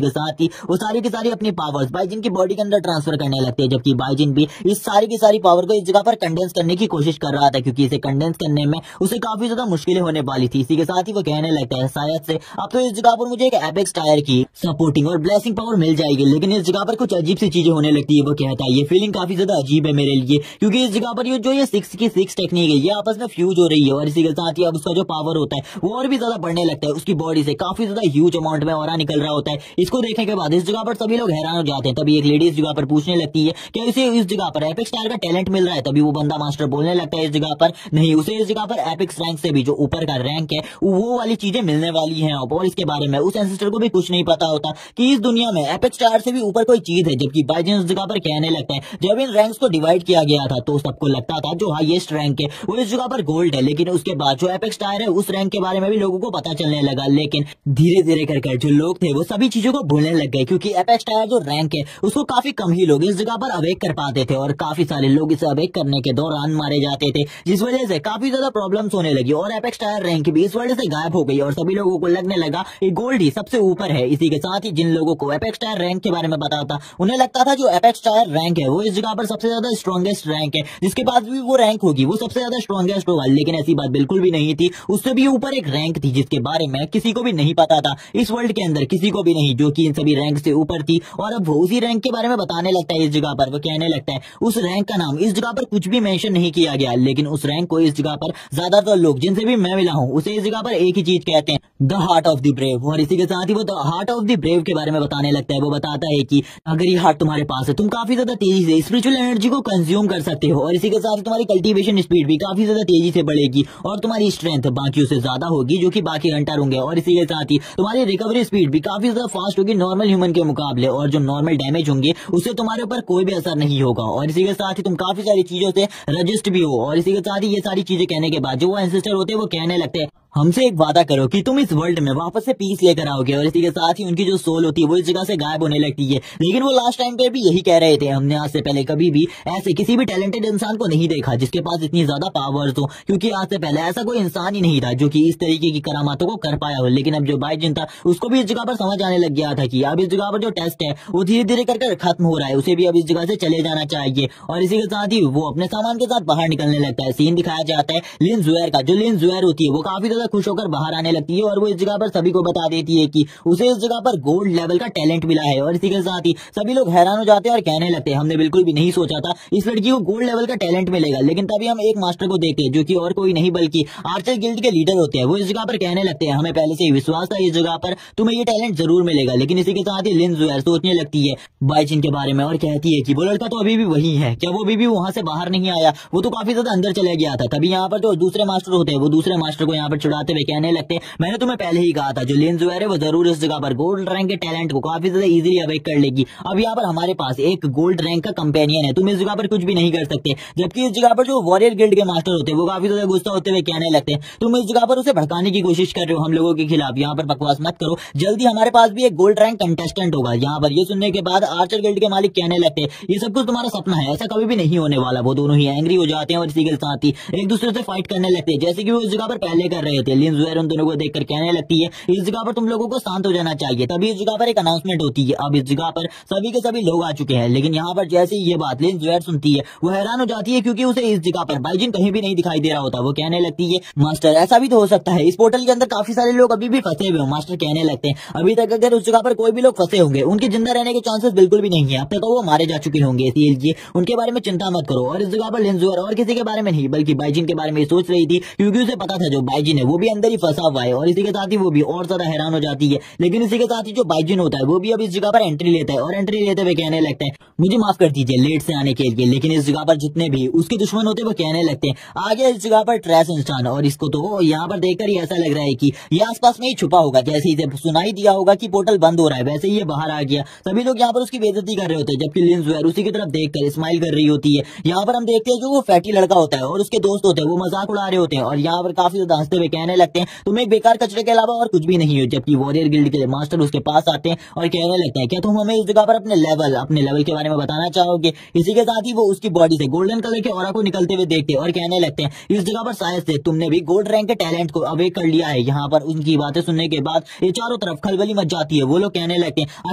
के साथ ही वो सारी की सारी अपनी पावर्स बाइजिन की बॉडी के अंदर ट्रांसफर करने लगते हैं, जबकि बाइजिन भी इस सारी की सारी पावर को इस जगह पर कंडेंस करने की कोशिश कर रहा था, क्योंकि इसे कंडेंस करने में उसे काफी ज्यादा मुश्किलें होने वाली थी। इसी के साथ ही वो कहने लगता है शायद से अब तो इस जगह पर मुझे एक एपेक्स टायर की सपोर्टिंग और ब्लेसिंग पावर मिल जाएगी, लेकिन इस जगह पर कुछ अजीब सी चीजें होने लगती है। वो कहता है ये फीलिंग काफी ज्यादा अजीब है मेरे लिए, क्योंकि इस जगह पर ये 6 की 6 टेक्निक है ये आपस में फ्यूज हो रही है और इसी के साथ ही अब उसका जो पावर होता है वो और भी ज्यादा बढ़ने लगता है। उसकी बॉडी से काफी ज्यादा ह्यूज अमाउंट में ऑरा निकल रहा होता है। इसको देखने के बाद इस जगह पर सभी लोग हैरान हो जाते हैं। तभी एक लेडी इस जगह पर पूछने लगती है कि इसे इस जगह पर एपिक्स टायर का टैलेंट मिल रहा है। तभी वो बंदा मास्टर बोलने लगता है इस जगह पर नहीं, उसे इस जगह पर एपिक्स रैंक से भी जो ऊपर का रैंक है वो वाली चीजें मिलने वाली है। और इसके बारे में उस एंसेस्टर को भी कुछ नहीं पता होता कि इस दुनिया में एपिक्स टायर से भी ऊपर कोई चीज है। जबकि बाइजन उस जगह पर कहने लगता है जब इन रैंक्स को डिवाइड किया गया था तो सबको लगता था जो हाईएस्ट रैंक है वो इस जगह पर गोल्ड है, लेकिन उसके बाद जो एपिक्स टायर है उस रैंक के बारे में भी लोगों को पता चलने लगा। लेकिन धीरे धीरे करके जो लोग थे वो सभी चीजों को भूलने लग गए, क्योंकि एपिक्स टायर जो रैंक है उसको काफी कम ही लोग इस जगह पर अवेक कर पाते थे और काफी सारे लोग इसे अवेक करने के दौरान मारे जाते थे, जिस वजह से काफी ज्यादा प्रॉब्लम्स होने लगी और एपिक्स टायर रैंक भी इस वजह से गायब हो गई और सभी लोगों को लगने लगा कि गोल्ड ही सबसे ऊपर है। इसी के साथ ही जिन लोगों को एपिक्स टायर रैंक के बारे में पता था उन्हें लगता था जो एपिक्स टायर रैंक है वो इस जगह पर सबसे ज्यादा स्ट्रॉन्गेस्ट रैंक है, जिसके बाद भी वो रैंक होगी वो सबसे ज्यादा स्ट्रॉन्गेस्ट होगा। लेकिन ऐसी बात बिल्कुल भी नहीं थी, उससे भी ऊपर एक रैंक थी जिसके बारे में किसी को भी नहीं पता था इस वर्ल्ड के अंदर, किसी को भी नहीं, जो कि इन सभी रैंक से ऊपर थी। और अब वो उसी रैंक के बारे में बताने लगता है इस जगह पर। वो कहने लगता है उस रैंक का नाम इस जगह पर कुछ भी मेंशन नहीं किया गया, लेकिन उस रैंक को इस जगह पर ज्यादातर लोग जिनसे भी मैं मिला हूं उसे इस जगह पर एक ही चीज कहते हैं, the heart of the brave. और इसी के साथ ही वो the heart of the brave के बारे में बताने लगता है। वो बताता है कि अगर ये हार्ट तुम्हारे पास है तुम काफी ज्यादा तेजी से स्पिरिचुअल एनर्जी को कंज्यूम कर सकते हो और इसी के साथ ही तुम्हारी कल्टीवेशन स्पीड भी काफी ज्यादा तेजी से बढ़ेगी और तुम्हारी स्ट्रेंथ बाकियों से ज्यादा होगी जो कि बाकी हंटर होंगे। और इसी के साथ ही तुम्हारी रिकवरी स्पीड भी काफी ज्यादा फास्ट होगी नॉर्मल ह्यूमन के मुकाबले, और जो नॉर्मल डैमेज होंगे उससे तुम्हारे ऊपर कोई भी असर नहीं होगा। और इसी के साथ ही तुम काफी सारी चीजों से रजिस्ट भी हो। और इसी के साथ ही ये सारी चीजें कहने के बाद जो वो एंसेस्टर होते हैं वो कहने लगते हैं हमसे एक वादा करो कि तुम इस वर्ल्ड में वापस से पीस लेकर आओगे। और इसी के साथ ही उनकी जो सोल होती है वो इस जगह से गायब होने लगती है। लेकिन वो लास्ट टाइम पे भी यही कह रहे थे हमने आज से पहले कभी भी ऐसे किसी भी टैलेंटेड इंसान को नहीं देखा जिसके पास इतनी ज्यादा पावर्स हो, क्योंकि आज से पहले ऐसा कोई इंसान ही नहीं था जो कि इस तरीके की करामातों को कर पाया हो। लेकिन अब जो बाइजन था उसको भी इस जगह पर समझ आने लग गया था कि अब इस जगह पर जो टेस्ट है वो धीरे धीरे करके खत्म हो रहा है, उसे भी अब इस जगह से चले जाना चाहिए। और इसी के साथ ही वो अपने सामान के साथ बाहर निकलने लगता है। सीन दिखाया जाता है लिन जुएर का। जो लिन जुएर होती है वो काफी ज्यादा खुश होकर बाहर आने लगती है और वो इस जगह पर सभी को बता देती है कि उसे इस जगह पर गोल्ड लेवल का टैलेंट मिला है। और इसी के साथ ही सभी लोग हैरान हो जाते हैं और कहने लगते हैं हमने बिल्कुल भी नहीं सोचा था इस लड़की को गोल्ड लेवल का टैलेंट मिलेगा। लेकिन तभी हम एक मास्टर को देखते हैं जो कि और कोई नहीं बल्कि आर्चर गिल्ड के लीडर होते हैं। वो इस जगह पर कहने लगते हैं हमें पहले से ही विश्वास था इस जगह पर तुम्हें ये टैलेंट जरूर मिलेगा। लेकिन इसी के साथ ही लिन जुएर सोचने लगती है बाइजिन के बारे में और कहती है कि वो लड़का तो अभी भी वही है, क्या वो अभी भी वहां से बाहर नहीं आया? वो तो काफी ज्यादा अंदर चले गया था। तभी यहाँ पर जो दूसरे मास्टर होते हैं वो दूसरे मास्टर को यहाँ पर छुड़ाते हुए कहने लगते हैं मैंने तुम्हें पहले ही कहा था जो लिन जुएर है वो जरूर इस जगह पर गोल्ड रैंक के टैलेंट को काफी ज्यादा इजीली अवेक कर लेगी। अब यहाँ पर हमारे पास एक गोल्ड रैंक का कंपेनियन है, तुम इस जगह पर कुछ भी नहीं कर सकते। जबकि इस जगह पर जो वॉरियर गिल्ड के मास्टर होते हैं वो काफी ज्यादा गुस्सा होते हुए कहने लगते हैं तुम इस जगह पर उसे भड़काने की कोशिश कर रहे हो हम लोगों के खिलाफ, यहाँ पर बकवास मत करो, जल्दी हमारे पास भी एक गोल्ड रैंक कंटेस्टेंट होगा। यहाँ पर ये सुनने के बाद आर्चर गिल्ड के मालिक कहने लगते हैं ये सब कुछ तुम्हारा सपना है, ऐसा कभी भी नहीं होने वाला। वो दोनों ही एंग्री हो जाते हैं और इसी के साथ ही एक दूसरे से फाइट करने लगते हैं जैसे कि वो इस जगह पर पहले कर रहे थे। लिन जुएर उन दोनों को देखकर कहने लगती है इस जगह पर तुम लोगों को शांत हो जाना चाहिए। तभी इस जगह पर एक अनाउंसमेंट होती है, अब इस जगह पर सभी के सभी लोग आ चुके हैं। लेकिन यहाँ पर जैसे ही ये बात लिन जुएर सुनती है वो हैरान हो जाती है क्योंकि उसे इस जगह पर बाइजिन कहीं भी नहीं दिखाई दे रहा होता। वो कहने लगती है मास्टर ऐसा भी तो हो सकता है इस पोर्टल के अंदर काफी सारे लोग अभी भी फंसे हुए हो। मास्टर कहने लगते हैं अभी तक अगर उस जगह पर कोई भी लोग फंसे होंगे उनके जिंदा रहने के चांसेस बिल्कुल भी नहीं है, अब तक वो मारे जा चुके होंगे, इसलिए उनके बारे में चिंता मत करो। और इस जगह पर लिन जुएर और किसी के बारे में नहीं बल्कि बाइजिन के बारे में सोच रही थी क्योंकि उसे पता था जो बाइजिन है वो भी अंदर ही फंसा हुआ है। और इसी के साथ ही वो भी और ज्यादा हैरान हो जाती है। लेकिन इसी के साथ ही जो बाइजिन होता है वो भी अब इस जगह पर एंट्री लेता है और एंट्री लेते हुए कहने लगते हैं मुझे माफ कर दीजिए लेट से आने के लिए। लेकिन इस जगह पर जितने भी उसके दुश्मन होते हैं वो कहने लगते हैं आ गया इस जगह पर ट्रैश इंसान। और इसको तो यहाँ पर देखकर ही ऐसा लग रहा है कि ये आसपास में ही छुपा होगा, जैसे ही इसे सुनाई दिया होगा कि पोर्टल बंद हो रहा है वैसे ही ये बाहर आ गया। सभी लोग यहाँ पर उसकी बेइज्जती कर रहे होते हैं जबकि लिन जुएर उसी की तरफ देखकर स्माइल कर रही होती है। यहाँ पर हम देखते हैं जो वो फैटी लड़का होता है और उसके दोस्त होते हैं वो मजाक उड़ा रहे होते हैं और यहाँ पर काफी ज्यादा हंसते हुए कहने लगते हैं तुम एक बेकार कचरे के अलावा और कुछ भी नहीं हो। जबकि वॉरियर गिल्ड के मास्टर उसके पास आते हैं और कहने लगते हैं क्या तुम हमें इस जगह पर अपने लेवल के बारे में बताना चाहोगे? इसी के साथ ही वो उसकी बॉडी से गोल्डन कलर के ऑरा को निकलते हुए देखते हैं और कहने लगते हैं इस जगह पर शायद से तुमने भी गोल्ड रैंक के टैलेंट को अवेक कर लिया है। यहाँ पर उनकी बातें सुनने के बाद ये चारों तरफ खलबली मच जाती है। वो लोग कहने लगते हैं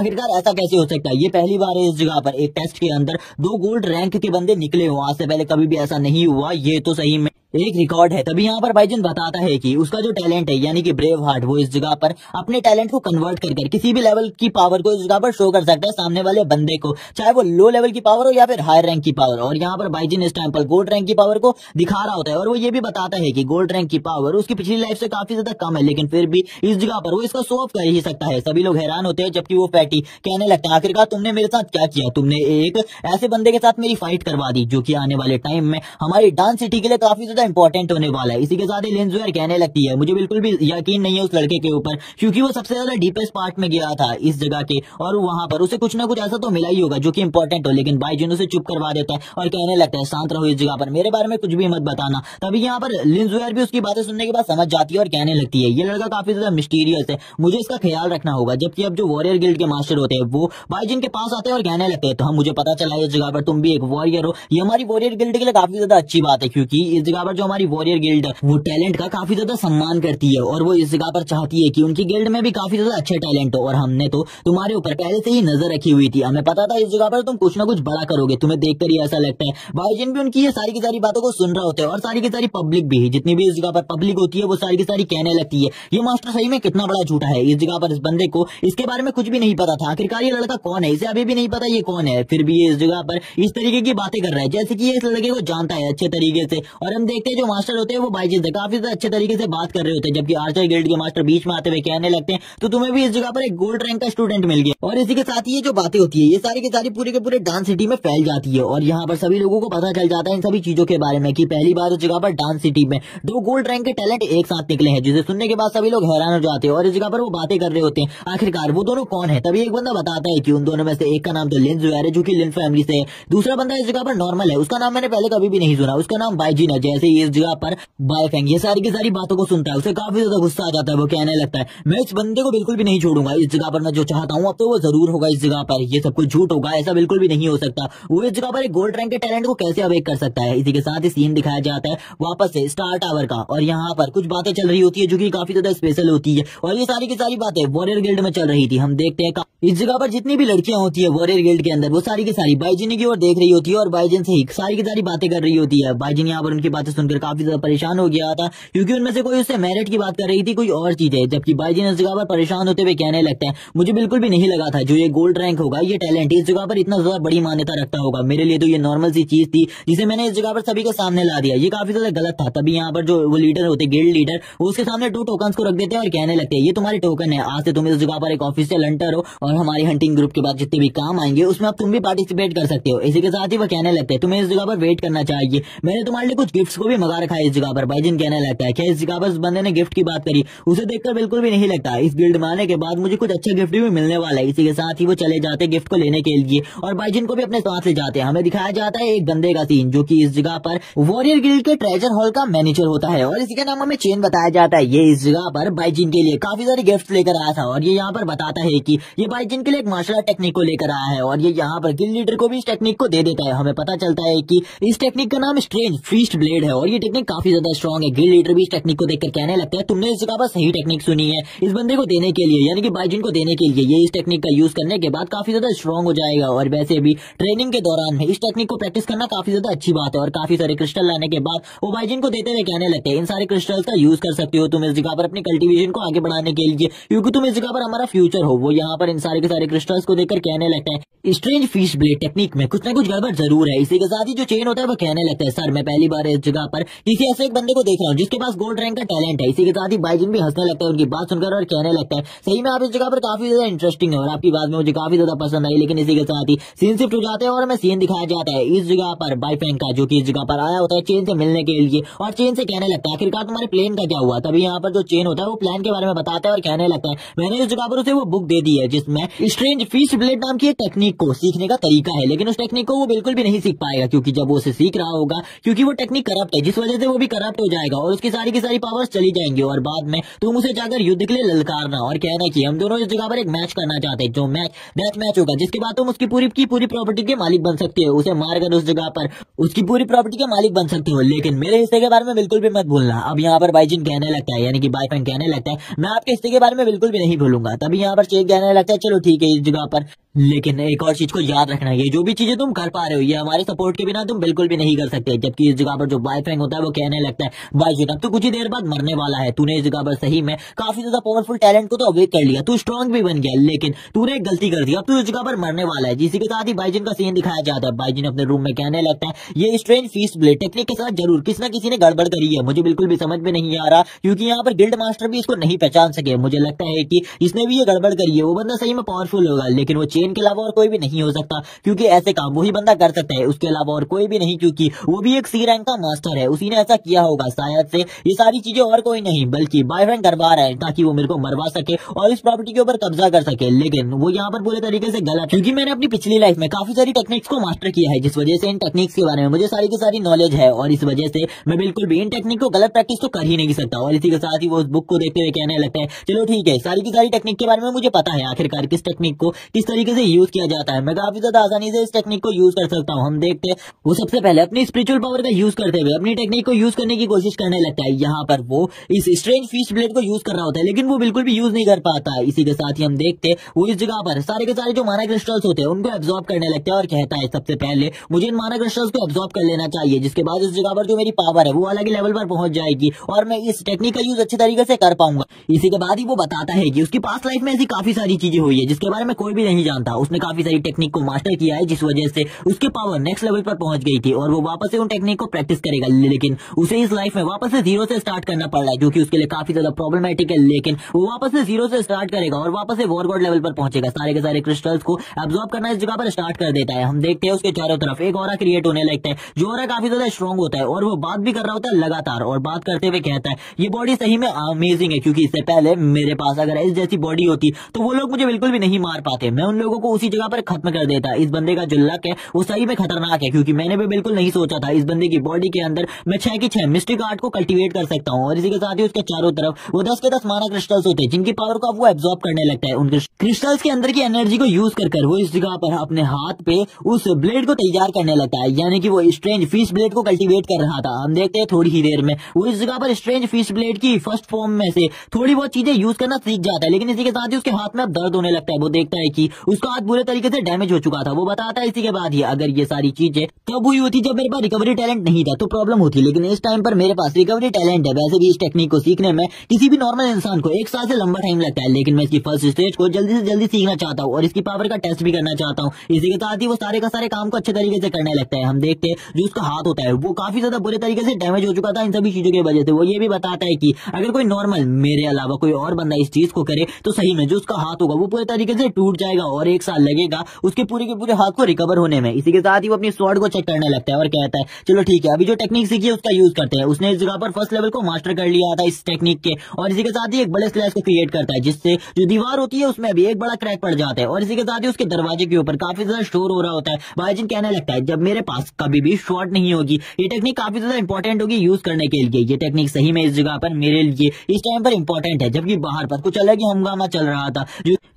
आखिरकार ऐसा कैसे हो सकता है, ये पहली बार है इस जगह पर एक टेस्ट के अंदर 2 गोल्ड रैंक के बंदे निकले हो, आज से पहले कभी भी ऐसा नहीं हुआ, ये तो सही में एक रिकॉर्ड है। तभी यहाँ पर बाइजन बताता है कि उसका जो टैलेंट है यानी कि ब्रेव हार्ट, वो इस जगह पर अपने टैलेंट को कन्वर्ट कर किसी भी लेवल की पावर को इस जगह पर शो कर सकता है सामने वाले बंदे को, चाहे वो लो लेवल की पावर हो या फिर हाई रैंक की पावर। और यहाँ पर बाइजन इस टाइम पर गोल्ड रैंक की पावर को दिखा रहा होता है और वो ये भी बताता है कि गोल्ड रैंक की पावर उसकी पिछली लाइफ से काफी ज्यादा कम है, लेकिन फिर भी इस जगह पर वो इसका शो ऑफ कर ही सकता है। सभी लोग हैरान होते हैं, जबकि वो फैटी कहने लगता है, आखिरकार तुमने मेरे साथ क्या किया, तुमने एक ऐसे बंदे के साथ मेरी फाइट करवा दी जो कि आने वाले टाइम में हमारी डांस सिटी के लिए काफी ज्यादा इंपॉर्टेंट होने वाला है। इसी के साथ ही लिंजुएर कहने लगती है, मुझे बिल्कुल भी यकीन नहीं है उस लड़के के ऊपर, क्योंकि वो सबसे ज्यादा डीपेस्ट पार्ट में गया था इस जगह के, और वहां पर उसे कुछ ना कुछ ऐसा तो मिला ही होगा जो कि इंपॉर्टेंट हो। लेकिन बाइजून उसे चुप करवा देता है और कहने लगता है, शांत रहो इस जगह पर, मेरे बारे में कुछ भी मत बताना। तभी यहाँ पर लिंजुएर भी उसकी बातें सुनने के बाद समझ जाती है और कहने लगती है, ये लड़का काफी ज्यादा मिस्टीरियस है, मुझे इसका ख्याल रखना होगा। जबकि अब जो वॉरियर गिल्ड के मास्टर होते हैं वो बाइजून के पास आते हैं और कहने लगते हैं, तो हम मुझे पता चला है इस जगह पर तुम भी एक वॉरियर हो, ये हमारी वॉरियर गिल्ड के लिए काफी ज्यादा अच्छी बात है, क्योंकि इस जगह पर जो हमारी वॉरियर गिल्ड है वो टैलेंट का काफी ज्यादा सम्मान करती है और वो इस जगह पर चाहती है कि उनकी गिल्ड में भी काफी ज्यादा अच्छे टैलेंट हो। और हमने तो तुम्हारे ऊपर पहले से ही नजर रखी हुई थी, हमें पता था इस जगह पर तुम कुछ ना कुछ बड़ा करोगे, तुम्हें देखकर ही ऐसा लगता है। बाइजन भी उनकी ये सारी की सारी बातों को सुन रहा होता है और सारी की सारी पब्लिक भी, जितनी भी इस जगह पर पब्लिक होती है वो सारी की सारी कहने लगती है, ये मास्टर सही में कितना बड़ा झूठा है, इस जगह पर इस बंदे को इसके बारे में कुछ भी नहीं पता था, आखिरकार ये लड़का कौन है, इसे अभी भी नहीं पता ये कौन है, फिर भी ये इस जगह पर इस तरीके की बातें कर रहा है जैसे कि ये इस लड़के को जानता है अच्छे तरीके से। और हम देखते हैं जो मास्टर होते हैं वो बाइजन से काफी अच्छे तरीके से बात कर रहे होते हैं, जबकि आर्चर गिल्ड के मास्टर बीच में आते हुए कहने लगते हैं, तो तुम्हें भी इस जगह पर एक गोल्ड रैंक का स्टूडेंट मिल गया। और इसी के साथ ही ये जो बातें होती है ये सारी की सारी पूरे के पूरे डांस सिटी में फैल जाती है और यहाँ पर सभी लोगों को पता चल जाता है इन सभी चीजों के बारे में कि पहली बार इस जगह पर डांस सिटी में 2 गोल्ड रैंक के टैलेंट एक साथ निकले हैं, जिसे सुनने के बाद सभी लोग हैरान हो जाते हैं और इस जगह पर वो बातें कर रहे होते हैं, आखिरकार वो दोनों कौन है। तभी एक बंदा बताता है कि उन दोनों में से एक का नाम तो लिंजुएर है जो कि लिन फैमिली से है, दूसरा बंदा इस जगह पर नॉर्मल है, उसका नाम मैंने पहले कभी भी नहीं सुना, उसका नाम बाइजिन है। जैसे ही इस जगह पर बायफेंग ये सारी की सारी बातों को सुनता है उसे काफी ज्यादा गुस्सा आ जाता है, वो कहने लगता है, मैं इस बंदे को बिल्कुल भी नहीं छोड़ूंगा, इस जगह पर मैं जो चाहता हूँ अब तो वो जरूर होगा इस जगह पर, ये सब कुछ झूठ होगा, ऐसा बिल्कुल भी नहीं हो सकता, वो इस जगह पर एक गोल्ड रैंक के टैलेंट को कैसे अवेक कर सकता है। इसी के साथ ही सीन दिखाया जाता है वापस से स्टार टावर का और यहाँ पर कुछ बातें चल रही होती है जो कि काफी ज्यादा स्पेशल होती है और ये सारी की सारी बातें वॉरियर गिल्ड में चल रही थी। हम देखते हैं इस जगह पर जितनी भी लड़कियां होती है वॉरियर गिल्ड के अंदर वो सारी की सारी बाइजन की ओर देख रही होती है और बाइजन से ही सारी की सारी बातें कर रही होती है। बाइजन यहाँ पर उनकी बातें सुनकर काफी ज्यादा परेशान हो गया था क्योंकि उनमें से कोई उससे मेरिट की बात कर रही थी, कोई और चीज है, जबकि बाइजन इस जगह पर परेशान होते हुए कहने लगता है, मुझे बिल्कुल भी नहीं लगा था जो ये गोल्ड रैंक होगा, ये टैलेंट इस जगह पर इतना ज्यादा बड़ी मान्यता रखता होगा, मेरे लिए तो ये नॉर्मल सी चीज थी जिसे मैंने इस जगह पर सभी के सामने ला दिया, ये काफी ज्यादा गलत था। तभी यहाँ पर जो वो लीडर होते गिल्ड लीडर वो उसके सामने 2 टोकन को रख देते हैं और कहने लगते हैं, ये तुम्हारे टोकन है, आज से तुम इस जगह पर एक ऑफिशियल हंटर हो और हमारी हंटिंग ग्रुप के बाद जितने भी काम आएंगे उसमें अब तुम भी पार्टिसिपेट कर सकते हो। इसी के साथ ही वो कहने लगते हैं, तुम्हें इस जगह पर वेट करना चाहिए, मैंने तुम्हारे लिए कुछ गिफ्ट्स को भी मंगा रखा है इस जगह पर। बाइजन कहने लगता है, क्या इस जगह पर इस बंदे ने गिफ्ट की बात करी, उसे देखकर बिल्कुल भी नहीं लगता इस गिल्ड में आने के बाद मुझे कुछ अच्छा गिफ्ट भी मिलने वाला है। इसी के साथ ही वो चले जाते हैं गिफ्ट को लेने के लिए और बाइजन को भी अपने साथ ले जाते हैं। हमें दिखाया जाता है एक बंदे का सीन जो कि इस जगह पर वॉरियर गिल्ड के ट्रेजर हॉल का मैनेजर होता है और इसी का नाम हमें चेन बताया जाता है। ये इस जगह पर बाइजन के लिए काफी सारे गिफ्ट लेकर आया था और ये यहाँ पर बताता है कि ये बाइजन के लिए एक मार्शल आर्ट टेक्निक को लेकर आया है और ये यहाँ पर गिल्ड लीडर को भी इस टेक्निक को दे देता है। हमें पता चलता है कि इस टेक्निक का नाम स्ट्रेंज फीस्ट ब्लेड है और ये टेक्निक काफी ज्यादा स्ट्रॉन्ग है। गिल्ड लीडर भी इस टेक्निक को देखकर कहने लगता है, तुमने इस जगह पर सही टेक्निक सुनी है, इस बंदे को देने के लिए यानी कि बाइजन को देने के लिए ये इस टेक्निक का यूज करने के बाद काफी ज्यादा स्ट्रॉन्ग हो जाएगा और वैसे भी ट्रेनिंग के दौरान में इस टेक्निक को प्रैक्टिस करना काफी ज्यादा अच्छी बात है। और काफी सारे क्रिस्टल लाने के बाद वो बाइजन को देते हुए कहने लगते हैं, इन सारे क्रिस्टल्स का यूज कर सकते हो तुम इस जगह पर अपनी कल्टीवेशन को आगे बढ़ाने के लिए, क्योंकि तुम इस जगह पर हमारा फ्यूचर हो। वो यहाँ पर इन सारे के सारे क्रिस्टल्स को देखकर कहने लगता है, स्ट्रेंज फिश ब्लेड टेक्निक में कुछ ना कुछ गड़बड़ जरूर है। इसी के साथ ही जो चेन होता है वो कहने लगता है, सर मैं पहली बार इस जगह पर किसी ऐसे एक बंदे को देख रहा हूँ जिसके पास गोल्ड रैंक का टैलेंट है। इसी के साथ ही बाइजन भी हंसने लगता है उनकी बात सुनकर और कहने लगता है, सही में आप इस जगह पर काफी ज्यादा इंटरेस्टिंग है और आपकी बात में मुझे काफी ज्यादा पसंद आई। लेकिन इसी के साथ ही सीन शिफ्ट हो जाते हैं और हमें सीन दिखाया जाता है इस जगह पर बाइफेंग का, जो कि इस जगह पर आया होता है चेन से मिलने के लिए और चेन से कहने लगता है, आखिरकार तुम्हारे प्लेन का क्या हुआ। तभी यहाँ पर जो चेन होता है वो प्लान के बारे में बताता है और कहने लगता है, मैंने इस जगह पर उसे वो बुक दे दी है जिसमें स्ट्रेंज फिश ब्लेड नाम की टेक्निक को सीखने का तरीका है, लेकिन उस टेक्निक को वो बिल्कुल भी नहीं सीख पाएगा क्योंकि जब वो उसे सीख रहा होगा, क्योंकि वो टेक्निक करप्ट है जिस वजह से वो भी करप्ट हो जाएगा और उसकी सारी की सारी पावर्स चली जाएंगी और बाद में तुम उसे जाकर युद्ध के लिए ललकारना और कहना कि हम दोनों इस जगह पर एक मैच करना चाहते हैं, जो मैच होगा जिसके बाद तुम उसकी पूरी प्रॉपर्टी के मालिक बन सकते हो, उसे मारकर उस जगह पर उसकी पूरी प्रॉपर्टी के मालिक बन सकते हो, लेकिन मेरे हिस्से के बारे में बिल्कुल भी मत भूलना। अब यहाँ पर बाइजन कहने लगता है यानी कि बाइफेंग कहने लगता है, मैं आपके हिस्से के बारे में बिल्कुल भी नहीं भूलूंगा। तभी यहाँ पर चेक कहने लगता है, चलो ठीक है इस जगह पर लेकिन एक और चीज को याद रखना, ये जो भी चीजें तुम कर पा रहे हो ये हमारे सपोर्ट के बिना तुम बिल्कुल भी नहीं कर सकते। जबकि इस जगह पर जो बाईफैंग होता है वो कहने लगता है बाईजुन अब तो कुछ ही देर बाद मरने वाला है, तूने इस जगह पर सही में काफी ज्यादा पावरफुल टैलेंट को तो अवेक कर लिया, तू स्ट्रॉन्ग भी बन गया, लेकिन तूने एक गलती कर दी, अब तू इस जगह पर मरने वाला है। जिसी के साथ ही बाईजुन का सीन दिखाया जाता है। बाईजुन अपने रूम में कहने लगता है ये स्ट्रेंज फीस्ट ब्लेड टेक्निक के साथ जरूर किसी न किसी ने गड़बड़ करी है, मुझे बिल्कुल भी समझ में नहीं आ रहा, क्योंकि यहाँ पर गिल्ड मास्टर भी इसको नहीं पहचान सके। मुझे लगता है कि इसने भी ये गड़बड़ करी है। वो बंदा सही में पावरफुल होगा, लेकिन वो चेन के अलावा और कोई भी नहीं हो सकता, क्योंकि ऐसे काम वही बंदा कर सकता है, उसके अलावा और कोई भी नहीं, क्योंकि वो भी एक सी रैंक का मास्टर है, उसी ने ऐसा किया होगा शायद से। ये सारी चीजें और कोई नहीं बल्कि बाईफैंग करवा रहा है ताकि वो मेरे को मरवा सके और इस प्रॉपर्टी के ऊपर कब्जा कर सके। लेकिन वो यहाँ पर पूरे तरीके से गलत, क्योंकि मैंने अपनी पिछली लाइफ में काफी सारी टेक्निक्स को मास्टर किया है, जिस वजह से इन टेक्निक्स के बारे में मुझे सारी की सारी नॉलेज है, और इस वजह से मैं बिल्कुल भी इन टेक्निक को गलत प्रैक्टिस तो कर ही नहीं सकता। और इसी के साथ ही वो उस बुक को देखते हुए कहने लगता है चलो ठीक है, सारी की सारी टेक्निक के बारे में मुझे पता है, आखिरकार किस टेक्निक को किस तरीके से यूज किया जाता है, मैं काफी ज्यादा आसानी से इस टेक्निक को यूज कर सकता हूँ। हम देखते हैं वो सबसे पहले अपनी स्पिरिचुअल पावर का यूज करते हुए अपनी टेक्निक को यूज करने की कोशिश करने लगता है। यहाँ पर वो इस स्ट्रेंज फीस्ट ब्लेड को यूज कर रहा होता है, लेकिन वो बिल्कुल भी यूज नहीं कर पाता है। इसी के साथ ही हम देखते वो इस जगह पर सारे के सारे जो माना क्रिस्टल्स होते हैं उनको एब्जॉर्ब करने लगता है और कहता है सबसे पहले मुझे इन माना क्रिस्टल्स को एब्जॉर्ब कर लेना चाहिए, जिसके बाद इस जगह पर जो मेरी पावर है वो अलग ही लेवल पर पहुंच जाएगी और मैं इस टेक्निक का यूज अच्छे तरीके से कर पाऊंगा। इसी के बाद ही वो बताता है कि उसकी पास्ट लाइफ में ऐसी काफी सारी चीजें हुई है जिसके बारे में कोई भी नहीं जानता। उसने काफी सारी टेक्निक को मास्टर किया है, जिस वजह से उसकी पावर नेक्स्ट लेवल पर पहुंच गई थी और वो वापस से उन टेक्निक को प्रैक्टिस करेगा, लेकिन उसे इस लाइफ में वापस से जीरो से स्टार्ट करना पड़ रहा है, जो कि उसके लिए काफी ज्यादा प्रॉब्लमेटिक है। लेकिन वो वापस से जीरो से स्टार्ट करेगा और वापस से वॉर गॉड लेवल पर पहुंचेगा, सारे के सारे क्रिस्टल्स को एब्जॉर्ब करना इस जगह पर स्टार्ट कर देता है। हम देखते हैं उसके चारों तरफ एक ऑरा क्रिएट होने लगता है, जो ऑरा काफी ज्यादा स्ट्रॉन्ग होता है और वो बात भी कर रहा होता है लगातार, और बात करते हुए कहता है ये बॉडी सही में अमेजिंग है, क्योंकि इससे पहले मेरे पास अगर इस जैसी बॉडी होती तो वो लोग मुझे बिल्कुल भी नहीं मार पाते, मैं उन लोगों को उसी जगह पर खत्म कर देता। इस बंदे का जो लक है वो सही में खतरनाक है, क्योंकि मैंने भी बिल्कुल नहीं सोचा था इस बंदे की बॉडी के अंदर मैं 6 की 6 मिस्टिक आर्ट को कल्टीवेट कर सकता हूँ। और इसी के साथ ही उसके चारों तरफ वो 10 के 10 माना क्रिस्टल्स होते हैं, जिनकी पावर को वो एब्जॉर्ब करने लगता है। उन क्रिस्टल्स के अंदर की एनर्जी को यूज कर वो इस जगह पर अपने हाथ पे उस ब्लेड को तैयार करने लगता है, यानी कि वो स्ट्रेंज फिश ब्लेड को कल्टीवेट कर रहा था। हम देखते हैं थोड़ी ही देर में वो इस जगह पर स्ट्रेंज फिश ब्लेड की फर्स्ट फॉर्म में से थोड़ी बहुत चीजें यूज करना सीख जाता है, लेकिन इसी के साथ ही उसके हाथ में अब दर्द होने लगता है। वो देखता है कि उसका हाथ बुरे तरीके से डैमेज हो चुका था। वो बताता है इसी के बाद ही अगर ये सारी चीजें तब हुई होती जब मेरे पास रिकवरी टैलेंट नहीं था तो प्रॉब्लम होती, लेकिन इस टाइम पर मेरे पास रिकवरी टैलेंट है। वैसे भी इस टेक्निक को सीखने में किसी भी नॉर्मल इंसान को 1 साल से लंबा टाइम लगता है, लेकिन मैं इसकी फर्स्ट स्टेज को जल्दी से जल्दी सीखना चाहता हूँ और इसकी पावर का टेस्ट भी करना चाहता हूँ। इसी के साथ ही वो सारे का सारे काम को अच्छे तरीके से करने लगता है। हम देखते हैं जो उसका हाथ होता है वो काफी ज्यादा बुरे तरीके से डैमेज हो चुका था इन सभी चीजों की वजह से। वो ये भी बताता है कि अगर कोई नॉर्मल मेरे अलावा कोई और बंदा इस चीज को करे तो सही में जो उसका हाथ होगा वो पूरे तरीके से टूट जाएगा और 1 साल लगेगा उसके पूरे के पूरे हाथ को रिकवर होने में। इसी के साथ ही वो अपनी स्वॉर्ड को चेक करने लगता है और कहता है चलो ठीक है, अभी जो टेक्निक सीखी है उसका यूज करते हैं। उसने इस जगह पर फर्स्ट लेवल को मास्टर कर लिया था इस टेक्निक के, और इसी के साथ ही एक बड़े स्लैश को क्रिएट करता है, जिससे जो दीवार होती है उसमें भी एक बड़ा क्रैक पड़ जाता है। और इसी के साथ ही उसके दरवाजे के ऊपर काफी ज्यादा शोर हो रहा होता है। बाईजिन कहने लगता है जब मेरे पास कभी भी शॉर्ट नहीं होगी ये टेक्निक काफी ज्यादा इंपॉर्टेंट होगी यूज करने के लिए। ये टेक्निक सही में इस जगह पर मेरे लिए इस टाइम पर इंपॉर्टेंट है, जबकि बाहर पर कुछ अलग ही हंगामा चल रहा था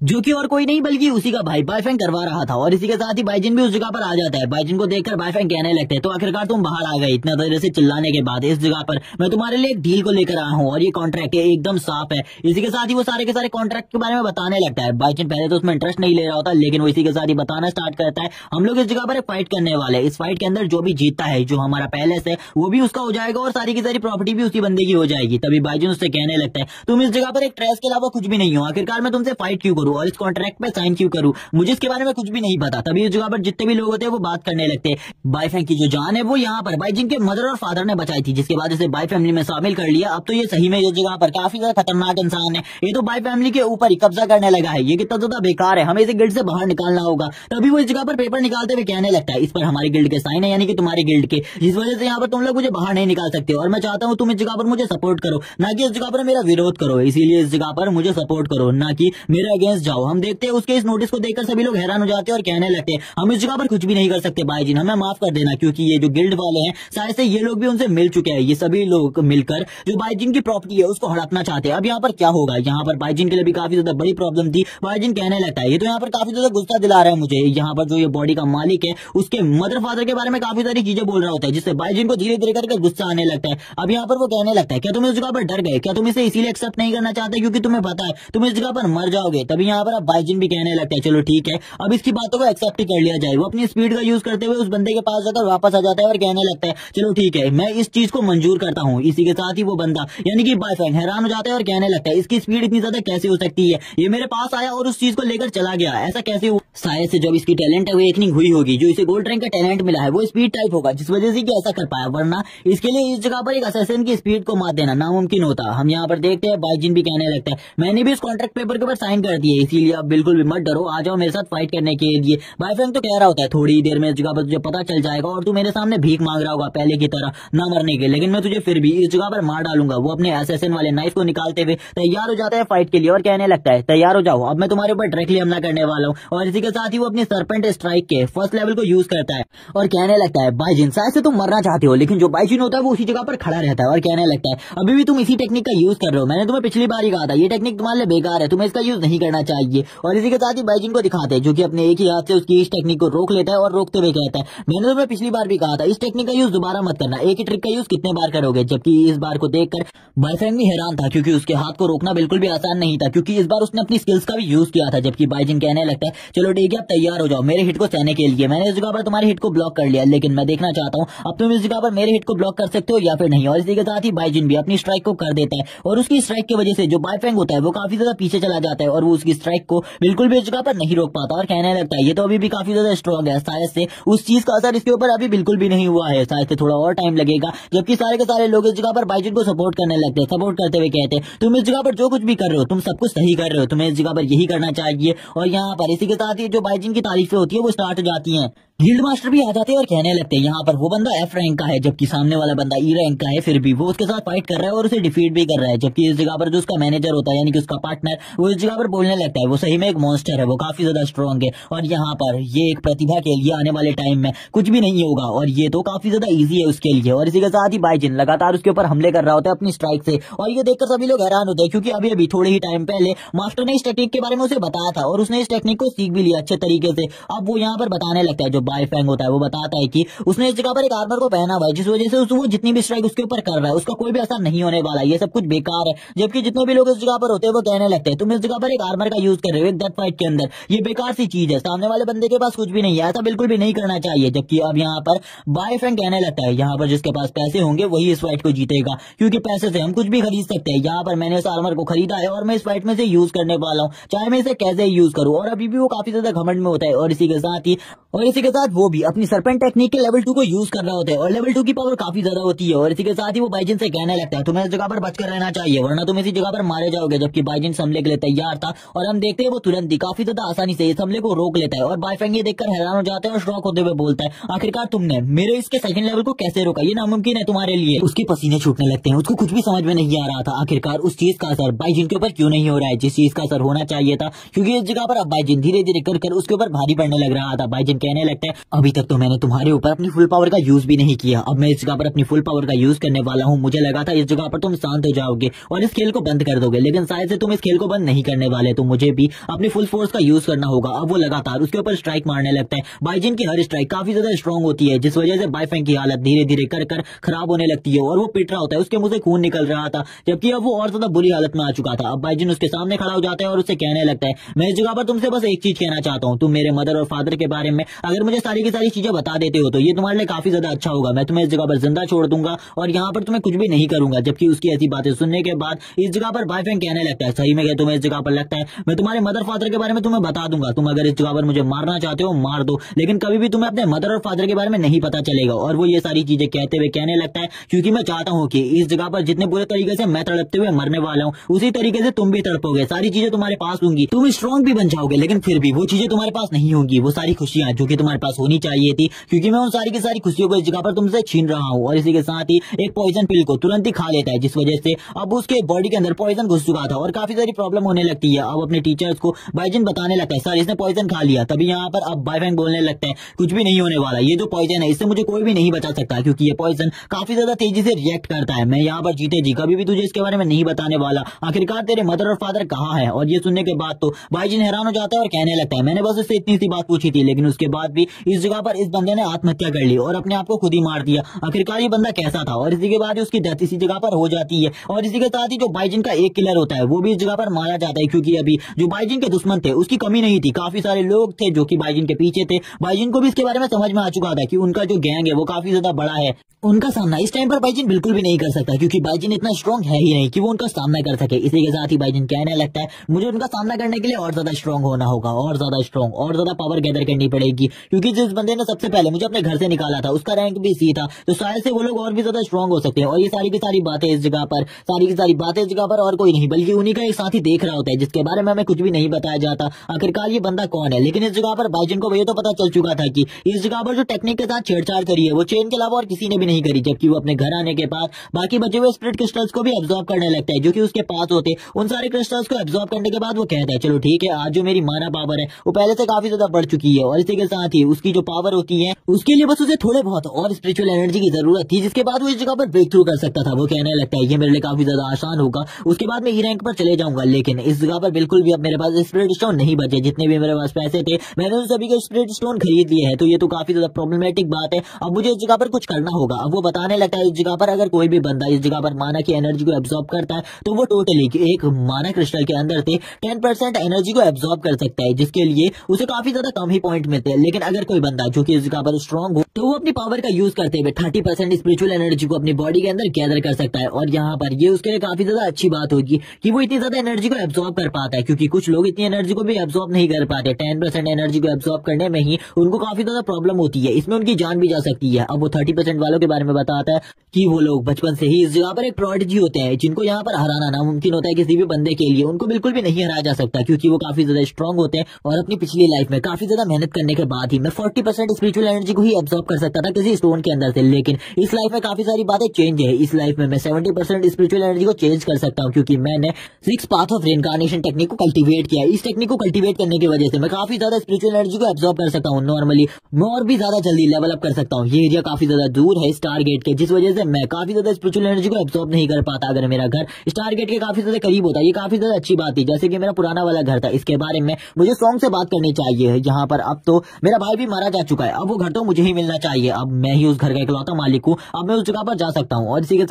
जो कि और कोई नहीं बल्कि उसी का भाई बाईफैंग करवा रहा था। और इसी के साथ ही बाईजिन भी उस जगह पर आ जाता है। बाईजिन को देखकर बाईफैंग कहने लगते हैं तो आखिरकार तुम बाहर आ गए, इतना देर से चिल्लाने के बाद इस जगह पर मैं तुम्हारे लिए एक डील को लेकर आया हूँ और ये कॉन्ट्रैक्ट एकदम साफ है। इसी के साथ ही वो सारे के सारे कॉन्ट्रैक्ट के बारे में बताने लगता है। बाईजिन पहले तो उसमें इंटरेस्ट नहीं ले रहा होता, लेकिन वो इसी के साथ ही बताना स्टार्ट करता है हम लोग इस जगह पर एक फाइट करने वाले हैं। इस फाइट के अंदर जो भी जीतता है जो हमारा पैलेस है वो भी उसका हो जाएगा और सारी की सारी प्रॉपर्टी भी उसी बंदे की हो जाएगी। तभी बाईजिन उससे कहने लगता है तुम इस जगह पर एक ट्रेस के अलावा कुछ भी नहीं हो, आखिरकार मैं तुमसे फाइट क्यों करूं और इस कॉन्ट्रैक्ट पे साइन क्यों करूं, मुझे इसके बारे में कुछ भी नहीं पता। तभी इस जगह पर जितने भी लोग होते हैं वो बात करने लगते हैं। बाई फैंग की जो जान है वो यहाँ पर बाईजिन के मदर और फादर ने बचाई थी, जिसके बाद इसे बाई फैमिली में शामिल कर लिया। अब तो ये सही में इस जगह पर काफी ज्यादा खतरनाक इंसान है, ये तो बाई फैमिली के ऊपर ही कब्जा करने लगा है। ये कितना ज्यादा बेकार है, हमें इसे गिल्ड से बाहर निकालना होगा। तभी वो इस जगह पर पेपर निकालते हुए कहने लगता है इस पर हमारी गिल्ड के साइन है, यानी कि तुम्हारी गिल्ड के, जिस वजह से यहाँ पर तुम लोग मुझे बाहर नहीं निकाल सकते और मैं चाहता हूँ तुम इस जगह पर मुझे सपोर्ट करो, ना कि इस जगह पर मेरा विरोध करो। इसीलिए इस जगह पर मुझे सपोर्ट करो, ना कि मेरे अगेंस्ट जाओ। हम देखते हैं उसके इस नोटिस को देखकर सभी लोग हैरान हो जाते हैं और कहने लगते हैं हम इस जगह पर कुछ भी नहीं कर सकते बाईजिन, हमें माफ कर देना, क्योंकि ये जो गिल्ड वाले हैं शायद से ये लोग भी उनसे मिल चुके हैं। ये सभी लोग मिलकर जो बाईजिन की प्रॉपर्टी है उसको हड़पना चाहते हैं। अब यहाँ पर क्या होगा, यहाँ पर बाईजिन के लिए भी काफी ज्यादा बड़ी प्रॉब्लम थी। बाईजिन कहने लगता है ये तो यहाँ पर काफी ज्यादा गुस्सा दिला रहा है मुझे, यहाँ पर जो ये बॉडी का मालिक है उसके मदर फादर के बारे में काफी सारी चीजें बोल रहा होता है, जिससे बाईजिन को धीरे धीरे करके गुस्सा आने लगता है। अब यहाँ पर वो कहने लगता है क्या तुम इस जगह पर डर गए, क्या तुम इसे इसीलिए एक्सेप्ट नहीं करना चाहते क्योंकि तुम्हें पता है तुम इस जगह पर मर जाओगे। तभी यहाँ पर अब बाईजिन भी कहने लगता है चलो ठीक है, अब इसकी बातों को एक्सेप्ट ही कर लिया जाए। वो अपनी स्पीड का यूज करते हुए उस बंदे के पास जाकर वापस आ जाता है और कहने लगता है चलो ठीक है, मैं इस चीज को मंजूर करता हूँ। इसी के साथ ही वो बंदा यानी कि बायफैंग हैरान हो जाता है और कहने लगता है इसकी स्पीड इतनी ज्यादा कैसे हो सकती है, ये मेरे पास आया और उस चीज को लेकर चला गया, ऐसा कैसे हुआ? शायद से जब इसकी टैलेंट अवेकनिंग हुई होगी, जो इसे गोल्ड रैंक का टैलेंट मिला है वो स्पीड टाइप होगा, जिस वजह से कि ऐसा कर पाया, वरना इसके लिए इस जगह पर एक असैसिन की स्पीड को मात देना नामुमकिन होता। हम यहाँ पर देखते हैं बाइजिन भी कहने लगता है मैंने भी इस कॉन्ट्रैक्ट पेपर के ऊपर साइन कर दिए, इसीलिए आप बिल्कुल भी मत डरो, आ जाओ मेरे साथ फाइट करने के लिए। बायफैंग तो कह रहा होता है थोड़ी ही देर में इस जगह पर तुझे पता चल जाएगा और तू मेरे सामने भीख मांग रहा होगा पहले की तरह न मरने के, लेकिन मैं तुझे फिर भी इस जगह पर मार डालूंगा। वो अपने असैसिन वाले नाइफ को निकालते हुए तैयार हो जाता है फाइट के लिए और कहने लगता है तैयार हो जाओ, अब मैं तुम्हारे ऊपर डायरेक्टली हमला करने वाला हूँ। और इसी के साथ ही वो अपनी सरपेंट स्ट्राइक के फर्स्ट लेवल को यूज करता है और कहने लगता है बाइजिन शायद से तुम मरना चाहते हो, लेकिन जो बाइजिन होता है वो उसी जगह पर खड़ा रहता है और कहने लगता है अभी भी तुम इसी टेक्निक का यूज कर रहे हो, मैंने तुम्हें पिछली बार ही कहा था ये टेक्निक तुम्हारे लिए बेकार है, तुम्हें इसका यूज नहीं करना चाहिए। और इसी के साथ ही बाइजिन को दिखाते हैं जो कि अपने एक ही हाथ से उसकी इस टेक्निक को रोक लेता है और रोकते हुए कहता है मैंने तुम्हें पिछली बार भी कहा था इस टेक्निक का यूज दोबारा मत करना, एक ही ट्रिक का यूज कितने बार करोगे। जबकि इस बार को देखकर बायफैंग भी हैरान था क्योंकि उसके हाथ को रोकना बिल्कुल भी आसान नहीं था, क्योंकि इस बार उसने अपनी स्किल्स का भी यूज किया था। जबकि बाइजिन कहने लगता है चलो ठीक है अब तैयार हो जाओ मेरे हिट को सहने के लिए, मैंने इस जगह पर तुम्हारे हिट को ब्लॉक कर लिया, लेकिन मैं देखना चाहता हूँ अब तुम इस जगह पर मेरे हिट को ब्लॉक कर सकते हो या फिर नहीं। और इसी के साथ ही बाइजिन भी अपनी स्ट्राइक को कर देता है और उसकी स्ट्राइक की वजह से जो बायफैंग होता है वो काफी ज्यादा पीछे चला जाता है और वो उसकी स्ट्राइक को बिल्कुल भी इस जगह पर नहीं रोक पाता और कहने लगता है ये तो अभी भी काफी ज्यादा स्ट्रॉन्ग है, शायद से उस चीज का असर इसके ऊपर अभी बिल्कुल भी नहीं हुआ है, शायद से थोड़ा और टाइम लगेगा। जबकि सारे के सारे लोग इस जगह पर बाइजिन को सपोर्ट करने लगते हैं, सपोर्ट करते हुए कहते हैं तुम इस जगह पर जो कुछ भी कर रहे हो तुम सब कुछ सही कर रहे हो, तुम्हें इस जगह पर यही करना चाहिए। और यहाँ पर इसी के साथ ही जो बाइजिन की तारीफें होती है वो स्टार्ट हो जाती है। गिल्ड मास्टर भी आ जाते हैं और कहने लगते हैं यहाँ पर वो बंदा एफ रैंक का है जबकि सामने वाला बंदा ई रैंक का है, फिर भी वो उसके साथ फाइट कर रहा है और उसे डिफीट भी कर रहा है। जबकि इस जगह पर जो उसका मैनेजर होता है यानी कि उसका पार्टनर वो इस जगह पर बोलने लगता है वो सही में एक मॉन्स्टर है, वो काफी ज्यादा स्ट्रॉन्ग है और यहाँ पर ये एक प्रतिभा के लिए आने वाले टाइम में कुछ भी नहीं होगा और ये तो काफी ज्यादा ईजी है उसके लिए। और इसी के साथ ही बाइजिन लगातार उसके ऊपर हमले कर रहा होता है अपनी स्ट्राइक से और ये देखकर सभी लोग हैरान होते हैं क्योंकि अभी अभी थोड़े ही टाइम पहले मास्टर ने इस टेक्निक के बारे में उसे बताया था और उसने इस टेक्निक को सीख भी लिया अच्छे तरीके से। अब वो यहाँ पर बताने लगता है जो बायफैंग होता है वो बताता है कि उसने इस जगह पर एक आर्मर को पहना हुआ है जिस वजह से वो जितनी भी स्ट्राइक उसके ऊपर कर रहा है उसका कोई भी असर नहीं होने वाला, ये सब कुछ बेकार है। जबकि जितने भी लोग इस जगह पर होते हैं वो कहने लगते हैं तुम इस जगह पर एक आर्मर का यूज कर रहे हो एक डेथ फाइट के अंदर, ये बेकार सी चीज है, सामने वाले बंदे के पास कुछ भी नहीं है, ऐसा बिल्कुल भी नहीं करना चाहिए। जबकि अब यहाँ पर बायफैंग कहने लगता है यहाँ पर जिसके पास पैसे होंगे वही इस फाइट को जीतेगा क्योंकि पैसे से हम कुछ भी खरीद सकते हैं। यहाँ पर मैंने इस आर्मर को खरीदा है और मैं इस फाइट में से यूज करने वाला हूँ, चाहे मैं इसे कैसे यूज करूँ। और अभी भी वो काफी ज्यादा घमंड में होता है और इसी के साथ वो भी अपनी सरपेंट टेक्निक के लेवल 2 को यूज कर रहा होता है और लेवल 2 की पावर काफी ज्यादा होती है। और इसी के साथ ही वो बाइजिन से कहने लगता है तुम्हें इस जगह पर बचकर रहना चाहिए वरना तुम इसी जगह पर मारे जाओगे। जबकि बाइजिन हमले के लिए तैयार था और हम देखते हैं वो तुरंत ही काफी ज्यादा आसानी से इस हमले को रोक लेता है और बायफैंग ये देखकर हैरान हो जाता है और शॉक होते हुए बोलता है आखिरकार तुमने मेरे इसके सेकंड लेवल को कैसे रोका, ये नामुमकिन है तुम्हारे लिए। उसके पसीने छूटने लगते हैं, उसको कुछ भी समझ में नहीं आ रहा था आखिरकार उस चीज का असर बाइजिन के ऊपर क्यों नहीं हो रहा है जिस चीज का असर होना चाहिए था, क्योंकि इस जगह पर अब बाइजिन धीरे धीरे कर उसके ऊपर भारी पड़ने लग रहा था। बाइजिन कहने लगता है अभी तक तो मैंने तुम्हारे ऊपर अपनी फुल पावर का यूज भी नहीं किया, अब मैं इस जगह पर अपनी फुल पावर का यूज करने वाला हूँ। मुझे लगा था इस जगह पर तुम शांत हो जाओगे और इस खेल को बंद कर दोगे, लेकिन शायद से तुम इस खेल को बंद नहीं करने वाले, तो मुझे भी अपनी फुल फोर्स का यूज करना होगा। अब वो लगातार उसके ऊपर स्ट्राइक मारने लगता है। बाइजिन की हर स्ट्राइक काफी ज्यादा स्ट्रॉन्ग होती है जिस वजह से बायफैंग की हालत धीरे धीरे कर खराब होने लगती है और वो पिट रहा होता है, उसके मुंह से खून निकल रहा था जबकि अब वो और ज्यादा बुरी हालत में आ चुका था। अब बाइजिन उसके सामने खड़ा हो जाता है और उससे कहने लगता है मैं इस जगह पर तुमसे बस एक चीज कहना चाहता हूँ, तुम मेरे मदर और फादर के बारे में अगर मुझे सारी की सारी चीजें बता देते हो तो ये तुम्हारे लिए काफी ज्यादा अच्छा होगा, मैं तुम्हें इस जगह पर जिंदा छोड़ दूंगा और यहाँ पर तुम्हें कुछ भी नहीं करूंगा। जबकि उसकी ऐसी बातें सुनने के बाद इस जगह पर बायफैंग कहने लगता है सही में क्या तुम्हें इस जगह पर लगता है मैं तुम्हारे मदर फादर के बारे में तुम्हें बता दूंगा, तुम अगर इस जगह पर मुझे मारना चाहते हो मार दो, लेकिन कभी भी तुम्हें अपने मदर और फादर के बारे में नहीं पता चलेगा। और वो ये सारी चीजें कहते हुए कहने लगता है क्योंकि मैं चाहता हूँ कि इस जगह पर जितने बुरे तरीके से मैं तड़पते हुए मरने वाला हूँ उसी तरीके से तुम भी तड़पोगे, सारी चीजें तुम्हारे पास होंगी, तुम स्ट्रॉन्ग भी बन जाओगे, लेकिन फिर भी वो चीजें तुम्हारे पास नहीं होंगी, वो सारी खुशियां जो कि तुम्हारे पास होनी चाहिए थी, क्योंकि मैं उन सारी की सारी खुशियों को इस जगह पर तुमसे छीन रहा हूँ। और इसी के साथ ही एक पॉइजन पिल को तुरंत ही खा लेता है जिस वजह से अब उसके बॉडी के अंदर पॉइजन घुस चुका था और काफी सारी प्रॉब्लम होने लगती है। अब अपने टीचर्स को बाइजिन बताने लगता है सर इसने पॉइजन खा लिया। तभी यहाँ पर अब बायफैंग बोलने लगता है कुछ भी नहीं होने वाला, ये जो पॉइजन है इससे मुझे कोई भी नहीं बचा सकता क्योंकि ये पॉइजन काफी ज्यादा तेजी से रिएक्ट करता है, मैं यहाँ पर जीते जी कभी भी तुझे इसके बारे में नहीं बताने वाला, आखिरकार तेरे मदर और फादर कहाँ है। और ये सुनने के बाद तो बाइजिन हैरान हो जाता है और कहने लगता है मैंने बस उससे इतनी सी बात पूछी थी, लेकिन उसके बाद भी इस जगह पर इस बंदे ने आत्महत्या कर ली और अपने आप को खुद ही मार दिया। आखिरकार ये बंदा कैसा था, और इसी के बाद उसकी डेथ इसी जगह पर हो जाती है। और इसी के साथ ही जो बाइजिन का एक किलर होता है वो भी इस जगह पर मारा जाता है, क्योंकि अभी जो बाइजिन के दुश्मन थे उसकी कमी नहीं थी, काफी सारे लोग थे जो कि बाइजिन के पीछे थे। बाइजिन को भी इसके बारे में समझ में आ चुका था कि उनका जो गैंग है वो काफी ज्यादा बड़ा है, उनका सामना इस टाइम पर बाइजिन बिल्कुल भी नहीं कर सकता, क्योंकि बाइजिन इतना स्ट्रॉन्ग है ही नहीं कि वो उनका सामना कर सके। इसी के साथ ही बाइजिन कहने लगता है मुझे उनका सामना करने के लिए और ज्यादा स्ट्रॉन्ग होना होगा, और ज्यादा स्ट्रॉन्ग, और ज्यादा पावर गैदर करनी पड़ेगी, क्योंकि जिस बंदे ने सबसे पहले मुझे अपने घर से निकाला था उसका रैंक भी सी था, तो शायद से वो लोग और भी ज्यादा स्ट्रॉन्ग हो सकते हैं। और ये सारी की सारी बातें इस जगह पर, सारी की सारी बातें इस जगह पर और कोई नहीं बल्कि उन्हीं का एक साथी देख रहा होता है, जिसके बारे में हमें कुछ भी नहीं बताया जाता आखिरकार ये बंदा कौन है। लेकिन इस जगह पर बाइजिन को ये तो पता चल चुका था कि इस जगह पर जो टेक्निक के साथ छेड़छाड़ करी है वो चेन के अलावा और किसी ने भी नहीं करी, जबकि वो अपने घर आने के बाद बाकी बचे हुए स्पिरिट क्रिस्टल्स को भी एब्जॉर्ब करने लगता है जो कि उसके पास होते। उन सारे क्रिस्टल्स को एब्जॉर्ब करने के बाद वो कहता है चलो ठीक है, आज जो मेरी माना पावर है वो पहले से काफी ज्यादा बढ़ चुकी है, और इसी के साथ ही उसकी जो पावर होती है उसके लिए बस उसे थोड़े बहुत और स्पिरिचुअल एनर्जी की जरूरत थी, जिसके बाद वो इस जगह पर ब्रेक थ्रू कर सकता था। वो कहने लगता है ये मेरे लिए काफी ज्यादा आसान होगा, उसके बाद मैं ई रैंक पर चले जाऊंगा। लेकिन इस जगह पर बिल्कुल भी अब मेरे पास स्पिरिट स्टोन नहीं बचे, जितने भी मेरे पास पैसे थे मैंने उन सभी के स्पिरिट स्टोन खरीद लिए हैं, तो ये तो काफी ज्यादा प्रॉब्लमेटिक बात है। अब मुझे इस जगह पर कुछ करना होगा। अब वो बताने लगता है इस जगह पर अगर कोई भी बंदा इस जगह पर माना की एनर्जी को एब्जॉर्ब करता है तो वो टोटली एक माना क्रिस्टल के अंदर से 10% एनर्जी को एब्जॉर्ब कर सकता है, जिसके लिए उसे काफी ज्यादा कम ही पॉइंट मिलते हैं। लेकिन अगर कोई बंदा जो कि इस जगह पर स्ट्रॉन्ग हो तो वो अपनी पावर का यूज करते हुए 30% स्पिरिचुअल एनर्जी को अपनी बॉडी के अंदर गैदर कर सकता है। और यहाँ पर ये उसके लिए काफी ज्यादा अच्छी बात होगी कि वो इतनी ज्यादा एनर्जी को एब्जॉर्ब कर पाता है, क्योंकि कुछ लोग इतनी एनर्जी को भी एब्जॉर्ब नहीं कर पाते। 10% एनर्जी को एब्जॉर्ब करने में ही उनको काफी ज्यादा प्रॉब्लम होती है, इसमें उनकी जान भी जा सकती है। अब वो 30% वालों के बारे में बताता है कि वो लोग बचपन से ही इस जगह पर एक प्रोडिजी होते हैं, जिनको यहाँ पर हराना नामुमकिन होता है किसी भी बंदे के लिए। उनको बिल्कुल भी नहीं हराया जा सकता, क्योंकि वो काफी ज्यादा स्ट्रॉन्ग होते हैं। और अपनी पिछली लाइफ में काफी ज्यादा मेहनत करने के बाद ही मैं 40% स्पिरिचुअल एनर्जी को ही एब्जॉर्ब कर सकता था किसी स्टोन के अंदर से, लेकिन इस लाइफ में काफी सारी बातें चेंज है। इस लाइफ में मैं 70% स्पिरिचुअल एनर्जी को चेंज कर सकता हूँ, क्योंकि मैंने 6 पाथ ऑफ रेइनकार्नेशन टेक्निक को कल्टीवेट किया। इस टेक्निक को कल्टीवेट करने की वजह से मैं काफी ज्यादा स्पिरिचुअल एनर्जी को एब्जॉर्ब कर सकता हूँ। नॉर्मली मैं और भी ज्यादा जल्दी लेवल अप कर सकता हूँ। ये एरिया काफी ज्यादा दूर है स्टार गेट के, जिस वजह से मैं काफी ज्यादा स्पिरिचुअल एनर्जी को एब्जॉर्ब नहीं कर पाता। अगर मेरा घर स्टार गेट के काफी ज्यादा करीब होता, ये काफी ज्यादा अच्छी बात थी। जैसे कि मेरा पुराना वाला घर था, इसके बारे में मुझे सॉन्ग से बात करनी चाहिए यहाँ पर। अब तो मेरा भाई भी मारा जा चुका है, अब वो घर तो मुझे ही मिलना चाहिए। अब मैं ही उस घर का इकलौता मालिक हूँ, अब मैं उस जगह पर जा सकता हूँ। और इसी के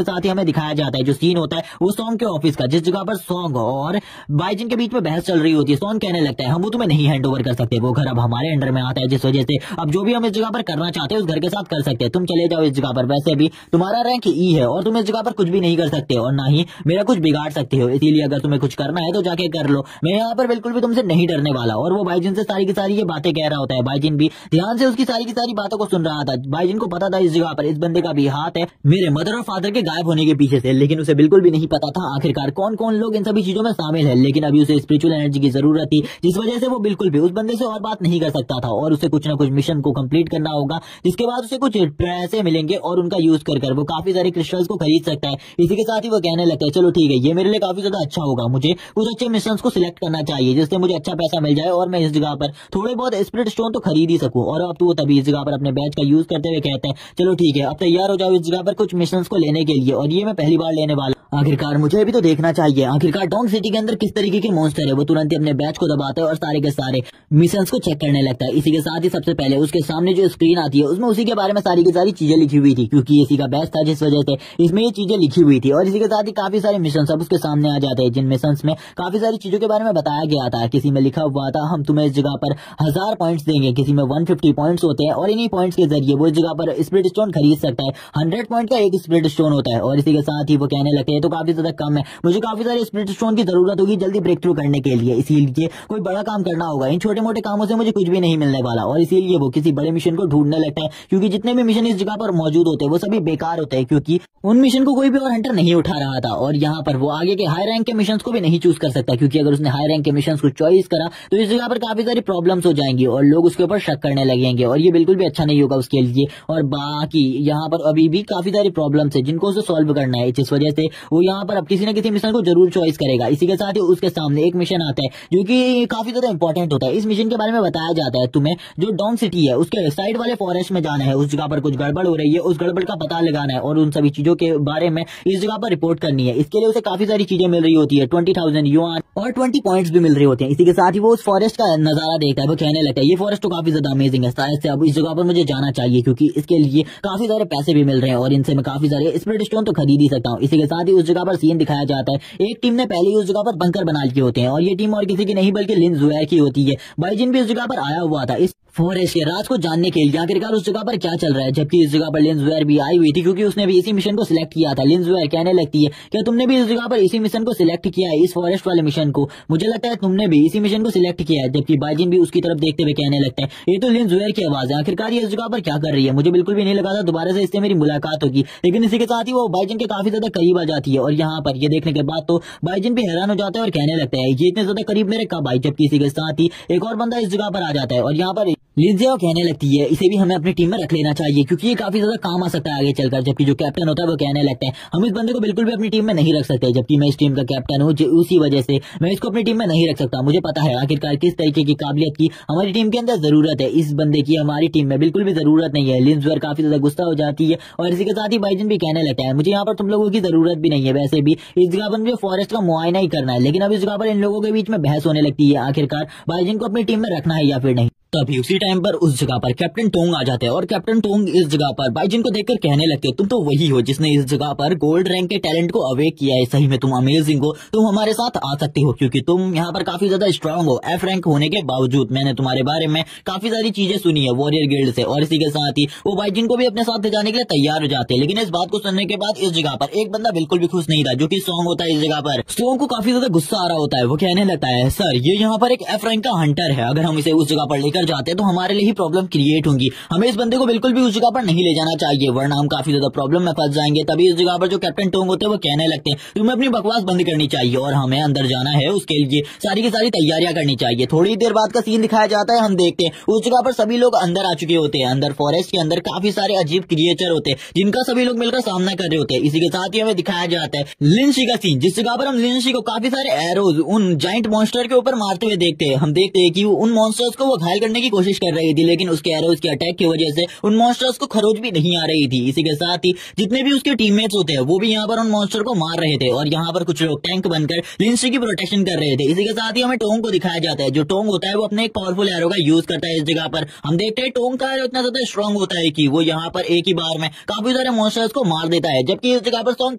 साथ ही हमें दिखाया जाता है जो सीन होता है वो सॉन्ग के ऑफिस का, जिस जगह पर सॉन्ग और बाइजिन के बीच में बहस चल रही होती है। सॉन्ग कहने लगता है हम वो तुम्हें नहीं हैंड ओवर कर सकते, वो घर अब हमारे अंडर में आता है, जिस वजह से अब जो भी हम इस जगह पर करना चाहते हैं उस घर के साथ कर सकते हैं। तुम चले जाओ इस जगह पर, वैसे भी तुम्हारा रैंक ई है और तुम इस जगह पर कुछ भी नहीं कर सकते और ना ही मेरा कुछ बिगाड़ सकते हो, इसीलिए अगर तुम्हें कुछ करना है तो जाके कर लो, मैं यहाँ पर बिल्कुल भी तुमसे नहीं डरने वाला। और वो बाइजिन से सारी की सारी ये बातें कह रहा होता है। बाइजिन भी ध्यान से उसकी सारी की सारी बातों को सुन रहा था। बाइजिन को पता था इस जगह पर इस बंदे का भी हाथ है मेरे मदर और फादर के गायब होने के पीछे से, लेकिन उसे बिल्कुल भी नहीं पता था आखिरकार कौन कौन लोग इन सभी चीजों में शामिल है। लेकिन अभी उसे स्पिरिचुअल एनर्जी की जरूरत थी, जिस वजह से वो बिल्कुल भी उस बंदे से और बात नहीं कर सकता था, और उसे कुछ ना कुछ मिशन को कंप्लीट करना होगा, जिसके बाद उसे कुछ पैसे मिलेंगे और उनका यूज कर वो काफी सारे क्रिस्टल्स को खरीद सकता है। इसी के साथ ही वो कहने लगता है चलो ठीक है, ये मेरे लिए काफी ज्यादा अच्छा होगा, मुझे कुछ अच्छे मिशन को सिलेक्ट करना चाहिए जिससे मुझे अच्छा पैसा मिल जाए और मैं इस जगह पर थोड़े बहुत स्पिरिट स्टोन तो खरीद ही सकूं। और अब तो वो तभी इस जगह पर अपने बैच का यूज करते हुए कहते हैं चलो ठीक है, अब तैयार हो जाओ इस जगह पर कुछ मिशन को लेने के लिए, और ये मैं पहली बार लेने वाला। आखिरकार मुझे भी तो देखना चाहिए आखिरकार डोंग सिटी के अंदर किस तरीके के मॉन्स्टर है। वो तुरंत ही अपने बैच को दबाता है और सारे के सारे मिशंस को चेक करने लगता है। इसी के साथ ही सबसे पहले उसके सामने जो स्क्रीन आती है उसमें उसी के बारे में सारी की सारी चीजें लिखी हुई थी, क्योंकि इसी का बैच था जिस वजह से इसमें ये चीजें लिखी हुई थी। और इसी के साथ ही काफी सारे मिशन अब उसके सामने आ जाते हैं, जिन मिशन में काफी सारी चीजों के बारे में बताया गया था। किसी में लिखा हुआ था हम तुम्हें इस जगह पर 1000 पॉइंट्स देंगे, किसी में 150 पॉइंट्स होते हैं और इन्हीं पॉइंट्स के जरिए वो इस जगह पर स्पिरिट स्टोन खरीद सकता है। 100 पॉइंट का एक स्पिरिट स्टोन होता है। और इसी के साथ ही वो कहने लगते हैं तो काफी ज्यादा कम है, मुझे काफी सारे स्पिरिट स्टोन की जरूरत होगी जल्दी ब्रेक थ्रू करने के लिए, इसीलिए कोई बड़ा काम करना होगा, इन छोटे मोटे कामों से मुझे कुछ भी नहीं मिलने वाला। और इसीलिए वो किसी बड़े मिशन को ढूंढने लगता है, क्योंकि जितने भी मिशन इस जगह पर मौजूद होते हैं वो सभी बेकार होते हैं, क्योंकि उन मिशन को कोई भी और हंटर नहीं उठा रहा था। और यहाँ पर वो आगे के हाई रैंक के मिशन को भी नहीं चूज कर सकता, क्योंकि अगर उसने हाई रैंक के मिशन को चॉइस करा तो इस जगह पर काफी सारी प्रॉब्लम्स हो जाएंगी और लोग उसके ऊपर शक करने लगेंगे, और ये बिल्कुल भी अच्छा नहीं होगा उसके लिए। और बाकी यहाँ पर अभी भी काफी सारी प्रॉब्लम्स है जिनको उसे सॉल्व करना है, जिस वजह से वो यहाँ पर अब किसी न किसी मिशन को जरूर चॉइस करेगा। इसी के साथ ही उसके सामने एक मिशन आता है जो कि काफी ज्यादा इंपॉर्टेंट होता है। इस मिशन के बारे में बताया जाता है तुम्हें जो डोंग सिटी है उसके साइड वाले फॉरेस्ट में जाना है, उस जगह पर कुछ गड़बड़ हो रही है, उस गड़बड़ का पता लगाना है और उन सभी चीजों के बारे में इस जगह पर रिपोर्ट करनी है। इसके लिए उसे काफी सारी चीजें मिल रही होती है, 20,000 युआन और 20 पॉइंट्स भी मिल रहे होते हैं। इसी के साथ ही वो उस फॉरेस्ट का नजारा देखता है, वो कहने लगता है ये फॉरेस्ट तो काफी ज्यादा अमेजिंग है, शायद से अब इस जगह पर मुझे जाना चाहिए क्योंकि इसके लिए काफी सारे पैसे भी मिल रहे हैं और इनसे मैं काफी सारे स्पिरिट स्टोन तो खरीद ही सकता हूँ। इसी के साथ ही उस जगह पर सीन दिखाया जाता है, एक टीम ने पहले ही उस जगह पर बंकर बना लिए होते हैं और ये टीम और किसी की नहीं बल्कि लिन ज़ुएर की होती है। बाइजिन भी उस जगह पर आया हुआ था इस फॉरेस्ट के राज को जानने के लिए आखिरकार उस जगह पर क्या चल रहा है, जबकि इस जगह पर लिन ज़ुएर भी आई हुई थी क्योंकि उसने भी इसी मिशन को सिलेक्ट किया था। लिन ज़ुएर कहने लगती है क्या तुमने भी इस जगह पर इसी मिशन को सिलेक्ट किया है, इस फॉरेस्ट वाले मिशन को? मुझे लगता है तुमने भी इसी मिशन को सिलेक्ट किया है। जबकि बाइजिन भी उसकी तरफ देखते हुए कहने लगता है ये तो लिन ज़ुएर की आवाज है, आखिरकार ये इस जगह पर क्या कर रही है? मुझे बिल्कुल भी नहीं लगा था दोबारा से इससे मेरी मुलाकात होगी, लेकिन इसी के साथ ही वो बाइजिन के काफी ज्यादा करीब आ जाती है और यहाँ पर ये देखने के बाद तो बाइजिन भी हैरान हो जाता है और कहने लगता है ये इतने ज्यादा करीब मेरे कब आई? जबकि इसी के साथ ही एक और बंदा इस जगह पर आ जाता है और यहाँ पर लिंजिया कहने लगती है इसे भी हमें अपनी टीम में रख लेना चाहिए क्योंकि ये काफी ज्यादा काम आ सकता है आगे चलकर। जबकि जो कैप्टन होता है वो कहने लगता है हम इस बंदे को बिल्कुल भी अपनी टीम में नहीं रख सकते, जबकि मैं इस टीम का कैप्टन हूँ, उसी वजह से मैं इसको अपनी टीम में नहीं रख सकता। मुझे पता है आखिरकार किस तरीके की काबिलियत की हमारी टीम के अंदर जरूरत है, इस बंदे की हमारी टीम में बिल्कुल भी जरूरत नहीं है। लिन ज़ुएर काफी ज्यादा गुस्सा हो जाती है और इसी के साथ ही बाइजिन भी कहने लगता है मुझे यहाँ पर तुम लोगों की जरूरत भी नहीं है, वैसे भी इस जगह पर मुझे फॉरेस्ट का मुआयना ही करना है। लेकिन अब इस जगह पर इन लोगों के बीच में बहस होने लगती है आखिरकार बाइजिन को अपनी टीम में रखना है या फिर नहीं। तभी उसी टाइम पर उस जगह पर कैप्टन टोंग आ जाते हैं और कैप्टन टोंग इस जगह पर बाइजिन को देखकर कहने लगते हैं तुम तो वही हो जिसने इस जगह पर गोल्ड रैंक के टैलेंट को अवेक किया है, सही में तुम अमेजिंग हो, तुम हमारे साथ आ सकते हो क्योंकि तुम यहाँ पर काफी ज्यादा स्ट्रांग हो। एफ रैंक होने के बावजूद मैंने तुम्हारे बारे में काफी सारी चीजें सुनी है वॉरियर गिल्ड से। और इसी के साथ ही वो बाइजिन को भी अपने साथ ले जाने के लिए तैयार हो जाते हैं। लेकिन इस बात को सुनने के बाद इस जगह पर एक बंदा बिल्कुल भी खुश नहीं था जो कि सॉन्ग होता है। इस जगह पर सॉन्ग को काफी ज्यादा गुस्सा आ रहा होता है, वो कहने लगता है सर ये यहाँ पर एक एफ रैंक का हंटर है, अगर हम इसे उस जगह पर लेकर जाते हैं तो हमारे ही प्रॉब्लम क्रिएट होंगी, हमें इस बंदे को बिल्कुल भी उस जगह पर नहीं ले जाना चाहिए वरना हम काफी ज्यादा प्रॉब्लम में फंस जाएंगे। तभी इस जगह पर जो कैप्टन टोंग होते हैं वो कहने लगते हैं तुम्हें अपनी बकवास बंद करनी चाहिए और हमें अंदर जाना है, उसके लिए सारी की सारी तैयारियां करनी चाहिए। थोड़ी देर बाद का सीन दिखाया जाता है, हम देखते हैं उस जगह पर सभी लोग अंदर आ चुके होते हैं। अंदर फॉरेस्ट के अंदर काफी सारे अजीब क्रिएचर होते हैं जिनका सभी लोग मिलकर सामना कर रहे होते हैं। इसी के साथ ही हमें दिखाया जाता है लिनशी का सीन, जिस जगह पर हम लिनशी को काफी सारे एरोज उन जाइंट मॉन्स्टर के ऊपर मारते हुए देखते हैं। हम देखते हैं कि उन मॉन्स्टर्स को वो घायल करने की कोशिश कर रही थी लेकिन उसके एरोज के अटैक की वजह से उन मॉन्स्टर्स को खरोच भी नहीं आ रही थी। इसी के साथ ही जितने भी उसके टीममेट्स होते हैं वो भी यहाँ पर उन मॉन्स्टर को मार रहे थे और यहाँ पर कुछ लोग टैंक बनकर लिंसी की प्रोटेक्शन कर रहे थे। इसी के साथ ही हमें टोंग को दिखाया जाता है, जो टोंग होता है वो अपने एक पावरफुल एरो का यूज करता है। इस जगह पर हम देखते हैं टोंग का एरो इतना ज्यादा स्ट्रॉन्ग होता है कि वो यहाँ पर एक ही बार में काफी सारे मॉन्स्टर्स को मार देता है। जबकि इस जगह पर टोंग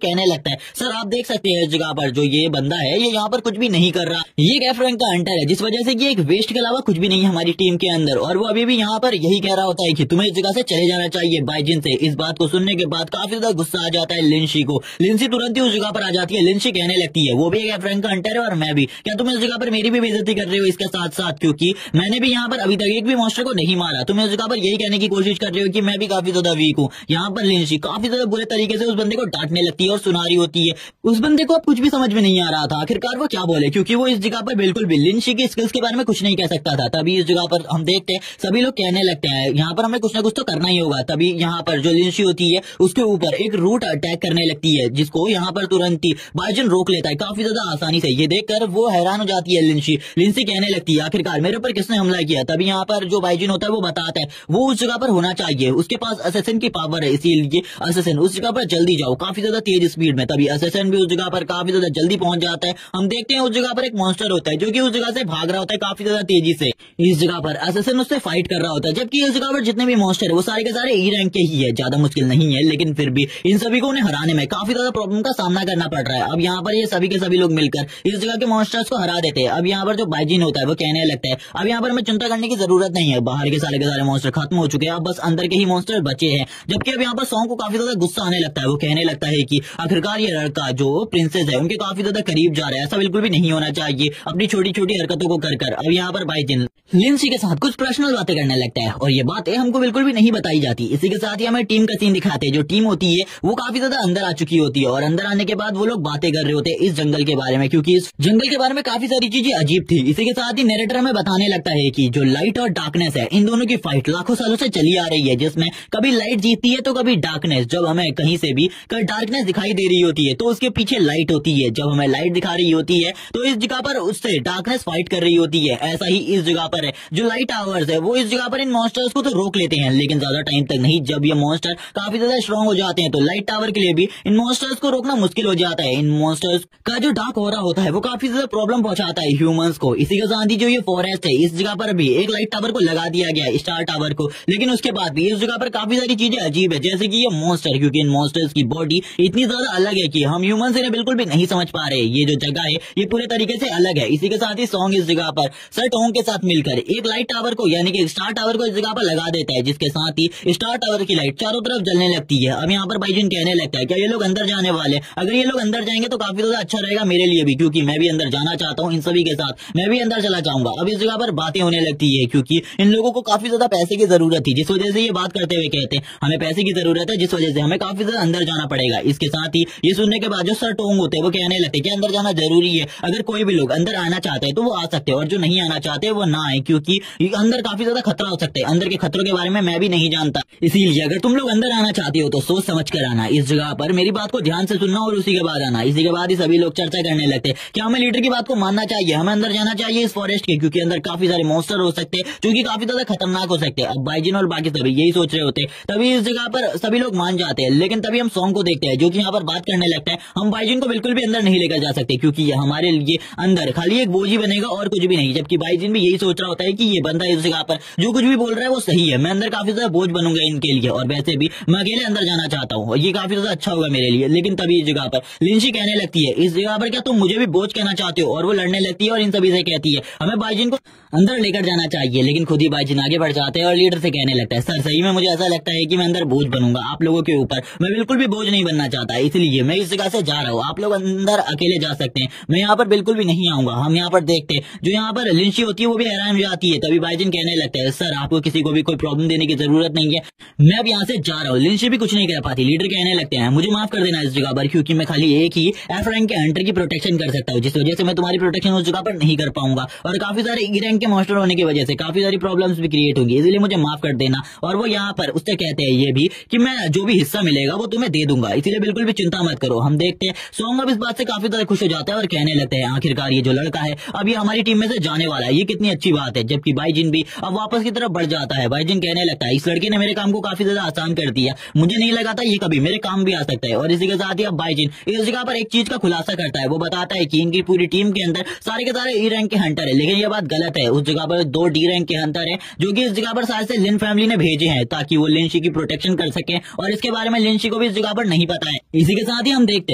कहने लगता है सर आप देख सकते हैं इस जगह पर जो ये बंदा है ये यहाँ पर कुछ भी नहीं कर रहा, ये एक एफ रैंक का हंटर है जिस वजह से ये एक वेस्ट के अलावा कुछ भी नहीं है हमारी टीम के अंदर। और वो अभी भी यहाँ पर यही कह रहा होता है कि तुम्हें इस जगह से चले जाना चाहिए बाइजिन से। इस बात को सुनने के बाद काफी ज्यादा गुस्सा आ जाता है लिंशी को। लिंसी तुरंत ही उस जगह पर आ जाती है। लिंशी कहने लगती है वो भी एक एफ रैंक का हंटर है और मैं भी, क्या तुम इस जगह पर मेरी भी बेइज्जती कर रहे हो इसके साथ साथ, क्योंकि मैंने भी यहाँ पर अभी तक एक भी मॉन्स्टर को नहीं मारा। तुम इस जगह पर यही कहने की कोशिश कर रहे हो कि मैं भी काफी ज्यादा वीक हूँ। यहाँ पर लिंशी काफी ज्यादा बुरे तरीके से उस बंदे को डांटने लगती है और सुना रही होती है। उस बंदे को अब कुछ भी समझ में नहीं आ रहा था आखिरकार वो क्या बोले, क्योंकि वो इस जगह पर बिल्कुल भी लिंशी की स्किल्स के बारे में कुछ नहीं कह सकता था। तभी इस जगह पर हम देखते हैं सभी लोग कहने लगते हैं यहाँ पर हमें कुछ ना कुछ तो करना ही होगा। तभी यहाँ पर जो लिंशी होती है उसके ऊपर एक रूट अटैक करने लगती है जिसको यहाँ पर तुरंत ही बाइजिन रोक लेता है काफी ज्यादा आसानी से। ये देखकर वो हैरान हो जाती है लिंसी कहने लगती है आखिरकार मेरे ऊपर किसने हमला किया। तभी यहाँ पर जो बाइजिन होता है वो बताता है वो उस जगह पर होना चाहिए, उसके पास असैसिन की पावर है, इसीलिए असैसिन उस जगह पर जल्दी जाओ काफी ज्यादा तेज स्पीड में। तभी असैसिन भी उस जगह पर काफी ज्यादा जल्दी पहुंच जाता है। हम देखते हैं उस जगह पर एक मॉन्स्टर होता है जो कि उस जगह से भाग रहा होता है काफी ज्यादा तेजी से। इस जगह पर असैसिन उससे फाइट कर रहा होता है, जबकि इस जगह पर जितने भी मॉन्स्टर है वो सारे के सारे ई रैंक के ही है, ज्यादा मुश्किल नहीं है। लेकिन फिर भी इन सभी को उन्हें हराने में काफी ज्यादा प्रॉब्लम का सामना करना पड़ रहा है। अब यहाँ पर ये सभी के सभी लोग मिलकर इस जगह के मॉन्स्टर्स को हरा देते हैं। अब यहाँ पर जो बाइजिन होता है वो कहने लगता है अब यहाँ पर हमें चिंता करने की जरूरत नहीं है, बाहर के सारे मॉन्स्टर खत्म हो चुके हैं, अब बस अंदर के ही मॉन्स्टर बचे हैं। जबकि अब यहाँ पर सॉन्ग को काफी ज्यादा गुस्सा आने लगता है। वो कहने लगता है कि आखिरकार ये लड़का जो प्रिंसेस है उनके काफी ज्यादा करीब जा रहा है, ऐसा बिल्कुल भी नहीं होना चाहिए अपनी छोटी छोटी हरकतों को कर। अब यहाँ पर बाइजिन लिंसी के साथ कुछ पर्सनल बातें करने लगता है और ये बातें हमको बिल्कुल भी नहीं बताई जाती। इसी के साथ ही हमें टीम का सीन दिखाते हैं। जो टीम होती है वो काफी ज्यादा अंदर आ चुकी होती है और अंदर आने के बाद वो लोग बातें कर रहे होते हैं इस जंगल के बारे में, क्योंकि इस जंगल के बारे में काफी सारी चीजें अजीब थी। इसी के साथ ही नरेटर हमें बताने लगता है कि जो लाइट और डार्कनेस है इन दोनों की फाइट लाखों सालों से चली आ रही है, जिसमें कभी लाइट जीतती है तो कभी डार्कनेस। जब हमें कहीं से भी डार्कनेस दिखाई दे रही होती है तो उसके पीछे लाइट होती है, जब हमें लाइट दिखा रही होती है तो इस जगह पर उससे डार्कनेस फाइट कर रही होती है। ऐसा ही इस जगह पर पर है जो लाइट टावर्स है वो इस जगह पर इन मॉन्स्टर्स को तो रोक लेते हैं, लेकिन ज्यादा टाइम तक नहीं। जब ये मॉन्स्टर काफी ज्यादा स्ट्रॉन्ग हो जाते हैं तो लाइट टावर के लिए भी इन मॉन्स्टर्स को रोकना मुश्किल हो जाता है। इन मॉन्स्टर्स का जो डार्क ऑरा होता है वो काफी ज्यादा प्रॉब्लम पहुंचाता है ह्यूमंस को। इसी के साथ ही जो ये फॉरेस्ट है इस जगह पर भी एक लाइट टावर को लगा दिया गया, स्टार टावर को, लेकिन उसके बाद भी इस जगह पर काफी सारी चीजें अजीब है, जैसे कि ये मॉन्स्टर, क्योंकि इन मॉन्स्टर्स की बॉडी इतनी ज्यादा अलग है कि हम ह्यूमंस इन्हें बिल्कुल भी नहीं समझ पा रहे। ये जो जगह है ये पूरे तरीके से अलग है। इसी के साथ ही सॉन्ग इस जगह पर सर टोंग के साथ मिलकर एक लाइट टावर को यानी कि स्टार टावर को इस जगह पर लगा देता है, जिसके साथ ही स्टार टावर की लाइट चारों तरफ जलने लगती है। अब यहाँ पर बाइजून कहने लगता है क्या ये लोग अंदर जाने वाले? अगर ये लोग अंदर जाएंगे तो काफी ज्यादा अच्छा रहेगा मेरे लिए भी, क्योंकि मैं भी अंदर जाना चाहता हूँ इन सभी के साथ, मैं भी अंदर चला जाऊंगा। अब इस जगह पर बातें होने लगती है क्योंकि इन लोगों को काफी ज्यादा पैसे की जरूरत थी, जिस वजह से ये बात करते हुए कहते हैं हमें पैसे की जरूरत है, जिस वजह से हमें काफी ज्यादा अंदर जाना पड़ेगा। इसके साथ ही ये सुनने के बाद जो सर टोंग होते हैं वो कहने लगते हैं कि अंदर जाना जरूरी है, अगर कोई भी लोग अंदर आना चाहते हैं तो वो आ सकते हैं और जो नहीं आना चाहते वो ना आए, क्योंकि अंदर काफी ज्यादा खतरा हो सकता है। अंदर के खतरों के बारे में मैं भी नहीं जानता, इसीलिए अगर तुम लोग अंदर आना चाहते हो तो सोच समझ कर आना। इस जगह पर मेरी बात को ध्यान से सुनना और उसी के बाद आना। इसी के बाद ही सभी लोग चर्चा करने लगते हैं कि हमें लीडर की बात को मानना चाहिए, हमें अंदर जाना चाहिए इस फॉरेस्ट के, क्योंकि अंदर काफी सारे मॉन्स्टर हो सकते हैं जो कि काफी ज्यादा खतरनाक हो सकते हैं। अब बाइजिन और बाकी सभी यही सोच रहे होते हैं, तभी इस जगह पर सभी लोग मान जाते हैं। लेकिन तभी हम सॉन्ग को देखते हैं जो कि यहाँ पर बात करने लगता है हम बाइजिन को बिल्कुल भी अंदर नहीं लेकर जा सकते, क्योंकि ये हमारे लिए अंदर खाली एक बोझ ही बनेगा और कुछ भी नहीं। जबकि बाइजिन भी यही सोच रहा होता है कि ये बंदा इस जगह पर जो कुछ भी बोल रहा है वो सही है, मैं अंदर काफी ज्यादा बोझ बनूंगा इनके लिए, और वैसे भी मैं अकेले अंदर जाना चाहता हूँ और ये काफी ज्यादा अच्छा होगा मेरे लिए। लेकिन तभी इस जगह पर लिंशी कहने लगती है इस जगह पर क्या तुम मुझे भी बोझ कहना चाहते हो, और वो लड़ने लगती है और इन सभी से कहती है हमें बाइजिन को अंदर लेकर जाना चाहिए। लेकिन खुद ही बाइजिन आगे बढ़ जाते हैं और लीडर से कहने लगता है सर सही में मुझे ऐसा लगता है कि मैं अंदर बोझ बनूंगा आप लोगों के ऊपर, मैं बिल्कुल भी बोझ नहीं बनना चाहता, इसलिए मैं इस जगह से जा रहा हूँ, आप लोग अंदर अकेले जा सकते हैं, मैं यहाँ पर बिल्कुल भी नहीं आऊंगा। हम यहाँ पर देखते हैं जो यहाँ पर लिंशी होती है वो भी हैरान हो जाती है। तभी बाइजिन कहने लगता है सर आपको किसी को भी कोई प्रॉब्लम देने की जरूरत नहीं है, मैं अब यहाँ से जा रहा हूँ। लिंशी भी कुछ नहीं कह पाती। लीडर कहने लगते हैं मुझे माफ कर देना इस जगह पर, क्योंकि मैं खाली एक ही एफ रैंक के हंटर की प्रोटेक्शन कर सकता हूँ, जिस वजह से मैं तुम्हारी प्रोटेक्शन उस जगह पर नहीं कर पाऊंगा, और काफी सारे ई रैंक के मॉन्स्टर होने की वजह से काफी सारी प्रॉब्लम्स भी क्रिएट होंगी, इसलिए मुझे माफ कर देना। और वो यहाँ पर उससे कहते हैं ये भी कि मैं जो भी हिस्सा मिलेगा वो तुम्हें दे दूंगा, इसलिए बिल्कुल भी चिंता मत करो। हम देखते हैं सॉन्ग अब इस बात से काफी ज्यादा खुश हो जाता है और कहने लगते हैं आखिरकार ये जो लड़का है अब ये हमारी टीम में से जाने वाला है, ये कितनी अच्छी बात है। जबकि बाइजिन भी अब वापस की तरफ बढ़ जाता है। बाइजिन कहने लगता है इस लड़के ने मेरे काम को काफी ज्यादा आसान कर दिया, मुझे नहीं लगा था ये कभी मेरे काम भी आ सकता है। और इसी के साथ ही अब बाइजिन इस जगह पर एक चीज का खुलासा करता है, वो बताता है कि इनकी पूरी टीम के अंदर सारे के सारे ई रैंक के हंटर है, लेकिन ये बात गलत है। उस जगह पर 2 डी रैंक के हंटर है जो कि इस जगह पर शायद से लिन फैमिली ने भेजे हैं ताकि वो लिंशी की प्रोटेक्शन कर सके, और इसके बारे में लिंशी को भी इस जगह पर नहीं पता है। इसी के साथ ही हम देखते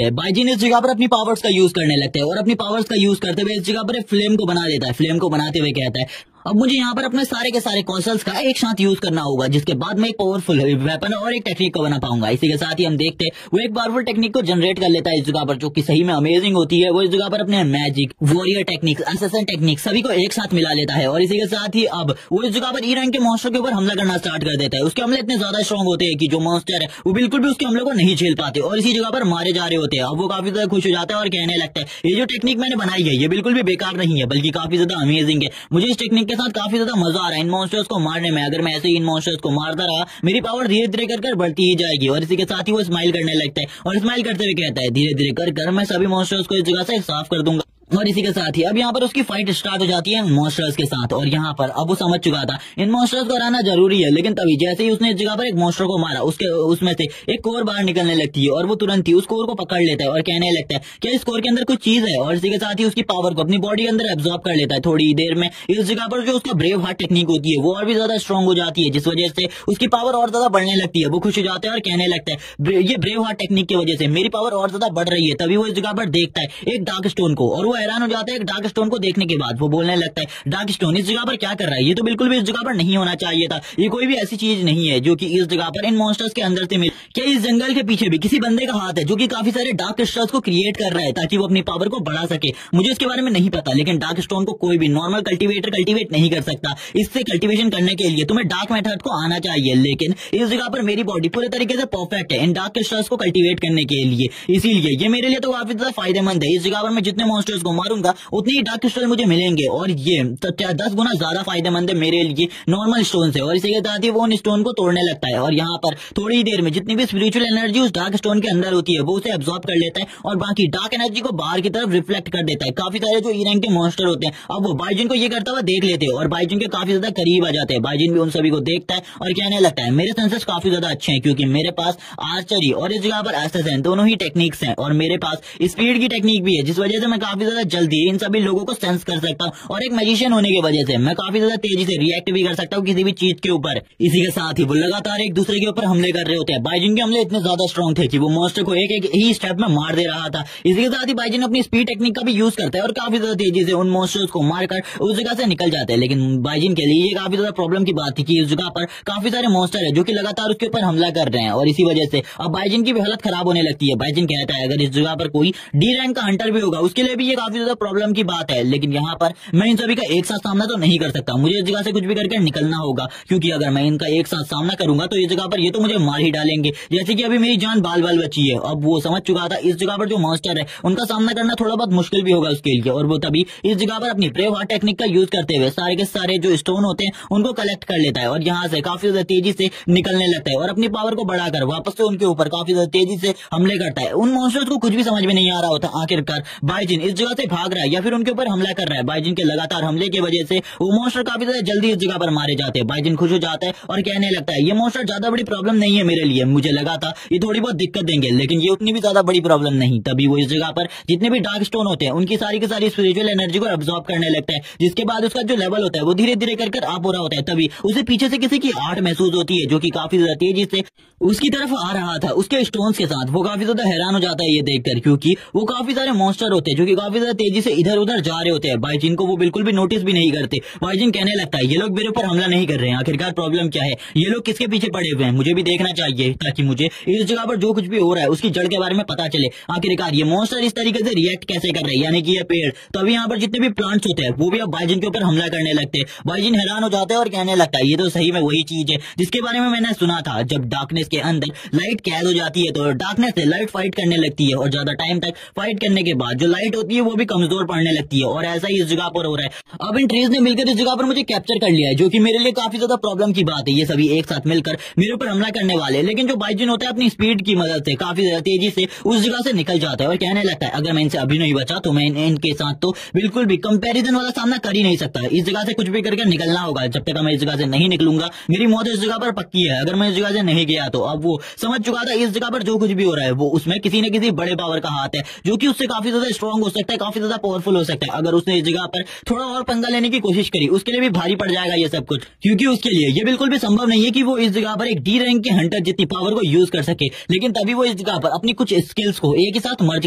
हैं बाइजिन इस जगह पर अपनी पावर्स का यूज करने लगते हैं और अपनी पावर्स का यूज करते हुए इस जगह पर एक फ्लेम को बना देता है। फ्लेम को बनाते हुए कहता है अब मुझे यहाँ पर अपने सारे के सारे कौशल्स का एक साथ यूज करना होगा, जिसके बाद मैं एक पावरफुल वेपन और एक टेक्निक को बना पाऊंगा। इसी के साथ ही हम देखते हैं वो एक पावरफुल टेक्निक को जनरेट कर लेता है इस जगह पर, जो कि सही में अमेजिंग होती है। वो इस जगह पर अपने magic, warrior technique, assassin technique सभी को एक साथ मिला लेता है, और इसी के साथ ही अब वो इस जगह पर ई रैंक के मॉन्स्टर के ऊपर हमला करना स्टार्ट कर देता है। उसके हमले इतने ज्यादा स्ट्रॉन्ग होते हैं कि जो मॉन्स्टर है वो बिल्कुल भी उसके हमले को नहीं झेल पाते और इसी जगह पर मारे जा रहे होते हैं। अब वो काफी ज्यादा खुश हो जाता है और कहने लगता है ये जो टेक्निक मैंने बनाई है ये बिल्कुल भी बेकार नहीं है, बल्कि काफी ज्यादा अमेजिंग है। मुझे इस टेक्निक के साथ काफी ज्यादा आ रहा है इन मॉन्स्टर्स को मारने में। अगर मैं ऐसे ही इन मॉन्स्टर्स को मारता रहा मेरी पावर धीरे धीरे कर बढ़ती ही जाएगी। और इसी के साथ ही वो स्माइल करने लगता है और स्माइल करते हुए कहता है धीरे धीरे कर मैं सभी मॉन्स्टर्स को इस जगह से साफ कर दूंगा। और इसी के साथ ही अब यहाँ पर उसकी फाइट स्टार्ट हो जाती है मॉन्स्टर्स के साथ, और यहाँ पर अब वो समझ चुका था इन मॉन्स्टर्स को हराना जरूरी है। लेकिन तभी जैसे ही उसने इस जगह पर एक मॉन्स्टर को मारा उसमें से एक कोर बाहर निकलने लगती है और वो तुरंत ही उस कोर को पकड़ लेता है और कहने लगता है कि इस कोर के अंदर कुछ चीज है, और इसी के साथ ही उसकी पावर को अपनी बॉडी के अंदर एब्जॉर्ब कर लेता है। थोड़ी देर में इस जगह पर जो उसका ब्रेव हार्ट टेक्निक होती है वो और भी ज्यादा स्ट्रॉन्ग हो जाती है, जिस वजह से उसकी पावर और ज्यादा बढ़ने लगती है। वो खुश हो जाता है और कहने लगता है ये ब्रेव हार्ट टेक्निक की वजह से मेरी पावर और ज्यादा बढ़ रही है। तभी वो इस जगह पर देखता है एक डार्क स्टोन को और वो हैरान हो जाता है। डार्क स्टोन को देखने के बाद वो बोलने लगता है डार्क स्टोन इस जगह पर क्या कर रहा है, ये तो बिल्कुल भी इस जगह पर नहीं होना चाहिए था, ये कोई भी ऐसी चीज नहीं है जो कि इस जगह पर इन मॉन्स्टर्स के अंदर से मिल। क्या इस जंगल के पीछे भी किसी बंदे का हाथ है जो कि काफी सारे डार्क क्रिस्टल्स को क्रिएट कर रहा है ताकि वो अपनी पावर को बढ़ा सके? मुझे इसके बारे में नहीं पता, लेकिन डार्क स्टोन को कोई भी नॉर्मल कल्टीवेटर कल्टीवेट नहीं कर सकता। इससे कल्टीवेशन करने के लिए तुम्हें डार्क मेथड को आना चाहिए, लेकिन इस जगह पर मेरी बॉडी पूरे तरीके से परफेक्ट है इन डार्क क्रिस्टल्स को कल्टीवेट करने के लिए, इसीलिए ये मेरे लिए तो काफी ज्यादा फायदेमंद है। इस जगह पर मैं जितने मॉन्स्टर्स को मारूंगा उतने ही डार्क क्रिस्टल मुझे मिलेंगे, और ये 10 गुना ज्यादा फायदेमंद है मेरे लिए नॉर्मल स्टोन से। और इसी के साथ ही वो उन स्टोन को तोड़ने लगता है, और यहाँ पर थोड़ी ही देर में जितनी भी स्पिरिचुअल एनर्जी उस डार्क स्टोन के अंदर होती है वो उसे एब्जॉर्ब कर लेता है, और बाकी डार्क एनर्जी को बाहर की तरफ रिफ्लेक्ट कर देता है। काफी सारे जो ई रैंक के मॉन्स्टर होते हैं अब वो बाइजिन को ये करता हुआ देख लेते हैं, और बाइजिन के काफी ज्यादा करीब आ जाते हैं। बाइजिन भी उन सभी को देखता है और कहने लगता है मेरे सेंसेस काफी ज्यादा अच्छे हैं, क्योंकि मेरे पास आर्चरी और इस जगह पर एसेसिन दोनों ही टेक्निक्स हैं, और मेरे पास स्पीड की टेक्निक भी है, जिस वजह से मैं काफी ज्यादा जल्दी इन सभी लोगों को सेंस कर सकता हूँ। और एक मैजिशियन होने की वजह से मैं काफी ज्यादा तेजी से रिएक्ट भी कर सकता हूँ किसी भी चीज के ऊपर। इसी के साथ ही वो लगातार एक दूसरे के ऊपर हमले कर रहे होते हैं। बाइजिन के हमले इतने ज्यादा स्ट्रॉन्ग थे कि वो मॉन्स्टर को एक एक ही स्टेप में मार दे रहा था। इसी के साथ ही बाइजिन अपनी स्पीड टेक्निक का भी यूज करता है और काफी ज्यादा तेजी से उन मॉन्स्टर्स को मारकर उस जगह से निकल जाते हैं। लेकिन बाइजिन के लिए ये काफी ज्यादा प्रॉब्लम की बात थी कि उस जगह पर काफी सारे मॉन्स्टर है जो कि लगातार उसके ऊपर हमला कर रहे हैं, और इसी वजह से अब बाइजिन की भी हालत खराब होने लगती है। बाइजिन कहता है अगर इस जगह पर कोई डी रैंक का हंटर भी होगा उसके लिए भी ये काफी ज्यादा प्रॉब्लम की बात है, लेकिन यहाँ पर मैं इन सभी का एक साथ सामना तो नहीं कर सकता, मुझे इस जगह से कुछ भी करके निकलना होगा, क्योंकि अगर मैं इनका एक साथ सामना करूंगा तो इस जगह पर ये तो मुझे मार ही डालेंगे। जैसे कि अभी मेरी जान बाल बाल बची है, अब वो समझ चुका था इस जगह पर जो मॉन्स्टर है उनका सामना करना थोड़ा बहुत मुश्किल भी होगा उसके लिए, और वो तभी इस जगह पर अपनी ब्रेव हार्ट टेक्निक का यूज करते हुए सारे के सारे जो स्टोन होते हैं उनको कलेक्ट कर लेता है, और यहाँ से काफी ज्यादा तेजी से निकलने लगता है, और अपनी पावर को बढ़ाकर वापस से उनके ऊपर काफी ज्यादा तेजी से हमले करता है। उन मॉन्स्टर्स को कुछ भी समझ में नहीं आ रहा होता आखिरकार बाइजिन इस जगह से भाग रहा है या फिर उनके ऊपर हमला कर रहा है। बाइजिन के लगातार हमले की वजह से वो मॉन्स्टर काफी ज्यादा जल्दी इस जगह पर मारे जाते हैं। बाइजिन खुश हो जाता है और कहने लगता है ये मॉन्स्टर ज्यादा बड़ी प्रॉब्लम नहीं है मेरे लिए, मुझे लगा था ये थोड़ी बहुत दिक्कत देंगे लेकिन ये उतनी भी ज्यादा बड़ी प्रॉब्लम नहीं। तभी वो इस जगह पर जितने भी डार्क स्टोन होते हैं उनकी सारी की सारी स्पिरिचुअल एनर्जी को एब्जॉर्ब करने लगता है, जिसके बाद उसका जो लेवल होता है वो धीरे धीरे कर अप हो रहा होता है। तभी उसे पीछे से किसी की आर्ट महसूस होती है जो कि काफी ज्यादा तेजी से उसकी तरफ आ रहा था उसके स्टोन्स के साथ। वो काफी ज्यादा हैरान हो जाता है ये देखकर, क्योंकि वो काफी सारे मॉन्स्टर होते हैं जो कि काफी ज्यादा तेजी से इधर उधर जा रहे होते हैं। बाइजिन को वो बिल्कुल भी नोटिस भी नहीं करते। बाइजिन कहने लगता है ये लोग मेरे ऊपर हमला नहीं कर रहे हैं, आखिरकार प्रॉब्लम क्या है, ये लोग किसके पीछे पड़े हुए हैं, मुझे भी देखना चाहिए ताकि मुझे इस जगह पर जो कुछ भी हो रहा है उसकी जड़ के बारे में पता चले। आखिरकार ये मॉन्स्टर इस तरीके से रिएक्ट कैसे कर रहे हैं, यानी कि ये पेड़। तो अभी यहाँ पर जितने भी प्लांट्स होते हैं वो भी अब बाइजिन के ऊपर हमला करने लगते हैं। बाइजिन हैरान हो जाता है और कहने लगता है ये तो सही में वही चीज है जिसके बारे में मैंने सुना था। जब डार्कनेस के अंदर लाइट कैद हो जाती है तो डार्कनेस से लाइट फाइट करने लगती है, और ज्यादा टाइम तक फाइट करने के बाद जो लाइट होती है वो भी कमजोर पड़ने लगती है, और ऐसा ही इस जगह पर हो रहा है। अब इन ट्रीज ने मिलकर इस जगह पर मुझे कैप्चर कर लिया है, जो कि मेरे लिए काफी ज्यादा प्रॉब्लम की बात है। ये सभी एक साथ मिलकर मेरे ऊपर हमला करने वाले, लेकिन जो बाइजिन होता है अपनी स्पीड की मदद से काफी ज्यादा तेजी से उस जगह से निकल जाता है, और कहने लगता है अगर मैं इनसे अभी नहीं बचा तो मैं इनके साथ तो बिल्कुल भी कंपैरिजन वाला सामना कर ही नहीं सकता। इस जगह से कुछ भी करके निकलना होगा, जब तक मैं इस जगह से नहीं निकलूंगा मेरी मौत इस जगह पर पक्की है। अगर मैं इस जगह से नहीं गया तो अब वो समझ चुका था इस जगह पर जो कुछ भी हो रहा है वो उसमें किसी न किसी बड़े पावर का हाथ है, जो कि उससे काफी ज्यादा स्ट्रॉन्ग हो सकता है, काफी ज्यादा पावरफुल हो सकता है। अगर उसने इस जगह पर थोड़ा और पंगा लेने की कोशिश करी उसके लिए भी भारी पड़ जाएगा ये सब कुछ, क्योंकि उसके लिए ये बिल्कुल भी संभव नहीं है कि वो इस जगह पर एक डी रैंक के हंटर जितनी पावर को यूज कर सके। लेकिन तभी वो इस जगह पर अपनी कुछ स्किल्स को एक ही साथ मर्ज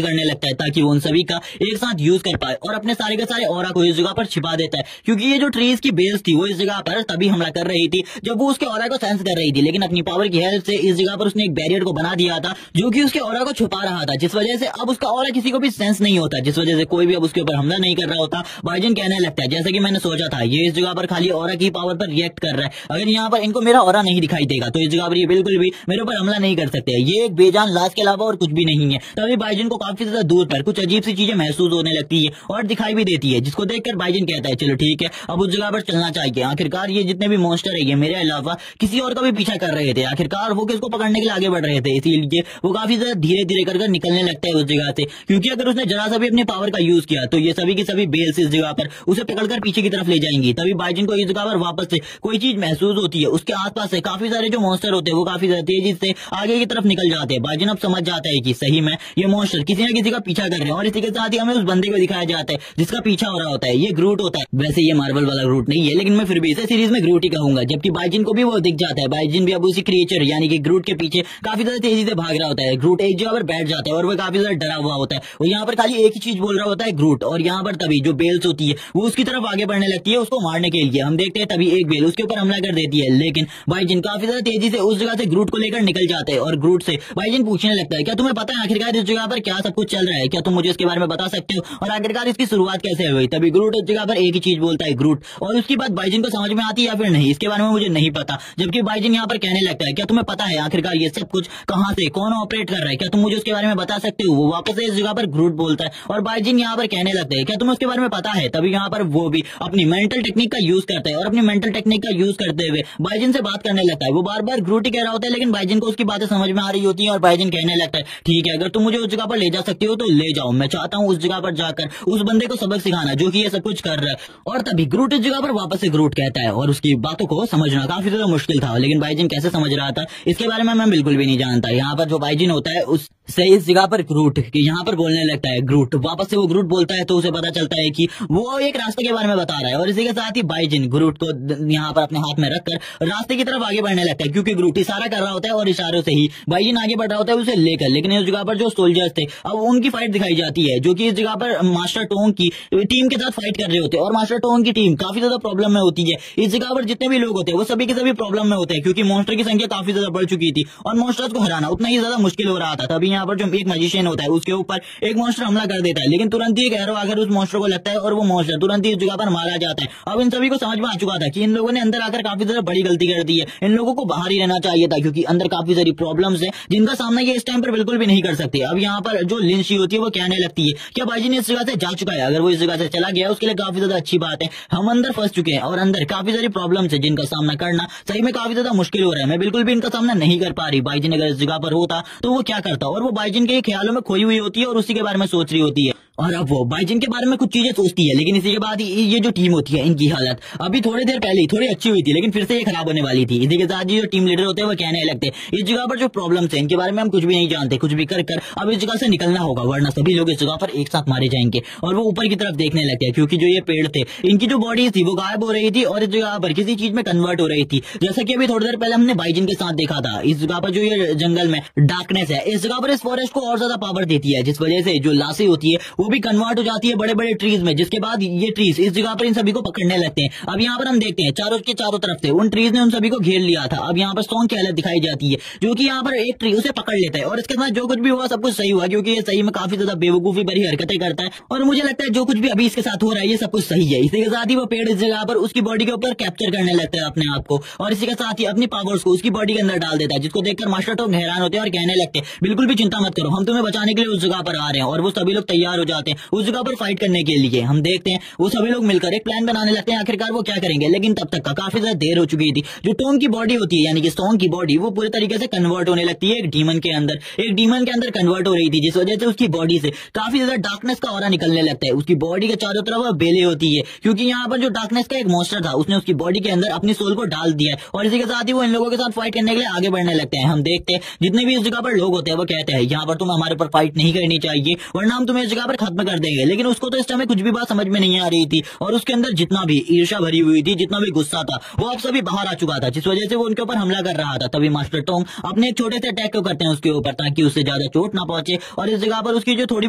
करने लगता है ताकि वो उन सभी का एक साथ यूज कर पाए, और अपने सारे के सारे ऑरा को इस जगह पर छिपा देता है। क्योंकि ये जो ट्रीज की बेस थी वो इस जगह पर तभी हमला कर रही थी जब वो उसके ऑरा को सेंस कर रही थी, लेकिन अपनी पावर की हेल्प से इस जगह पर उसने एक बैरियर को बना दिया था जो कि उसके ऑरा को छुपा रहा था, जिस वजह से अब उसका ऑरा किसी को भी सेंस नहीं होता, जिस वजह से कोई भी अब उसके ऊपर हमला नहीं कर रहा होता। बाइजिन कहने लगता है जैसे कि मैंने सोचा था ये इस जगह पर खाली ऑरा की पावर पर रिएक्ट कर रहा है, अगर यहाँ पर इनको मेरा ऑरा नहीं दिखाई देगा तो इस जगह पर ये बिल्कुल भी मेरे ऊपर हमला नहीं कर सकते। ये एक बेजान लाश के अलावा और कुछ भी नहीं है। तभी बाइजिन को काफी ज्यादा दूर पर कुछ अजीब सी चीजें महसूस होने लगती है और दिखाई भी देती है, जिसको देखकर बाइजिन कहता है चलो ठीक है अब उस जगह पर चलना चाहिए। आखिरकार ये जितने भी मॉन्स्टर है ये मेरे अलावा किसी और का भी पीछा कर रहे थे, आखिरकार वो किसको पकड़ने के लिए आगे बढ़ रहे थे, इसीलिए वो काफी ज्यादा धीरे धीरे कर निकलने लगता है उस जगह से। क्योंकि अगर उसने जरा सा भी अपनी पावर का यूज किया तो ये सभी की सभी बेल्स इस जगह पर उसे पकड़कर पीछे की तरफ ले जाएंगी। तभी बाइजिन को इस जगह पर वापस से कोई चीज महसूस होती है, उसके आसपास से काफी सारे जो मॉन्स्टर होते हैं वो काफी ज्यादा तेजी से आगे की तरफ निकल जाते हैं। बाइजिन अब समझ जाता है कि सही में ये मॉन्स्टर किसी न किसी का पीछा कर रहे हैं, और इसी के साथ ही हमें उस बंदे को दिखाया जाता है जिसका पीछा हो रहा होता है। ये ग्रूट होता है, वैसे ये मार्वल वाला ग्रूट नहीं है लेकिन मैं फिर भी इसे सीरीज में ग्रूट ही कहूंगा। जबकि बाइजिन को भी वो दिख जाता है, बाइजिन भी अब उसी क्रिएचर यानी कि ग्रूट के पीछे काफी ज्यादा तेजी से भाग रहा होता है। ग्रूट एक जगह पर बैठ जाता है और वो काफी ज्यादा डरा हुआ होता है, वो यहाँ पर खाली एक ही चीज बोल रहा होता है ग्रूट, और यहाँ पर तभी जो बेल्स होती है वो उसकी तरफ आगे बढ़ने लगती है उसको मारने के लिए। हम देखते हैं तभी एक बेल उसके ऊपर हमला कर देती है, लेकिन बाइजिन काफी ज्यादा तेजी से उस जगह से ग्रूट को लेकर निकल जाते हैं, और ग्रूट से बाइजिन पूछने लगता है क्या तुम्हें पता है आखिरकार इस जगह पर क्या सब कुछ चल रहा है, क्या तुम मुझे इसके बारे में बता सकते हो और आखिरकार इसकी शुरुआत कैसे हुई। तभी ग्रूट इस जगह पर एक ही चीज बोलता है ग्रूट, और उसकी बात बाइजिन को समझ में आती है या फिर नहीं इसके बारे में मुझे नहीं पता। जबकि बाइजिन यहाँ पर कहने लगता है क्या तुम्हें पता है आखिरकार ये सब कुछ कहाँ से कौन ऑपरेट कर रहा है, क्या तुम मुझे उसके बारे में बता सकते हो। वो वापस इस जगह पर ग्रूट बोलता है और बाइजिन बाइजिन यहाँ पर कहने लगते हैं क्या तुम्हें उसके बारे में पता है। तभी यहाँ पर वो भी अपनी मेंटल टेक्निक का यूज करता है और अपनी मेंटल टेक्निक का यूज करते हुए बाइजिन से बात करने लगता है। वो बार बार ग्रूट ही कह रहा होता है लेकिन बाइजिन को उसकी बातें समझ में आ रही होती है और बाइजिन कहने लगता है ठीक है, अगर तुम मुझे उस जगह पर ले जा सकती हो तो ले जाओ, मैं चाहता हूँ उस जगह पर जाकर उस बंदे को सबक सिखाना जो कि ये सब कुछ कर रहा है। और तभी ग्रूट इस जगह पर वापस से ग्रूट कहता है और उसकी बातों को समझना काफी ज्यादा मुश्किल था, लेकिन बाइजिन कैसे समझ रहा था इसके बारे में मैं बिल्कुल भी नहीं जानता। यहाँ पर जो बाइजिन होता है उससे इस जगह पर ग्रूट कि यहाँ पर बोलने लगता है ग्रूट, वापस से वो ग्रूट बोलता है तो उसे पता चलता है कि वो एक रास्ते के बारे में बता रहा है। और इसी के साथ ही बाइजिन ग्रूट को यहाँ पर अपने हाथ में रखकर रास्ते की तरफ आगे बढ़ने लगता है क्योंकि ग्रूट इशारा कर रहा होता है और इशारों से ही बाइजिन आगे बढ़ रहा होता है उसे लेकर। लेकिन इस जगह पर जो सोल्जर्स थे अब उनकी फाइट दिखाई जाती है जो कि इस जगह पर मास्टर टोंग की टीम के साथ फाइट कर रहे होते हैं और मास्टर टोंग की टीम काफी ज्यादा प्रॉब्लम में होती है। इस जगह पर जितने भी लोग होते हैं वो सभी के सभी प्रॉब्लम में होते हैं क्योंकि मॉन्स्टर की संख्या काफी ज्यादा बढ़ चुकी थी और मॉन्स्टर्स को हराना उतना ही ज्यादा मुश्किल हो रहा था। तभी यहाँ पर जो एक मैजिशियन होता है उसके ऊपर एक मॉन्स्टर हमला कर देता है लेकिन तुरंत ही एक एरो आकर उस मॉन्स्टर को लगता है और वो मॉन्स्टर तुरंत ही इस जगह पर मारा जाता है। अब इन सभी को समझ में आ चुका था कि इन लोगों ने अंदर आकर काफी ज्यादा बड़ी गलती कर दी है, इन लोगों को बाहर ही रहना चाहिए था क्योंकि अंदर काफी सारी प्रॉब्लम्स है जिनका सामना ये इस टाइम पर बिल्कुल भी नहीं कर सकते। अब यहाँ पर जो लिंशी होती है वो कहने लगती है क्या बाइजिन इस जगह से जा चुका है, अगर वो इस जगह से चला गया उसके लिए काफी ज्यादा अच्छी बात है, हम अंदर फंस चुके हैं और अंदर काफी सारी प्रॉब्लम्स है जिनका सामना करना सही में काफी ज्यादा मुश्किल हो रहा है, मैं बिल्कुल भी इनका सामना नहीं कर पा रही। बाइजिन अगर इस जगह पर होता तो वो क्या करता और वो बाइजिन के ख्यालों में खोई हुई होती है और उसी के बारे में सोच रही होती है और अब वो बाइजिन के बारे में कुछ चीजें सोचती है। लेकिन इसी के बाद ये जो टीम होती है इनकी हालत अभी थोड़ी देर पहले थोड़ी अच्छी हुई थी लेकिन फिर से ये खराब होने वाली थी। इसी के साथ ये जो टीम लीडर होते हैं वो कहने लगते हैं इस जगह पर जो प्रॉब्लम्स है इनके बारे में हम कुछ भी नहीं जानते, कुछ भी कर अब इस जगह से निकलना होगा वरना सभी लोग इस जगह पर एक साथ मारे जाएंगे। और वो ऊपर की तरफ देखने लगते हैं क्योंकि जो ये पेड़ थे इनकी जो बॉडी थी वो गायब हो रही थी और इस जगह पर किसी चीज में कन्वर्ट हो रही थी, जैसा कि अभी थोड़ी देर पहले हमने बाइजिन के साथ देखा था। इस जगह पर जो ये जंगल में डार्कनेस है इस जगह पर इस फॉरेस्ट को और ज्यादा पावर देती है जिस वजह से जो लाशें होती है वो भी कन्वर्ट हो जाती है बड़े बड़े ट्रीज में, जिसके बाद ये ट्रीज इस जगह पर इन सभी को पकड़ने लगते हैं। अब यहाँ पर हम देखते हैं चारों के चारों तरफ से उन ट्रीज ने उन सभी को घेर लिया था। अब यहाँ पर सॉन्ग की हालत दिखाई जाती है जो कि यहाँ पर एक ट्री उसे पकड़ लेता है और इसके बाद जो कुछ भी हुआ सब कुछ सही हुआ क्योंकि ये सही में काफी ज्यादा बेवकूफी भरी हरकतें करता है और मुझे लगता है जो कुछ भी अभी इसके साथ हो रहा है ये सब कुछ सही है। इसी के साथ ही वो पेड़ इस जगह पर उसकी बॉडी के ऊपर कैप्चर करने लगता है अपने आप को और इसी के साथ ही अपनी पावर्स को उसकी बॉडी के अंदर डाल देता है, जिसको देखकर मास्टर टोंग हैरान होते हैं और कहने लगते हैं बिल्कुल भी चिंता मत करो, हम तुम्हें बचाने के लिए उस जगह पर आ रहे हैं। और वो सभी लोग तैयार हो जाते हैं उस जगह पर फाइट करने के लिए। हम देखते हैं वो सभी लोग मिलकर एक प्लान बनाने लगते हैं आखिरकार वो क्या करेंगे, लेकिन तब तक काफी ज्यादा देर हो चुकी थी। जो टोंग की बॉडी होती है यानी कि सॉन्ग की बॉडी वो पूरे तरीके से कन्वर्ट होने लगती है एक डीमन के अंदर कन्वर्ट हो रही थी, जिस वजह से उसकी बॉडी से काफी ज्यादा डार्कनेस का ऑरा निकलने लगता है। उसकी बॉडी के चारों तरफ बेले होती है क्योंकि यहाँ पर जो डार्कनेस का एक मॉन्स्टर था उसने उसकी बॉडी के अंदर अपनी सोल को डाल दिया है और इसी के साथ ही वो इन लोगों के साथ फाइट करने के लिए आगे बढ़ने लगते हैं। हम देखते हैं जितने भी इस जगह पर लोग होते हैं वो कहते हैं यहाँ पर तुम हमारे ऊपर फाइट नहीं करनी चाहिए वरना हम तुम्हें इस जगह पर खत्म कर देंगे। लेकिन उसको तो इस समय कुछ भी बात समझ में नहीं आ रही थी और उसके अंदर जितना भी ईर्ष्या भरी हुई थी, जितना भी गुस्सा था वो अब सभी बाहर आ चुका था, जिस वजह से वो उनके ऊपर हमला कर रहा था। तभी मास्टर टोंग अपने एक छोटे से अटैक को करते हैं उसके ऊपर ताकि उससे ज्यादा चोट ना पहुंचे और इस जगह पर उसकी जो थोड़ी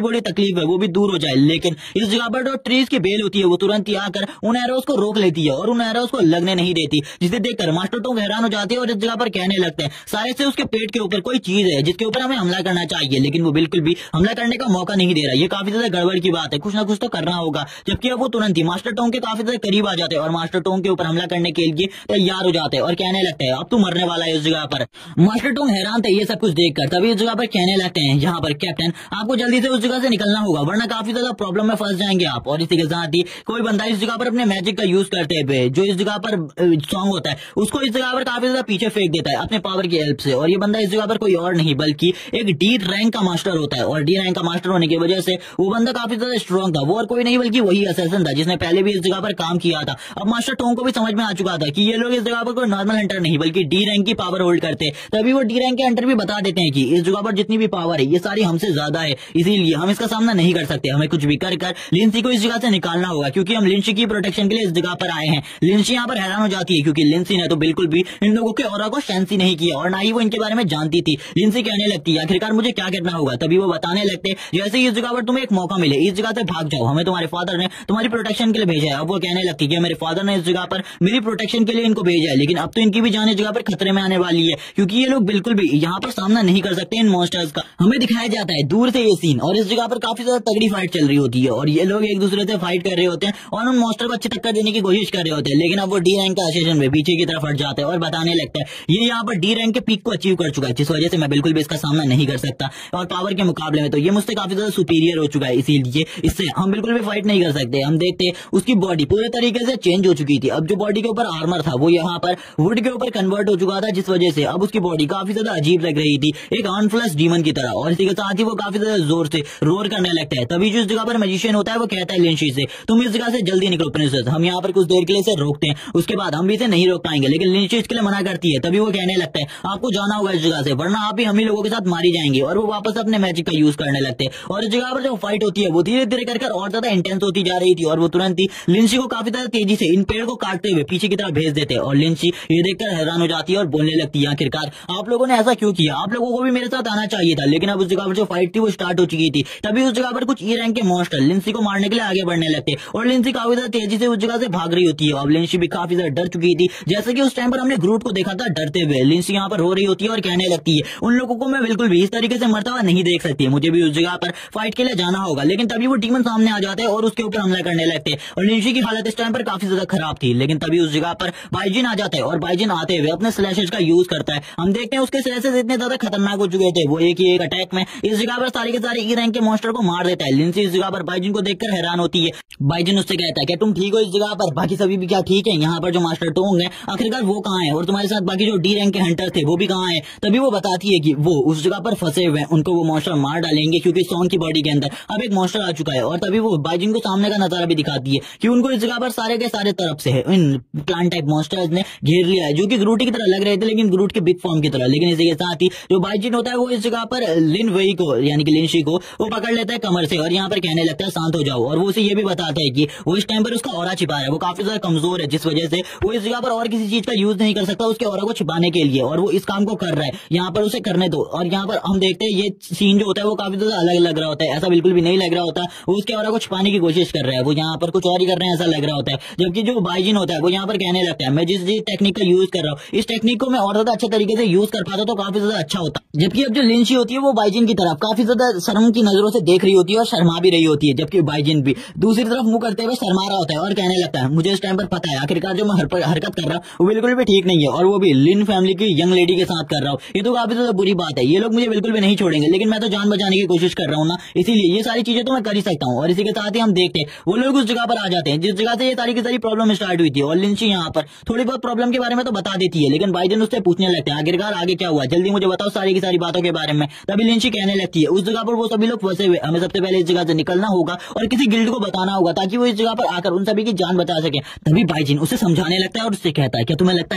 बड़ी तकलीफ है वो भी दूर हो जाए। लेकिन इस जगह पर जो ट्रीज की बेल होती है वो तुरंत ही आकर उन एरोस को रोक लेती है और उन एरोस को लगने नहीं देती, जिसे देखकर मास्टर टोंग हैरान हो जाती है और इस जगह पर कहने लगते हैं सारे से उसके पेट के ऊपर कोई चीज है जिसके ऊपर हमें हमला करना चाहिए, लेकिन वो बिल्कुल भी हमला करने का मौका नहीं दे रहा। ये काफी ज्यादा गड़बड़ की बात है, कुछ ना कुछ तो करना होगा। जबकि अब वो तुरंत ही मास्टर टोंग के काफी ज्यादा करीब आ जाते हैं और मास्टर टोंग के ऊपर हमला करने के लिए तैयार हो जाते हैं और कहने लगते हैं अब तू मरने वाला है इस जगह पर। मास्टर टोंग हैरान थे ये सब कुछ देखकर। तभी इस जगह पर कहने लगते हैं यहाँ पर कैप्टन आपको जल्दी से उस जगह से निकलना होगा वरना काफी ज्यादा प्रॉब्लम में फंस जाएंगे आप। और इसी के साथ ही कोई बंदा इस जगह पर अपने मैजिक का यूज करते हुए जो इस जगह पर सॉन्ग होता है उसको इस जगह पर काफी ज्यादा पीछे फेंक देता है अपने पावर की हेल्प से। और ये बंदा इस जगह पर कोई और नहीं बल्कि एक डी रैंक का मास्टर होता है और डी रैंक का मास्टर होने की वजह से वो बंदा काफी ज्यादा स्ट्रॉन्ग था। वो और कोई नहीं बल्कि वही असैसिन था जिसने पहले भी इस जगह पर काम किया था। अब मास्टर टोंग को भी समझ में आ चुका था कि ये लोग इस जगह पर कोई नॉर्मल हंटर नहीं बल्कि डी रैंक की पावर होल्ड करते हैं। तभी वो डी रैंक के हंटर भी बता देते हैं कि इस जगह पर जितनी भी पावर है ये सारी हमसे ज्यादा है, इसीलिए हम इसका सामना नहीं कर सकते, हमें कुछ भी कर लिंसी को इस जगह से निकालना होगा क्योंकि हम लिंसी की प्रोटेक्शन के लिए इस जगह पर आए हैं। लिंसी यहाँ पर हैरान हो जाती है क्योंकि लिंसी ने तो बिल्कुल भी इन लोगों के ऑरा को सेंस ही नहीं किया और ना ही वो इनके बारे में जानती थी। लिंसी कहने लगती है आखिरकार मुझे क्या करना होगा। तभी वो बताने लगते जैसे ही इस जगह पर तुम्हें एक मौका मिले इस जगह से भाग जाओ, हमें तुम्हारे फादर ने तुम्हारी प्रोटेक्शन के लिए भेजा है। अब वो कहने लगती है मेरे फादर ने इस जगह पर मेरी प्रोटेक्शन के लिए इनको भेजा है लेकिन अब तो इनकी भी जान इस जगह पर खतरे में आने वाली है क्योंकि ये लोग बिल्कुल भी यहाँ पर सामना नहीं कर सकते इन मॉन्स्टर्स का। हमें दिखाया जाता है दूर से ये सीन और इस जगह पर काफी ज्यादा तगड़ी फाइट चल रही होती है और ये लोग एक दूसरे से फाइट कर रहे होते हैं और उन मॉन्स्टर को अच्छी टक्कर देने की कोशिश कर रहे होते हैं। लेकिन अब वो डी रैंक का सेशन में पीछे की तरफ हट जाते हैं और बताने लगता है ये यहाँ पर डी रैंक के पीक को अचीव कर चुका है जिस वजह से मैं बिल्कुल भी इसका सामना नहीं कर सकता और पावर के मुकाबले में तो ये मुझसे काफी ज्यादा सुपीरियर हो चुका है। है, इसीलिए इससे हम बिल्कुल भी फाइट नहीं कर सकते। हम देखते उसकी बॉडी पूरे तरीके से चेंज हो चुकी थी। अब जो बॉडी के ऊपर आर्मर था वो यहाँ पर वुड के ऊपर कन्वर्ट हो चुका था, जिस वजह से अब उसकी बॉडी काफी ज्यादा अजीब लग रही थी, एक अनफ्लश डीमन की तरह। और इसी के साथ ही वो काफी ज्यादा जोर से रोर करने लगता है। तभी जो इस जगह पर मैजिशियन होता है वो कहता है लिंशी से, तुम इस जगह से जल्दी निकलो प्रिंसेस, हम यहाँ पर कुछ देर के लिए इसे रोकते हैं, उसके बाद हम भी इसे नहीं रोक पाएंगे। लेकिन लिंशी इसके लिए मना करती है। तभी वो कहने लगता है आपको जाना होगा इस जगह से, वरना आप ही हम ही लोगों के साथ मारी जाएंगे। और वो वापस अपने मैजिक का यूज करने लगते हैं। और इस जगह पर जो फाइट होती है वो धीरे धीरे कर और ज्यादा इंटेंस होती जा रही थी। और वो तुरंत ही लिंशी को काफी ज्यादा तेजी से इन पेड़ को काटते हुए पीछे की तरफ भेज देते हैं। और लिंशी ये देखकर हैरान हो जाती है और बोलने लगती है आखिरकार आप लोगों ने ऐसा क्यों किया, आप लोगों को भी मेरे साथ आना चाहिए था। लेकिन अब उस जगह पर जो फाइट थी वो स्टार्ट हो चुकी थी। तभी उस जगह पर कुछ ई रैंक के मॉन्स्टर लिंसी को मारने के लिए आगे बढ़ने लगते और लिंसी काफी ज्यादा तेजी से उस जगह से भाग रही होती है। अब लिंसी भी काफी ज्यादा डर चुकी थी, जैसे कि उस टाइम पर हमने ग्रूट को देखा था डरते हुए। लिंसी यहाँ पर रो रही होती है और कहने लगती है उन लोगों को मैं बिल्कुल भी इस तरीके से मरता हुआ नहीं देख सकती, मुझे भी उस जगह पर फाइट के लिए जाना होगा। लेकिन तभी वो डीमन सामने आ जाते हैं और उसके ऊपर हमला करने लगते हैं। और लिंसी की हालत इस टाइम पर काफी ज्यादा खराब थी। लेकिन तभी उस जगह पर बाइजिन आ जाता है और बाइजिन आते हुए अपने स्लैशेस का यूज करता है। हम देखते हैं उसके स्लैशेस इतने ज्यादा खतरनाक हो चुके थे, वो एक ही एक अटैक में इस जगह पर सारे के सारे ई रैंक के मॉन्स्टर को मार देता है। लिंसी इस जगह पर बाइजिन को देखकर हैरान होती है। बाइजिन उससे कहता है कि तुम ठीक हो इस जगह पर, बाकी सभी भी क्या ठीक है, यहाँ पर जो मास्टर टोंग है आखिरकार वो कहाँ है, और तुम्हारे साथ बाकी जो डी रैंक के हंटर थे वो भी कहाँ है। तभी वो बताती है कि वो उस जगह पर फंसे हुए हैं, उनको वो मॉन्स्टर मार डालेंगे क्योंकि सॉन्ग की बॉडी के अंदर अब एक मॉन्स्टर आ चुका है। और तभी वो बाइजिन को सामने का नजारा भी दिखाती है कि उनको इस जगह पर सारे के सारे तरफ से इन प्लांट टाइप मॉन्स्टर्स ने घेर लिया है, जो कि ग्रूट की तरह लग रहे थे लेकिन ग्रूट के बिग फॉर्म की तरह। लेकिन इसी के साथ ही जो बाइजिन होता है वो इस जगह पर लिन वेई को यानी कि लिंशी को वो पकड़ लेता है कमर से और यहाँ पर कहने लगता है शांत हो जाओ। और वो उसे ये भी बताता है कि वो इस टाइम पर उसका ऑरा छिपा रहा है, वो काफी ज्यादा कमजोर है, जिस वजह से वो इस जगह पर और किसी चीज का यूज नहीं कर सकता उसके ऑरा को छिपाने के लिए। और वो इस काम को कर रहा है, यहाँ पर उसे करने दो। और यहाँ पर हम देखते हैं ये सीन जो होता है वो काफी ज्यादा अलग लग रहा होता है, ऐसा बिल्कुल भी नहीं लग रहा होता वो उसके ऑरा को छिपाने की कोशिश कर रहा है, वो यहाँ पर कुछ और ही कर रहे हैं ऐसा लग रहा होता है। जबकि जो बाइजिन होता है वो यहाँ पर कहने लगता है मैं जिस टेक्निक का यूज कर रहा हूँ इस टेक्निक को मैं और ज्यादा अच्छे तरीके से यूज कर पाता तो काफी ज्यादा अच्छा होता। जबकि अब जो लिंशी होती है वो बाइजिन की तरफ काफी ज्यादा शर्म की नजरों से देख रही होती है और शर्मा भी रही होती है, जबकि बाइजिन भी दूसरी तरफ मुंह करते हुए शर्मा रहा होता है और कहने लगता है मुझे इस टाइम पर पता है आखिरकार जो मैं हरकत कर रहा हूँ वो बिल्कुल भी ठीक नहीं है, और वो भी लिन फैमिली की यंग लेडी के साथ कर रहा हूँ, ये तो काफी ज्यादा बुरी बात है, ये लोग मुझे बिल्कुल भी नहीं छोड़ेंगे। लेकिन मैं तो जान बचाने की कोशिश कर रहा हूँ ना, इसीलिए ये सारी चीजें तो मैं कर ही सकता हूँ। और इसी के साथ ही हम देखते हैं वो लोग उस जगह पर आ जाते हैं जिस जगह से ये सारी की सारी प्रॉब्लम स्टार्ट हुई थी। और लिंशी यहाँ पर थोड़ी बहुत प्रॉब्लम के बारे में तो बता देती है, लेकिन बाइजिन उससे पूछने लगते हैं आखिरकार आगे क्या हुआ, जल्दी मुझे बताओ सारी की सारी बातों के बारे में। तभी लिंशी कहने लगती है उस जगह पर वो सभी लोग फंसे हुए, हमें सबसे पहले इस जगह से निकलना होगा और किसी गिल्ड को बताना होगा ताकि वो इस जगह पर आकर उन सभी की जान बचा सके। तभी बाइजिन उसे समझाने लगता है और उससे कहता है क्या तुम्हें लगता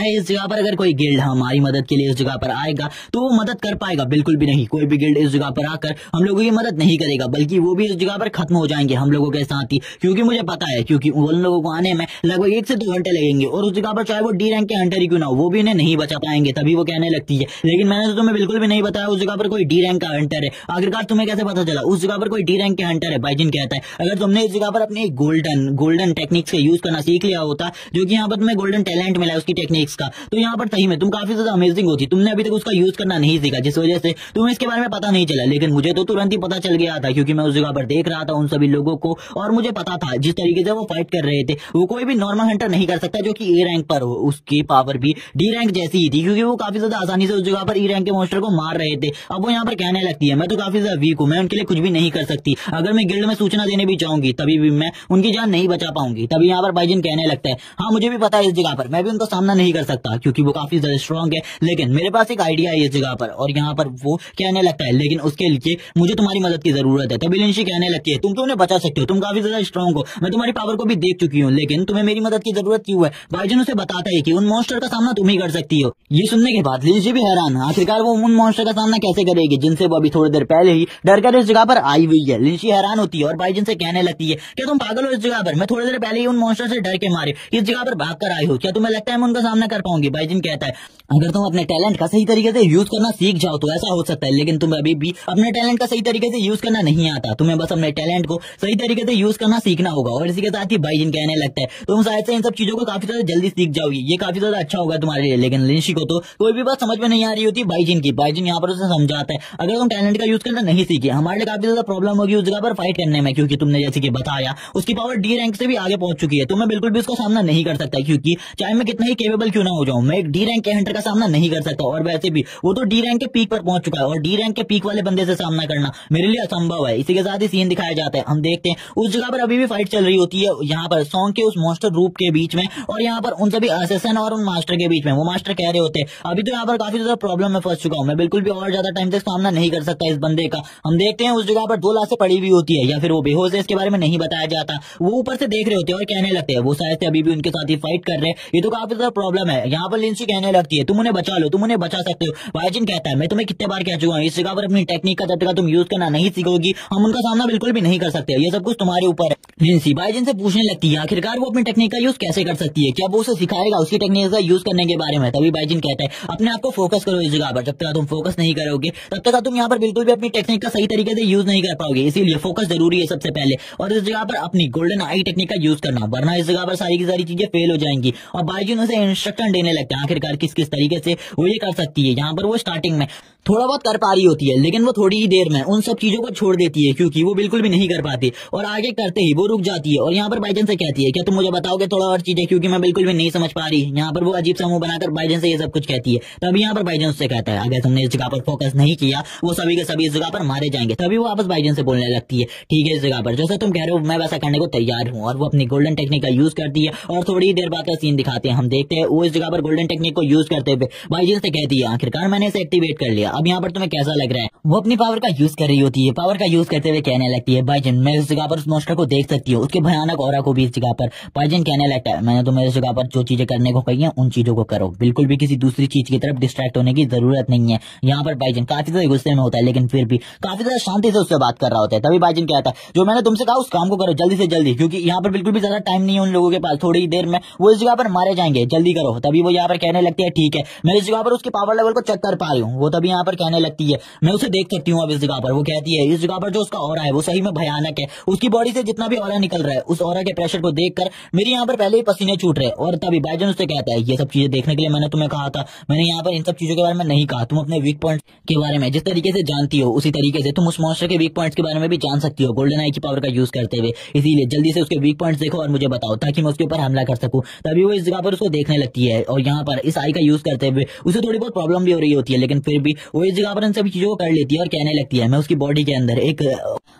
है इस जगह पर अगर कोई गिल्ड हमारी मदद के लिए इस जगह पर आएगा तो वो मदद कर पाएगा? बिल्कुल भी नहीं, कोई भी गिल्ड इस जगह पर आकर हम लोगों की मदद नहीं करेगा, बल्कि वो भी इस जगह पर खत्म हो जाएंगे हम लोगों के साथ ही, क्योंकि मुझे पता है क्योंकि उन लोगों को आने में लगभग 1 से 2 घंटे लगेंगे और उस जगह पर चाहे वो डी रैंक के हंटर ही क्यों ना हो वो भी इन्हें नहीं बचा पाएंगे। तभी वो कहने लगती है लेकिन मैंने तो तुम्हें बिल्कुल भी नहीं बताया उस जगह पर कोई डी रैंक का हंटर है, आखिरकार तुम्हें कैसे पता चला उस जगह पर कोई डी रैंक के हंटर है? बाइजिन कहता है अगर तुमने इस जगह पर अपने गोल्डन टेक्निक्स का यूज करना सीख लिया होता, जो कि यहाँ पर तुम्हें गोल्डन टैलेंट मिला है उसकी टेक्निक्स का, तो यहाँ पर सही में तुम काफी ज्यादा अमेजिंग होती। तुमने अभी तक उसका यूज करना नहीं सीखा जिस वजह से तुम्हें इसके बारे में पता नहीं चला, लेकिन मुझे तो तुरंत ही पता चल गया था क्योंकि मैं उस जगह पर देख रहा था उन सभी लोगों को और मुझे पता था जिस तरीके से वो फाइट कर रहे थे वो कोई भी नॉर्मल हंटर नहीं कर सकता जो कि ए रैंक पर हो, उसकी पावर भी डी रैंक जैसी ही थी क्योंकि वो काफी ज्यादा आसानी से उस जगह पर ई रैंक के मॉन्स्टर को मार रहे थे। अब वो यहाँ पर कहने लगती है मैं तो काफी ज्यादा वीक हूँ, मैं उनके लिए कुछ भी नहीं कर सकती, अगर मैं गिल्ड में सूचना देने भी चाहूंगी तभी भी मैं उनकी जान नहीं बचा पाऊंगी। तभी यहाँ पर बाइजिन कहने लगता है हाँ मुझे भी पता है इस जगह पर मैं भी उनका सामना नहीं कर सकता क्योंकि वो काफी ज्यादा स्ट्रांग है, लेकिन मेरे पास एक आइडिया है इस जगह पर। और यहाँ पर वो कहने लगता है लेकिन उसके लिए मुझे तुम्हारी मदद की जरूरत है। तभी लिंशी कहने लगती है तुम तो उन्हें बचा सकते हो, तुम काफी ज्यादा स्ट्रांग हो, मैं तुम्हारी पावर को भी देख चुकी हूँ, लेकिन तुम्हें मेरी मदद की जरूरत क्यों है? बाइजिन उसे बताता है कि उन मॉन्स्टर का सामना तुम ही कर सकती हो। ये सुनने के बाद लिंशी भी हैरान, आखिरकार वो उन मॉन्स्टर का सामना कैसे करेगी जिनसे वो अभी थोड़ी देर पहले ही डर कर इस जगह पर आई हुई है। लिंशी हैरान होती है और बाइजिन से कहने लगती है क्या तुम पागल हो इस जगह पर, मैं थोड़ी देर पहले ही उन मॉन्स्टर से डर के मारे इस जगह पर भाग कर आई हो, क्या तुम्हें लगता है मैं उनका सामना कर पाऊंगी? बाइजिन कहता है अगर तुम अपने टैलेंट का सही तरीके से यूज करना सीख जाओ तो ऐसा हो सकता है, लेकिन तुम्हें अभी भी अपने टैलेंट का सही तरीके से यूज करना नहीं आता, तुम्हें बस अपने टैलेंट को सही तरीके से यूज करना सीखना होगा। और इसी के साथ ही बाइजिन कहने लगता है तुम शायद से इन सब चीजों को काफी ज्यादा जल्दी सीख जाओगी, ये काफी ज्यादा अच्छा होगा तुम्हारे लिए। लेकिन लिंशी को तो कोई भी बात समझ में नहीं आ रही होती बाइजिन की। बाइजिन यहाँ पर उसे समझाता है अगर तुम टैलेंट का यूज करना नहीं सीखे हमारे लिए काफी ज्यादा प्रॉब्लम होगी उस जगह पर फाइट करने में, क्योंकि तुमने जैसे कि बताया उसकी पावर डी रैंक से भी आगे पहुंच चुकी है, तो मैं बिल्कुल भी उसका सामना नहीं कर सकता, क्योंकि चाहे मैं कितना ही केपेबल क्यों ना हो जाऊं मैं एक डी रैंक के हंटर का सामना नहीं कर सकता। और वैसे भी वो तो डी रैंक के पीक पर पहुंच चुका है और डी रैंक के पीक वाले बंदे से सामना करना मेरे लिए असंभव है। इसी के साथ ही सीन दिखाया जाता है। हम देखते हैं उस जगह पर अभी भी फाइट चल रही होती है, यहाँ पर सॉन्ग के उस मॉन्स्टर ग्रुप के बीच में और यहाँ पर उन सभी असेसन और उन मास्टर के बीच में। वो मास्टर कह रहे होते हैं अभी तो यहाँ पर काफी ज्यादा प्रॉब्लम में फंस चुका हूँ, मैं बिल्कुल भी और ज्यादा टाइम तक सामना नहीं कर सकता इस बंदे का। हम देखते हैं उस जगह पर 2 लाशें पड़ी हुई होती है, या फिर वो बेहोश है इसके बारे में नहीं बताया जाता। वो ऊपर से देख रहे होते हैं और कहने लगते हैं वो शायद से अभी भी उनके साथ ही फाइट कर रहे हैं, ये तो काफी ज्यादा प्रॉब्लम है। यहाँ पर लिंसी कहने लगती है तुम उन्हें बचा लो, तुम उन्हें बचा सकते हो। बाइजिन कहता है मैं तुम्हें कितने बार कह चुका हूँ इस जगह पर अपनी टेक्निक का जब तक तुम यूज करना नहीं सीखोगी हम उनका सामना बिल्कुल भी नहीं कर सकते, ये सब कुछ तुम्हारे ऊपर है। लिंसी बाइजिन से पूछने लगती है आखिरकार वो अपनी टेक्निक का यूज कैसे कर सकती है, क्या वो उसे सिखाएगा उसकी टेक्निक का यूज करने के बारे में। तभी बाइजिन कहता है अपने आप को फोकस करो इस जगह पर, जब तक तुम फोकस नहीं करोगे तब तक तुम यहाँ पर बिल्कुल भी अपनी टेक्निक का सही तरीके से यूज नहीं कर पाओगे, इसीलिए फोकस जरूरी है सबसे पहले। और इस जगह पर अपनी गोल्डन आई टेक्निक का यूज करना, वरना इस जगह पर सारी की सारी चीजें फेल हो जाएंगी। और बाइजिन उसे इंस्ट्रक्शन देने लगता है आखिरकार किस किस तरीके से वो ये कर सकती है। यहाँ पर वो स्टार्टिंग में थोड़ा बहुत कर पा रही होती है, लेकिन वो थोड़ी ही देर में उन सब चीजों को छोड़ देती है क्योंकि वो बिल्कुल भी नहीं कर पाती, और आगे करते ही वो रुक जाती है। और यहाँ पर बाइजन से कहती है क्या तुम मुझे बताओगे थोड़ा और चीजें, क्योंकि मैं बिल्कुल भी नहीं समझ पा रही। यहाँ पर वो अजीब सा मुंह बनाकर बाइजन से ये सब कुछ कहती है। तभी यहाँ पर बाइजन उससे कहता है अगर तुमने इस जगह पर फोकस नहीं किया वो सभी के सभी इस जगह पर मारे जाएंगे। तभी वो वापस बाइजन से बोलने लगती है ठीक है इस जगह पर जैसा तुम कह रहे हो मैं वैसा करने को तैयार हूँ। और वो अपनी गोल्डन टेक्निक का यूज करती है और थोड़ी देर बाद का सीन दिखाते हैं। हम देखते हैं वो इस जगह पर गोल्डन टेक्निक को यूज करते हुए बाइजन से कहती है आखिरकार मैंने इसे एक्टिवेट कर लिया, अब यहाँ पर तुम्हें कैसा लग रहा है। वो अपनी पावर का यूज कर रही होती है, पावर का यूज करते हुए कहने लगती है बाइजन मैं इस जगह पर उस मॉन्स्टर को देख सकती हूँ, उसके भयानक ऑरा को भी इस जगह पर। बाइजन कहने लगता है मैंने तुम्हें इस जगह पर जो चीजें करने को कही है उन चीजों को करो, बिल्कुल भी किसी दूसरी चीज की तरफ डिस्ट्रैक्ट होने की जरूरत नहीं है। यहाँ पर बाइजन काफी ज्यादा गुस्से में होता है लेकिन फिर भी काफी ज्यादा शांति से उससे बात कर रहा होता है। तभी बाइजन कहता है जो मैंने तुमसे कहा उस काम को करो जल्दी से जल्दी, क्योंकि यहाँ पर बिल्कुल भी ज्यादा टाइम नहीं है उन लोगों के पास, थोड़ी ही देर में वो इस जगह पर मारे जाएंगे, जल्दी करो। तभी वो यहाँ पर कहने लगती है ठीक है मैं इस जगह पर उसके पावर लेवल को चेक कर पा रही हूँ। वो तभी यहाँ पर कहने लगती है मैं उसे देख सकती हूँ अब इस जगह पर। वो कहती है इस जगह पर जो उसका ऑरा है वो सही में भयानक है, उसकी बॉडी से जितना भी ऑरा निकल रहा है उस ऑरा के प्रेशर को देखकर मेरे यहाँ पर पहले ही पसीने छूट रहे। और तभी बाइजन उससे कहता है ये सब चीजें देखने के लिए मैंने तुम्हें कहा था, मैंने यहाँ पर इन सब चीजों के बारे में नहीं कहा, तुम अपने वीक पॉइंट के बारे में जिस तरीके से जानती हो उसी तरीके से तुम उस मॉन्स्टर के वीक पॉइंट्स के बारे में भी जान सकती हो गोल्डन आई की पावर का यूज करते हुए, इसीलिए जल्दी से उसके वीक पॉइंट्स देखो और मुझे बताओ ताकि मैं उसके ऊपर हमला कर सकूं। तभी वो इस जगह पर उसको देखने लगती है और यहाँ पर इस आई का यूज करते हुए उसे थोड़ी बहुत प्रॉब्लम भी हो रही होती है, लेकिन फिर भी वो इस जगह पर इन सभी चीजों को कर लेती है और कहने लगती है मैं उसकी बॉडी के अंदर एक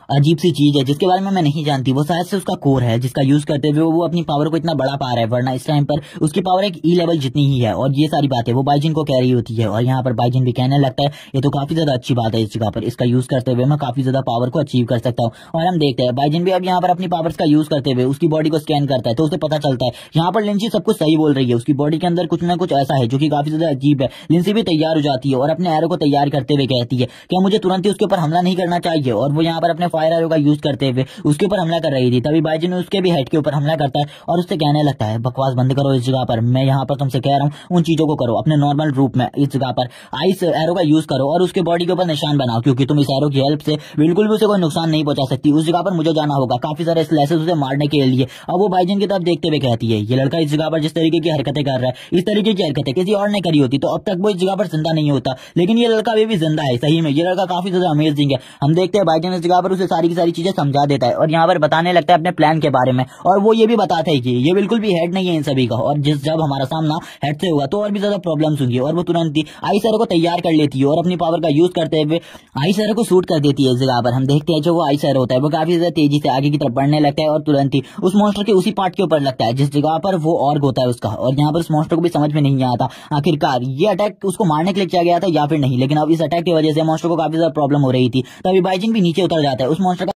अजीब सी चीज है जिसके बारे में मैं नहीं जानती, वो शायद से उसका कोर है जिसका यूज करते हुए वो अपनी पावर को इतना बढ़ा पा रहा है, वरना इस टाइम पर उसकी पावर एक ई लेवल जितनी ही है। और ये सारी बातें वो बाइजिन को कह रही होती है और यहाँ पर बाइजिन भी कहने लगता है ये तो काफी ज्यादा अच्छी बात है, इस जगह पर इसका यूज करते हुए मैं काफी ज्यादा पावर को अचीव कर सकता हूँ। और हम देखते हैं बाइजिन भी अब यहाँ पर अपनी पावर्स का यूज करते हुए उसकी बॉडी को स्कैन करता है तो उसे पता चलता है यहाँ पर लिंसी सब कुछ सही बोल रही है, उसकी बॉडी के अंदर कुछ ना कुछ ऐसा है जो कि काफी ज्यादा अजीब है। लिंसी भी तैयार हो जाती है और अपने एरो को तैयार करते हुए कहती है क्या मुझे तुरंत ही उसके ऊपर हमला नहीं करना चाहिए, और वो यहाँ पर अपने फायर एरो का यूज करते हुए उसके ऊपर हमला कर रही थी। तभी बाइजिन उसके भी हेड के ऊपर हमला करता है और उससे कहने लगता है बकवास बंद करो इस जगह पर, मैं यहाँ पर तुमसे कह रहा हूँ उन चीजों को करो अपने नॉर्मल रूप में, इस जगह पर आइस एरो का यूज करो और उसके बॉडी के ऊपर निशान बनाओ क्योंकि तुम इस एरो की हेल्प से बिल्कुल भी उसे कोई नुकसान नहीं पहुंचा सकती। उस जगह पर मुझे जाना होगा काफी सारे स्लैशेस उसे मारने के लिए। अब वो बाइजिन की तरफ देखते हुए कहती है ये लड़का इस जगह पर जिस तरीके की हरकतें कर रहा है इस तरीके की हरकतें किसी और ने करी होती तो अब तक वो इस जगह पर जिंदा नहीं होता, लेकिन ये लड़का अभी भी जिंदा है। सही में ये लड़का काफी ज्यादा अमेजिंग है। हम देखते हैं बाइजिन इस जगह पर उसे सारी की सारी चीजें समझा देता है और यहाँ पर बताने लगता है अपने प्लान के बारे में, और वो ये भी बताता है कि ये बिल्कुल भी हेड नहीं है इन सभी का, और जब हमारा सामना हेड से होगा तो और भी ज्यादा प्रॉब्लम्स होंगी। और वो तुरंत ही आइस एरो को तैयार कर लेती है और अपनी पावर का यूज करते हुए आइस एरो को शूट कर देती है इस जगह पर। हम देखते हैं जो वो आइस एरो होता है वो काफी ज्यादा तेजी से आगे की तरफ बढ़ने लगता है और तुरंत ही उस मॉन्स्टर के उसी पार्ट के ऊपर लगता है जिस जगह पर वो ऑर्ग होता है उसका। और यहाँ पर उस मॉन्स्टर को भी समझ में नहीं आता आखिरकार ये अटैक उसको मारने के लिए किया गया था या फिर नहीं, लेकिन अब इस अटैक की वजह से मॉन्स्टर को काफी ज्यादा प्रॉब्लम हो रही थी। तभी बाइजिन भी नीचे उतर जाता है उस मॉन्स्टर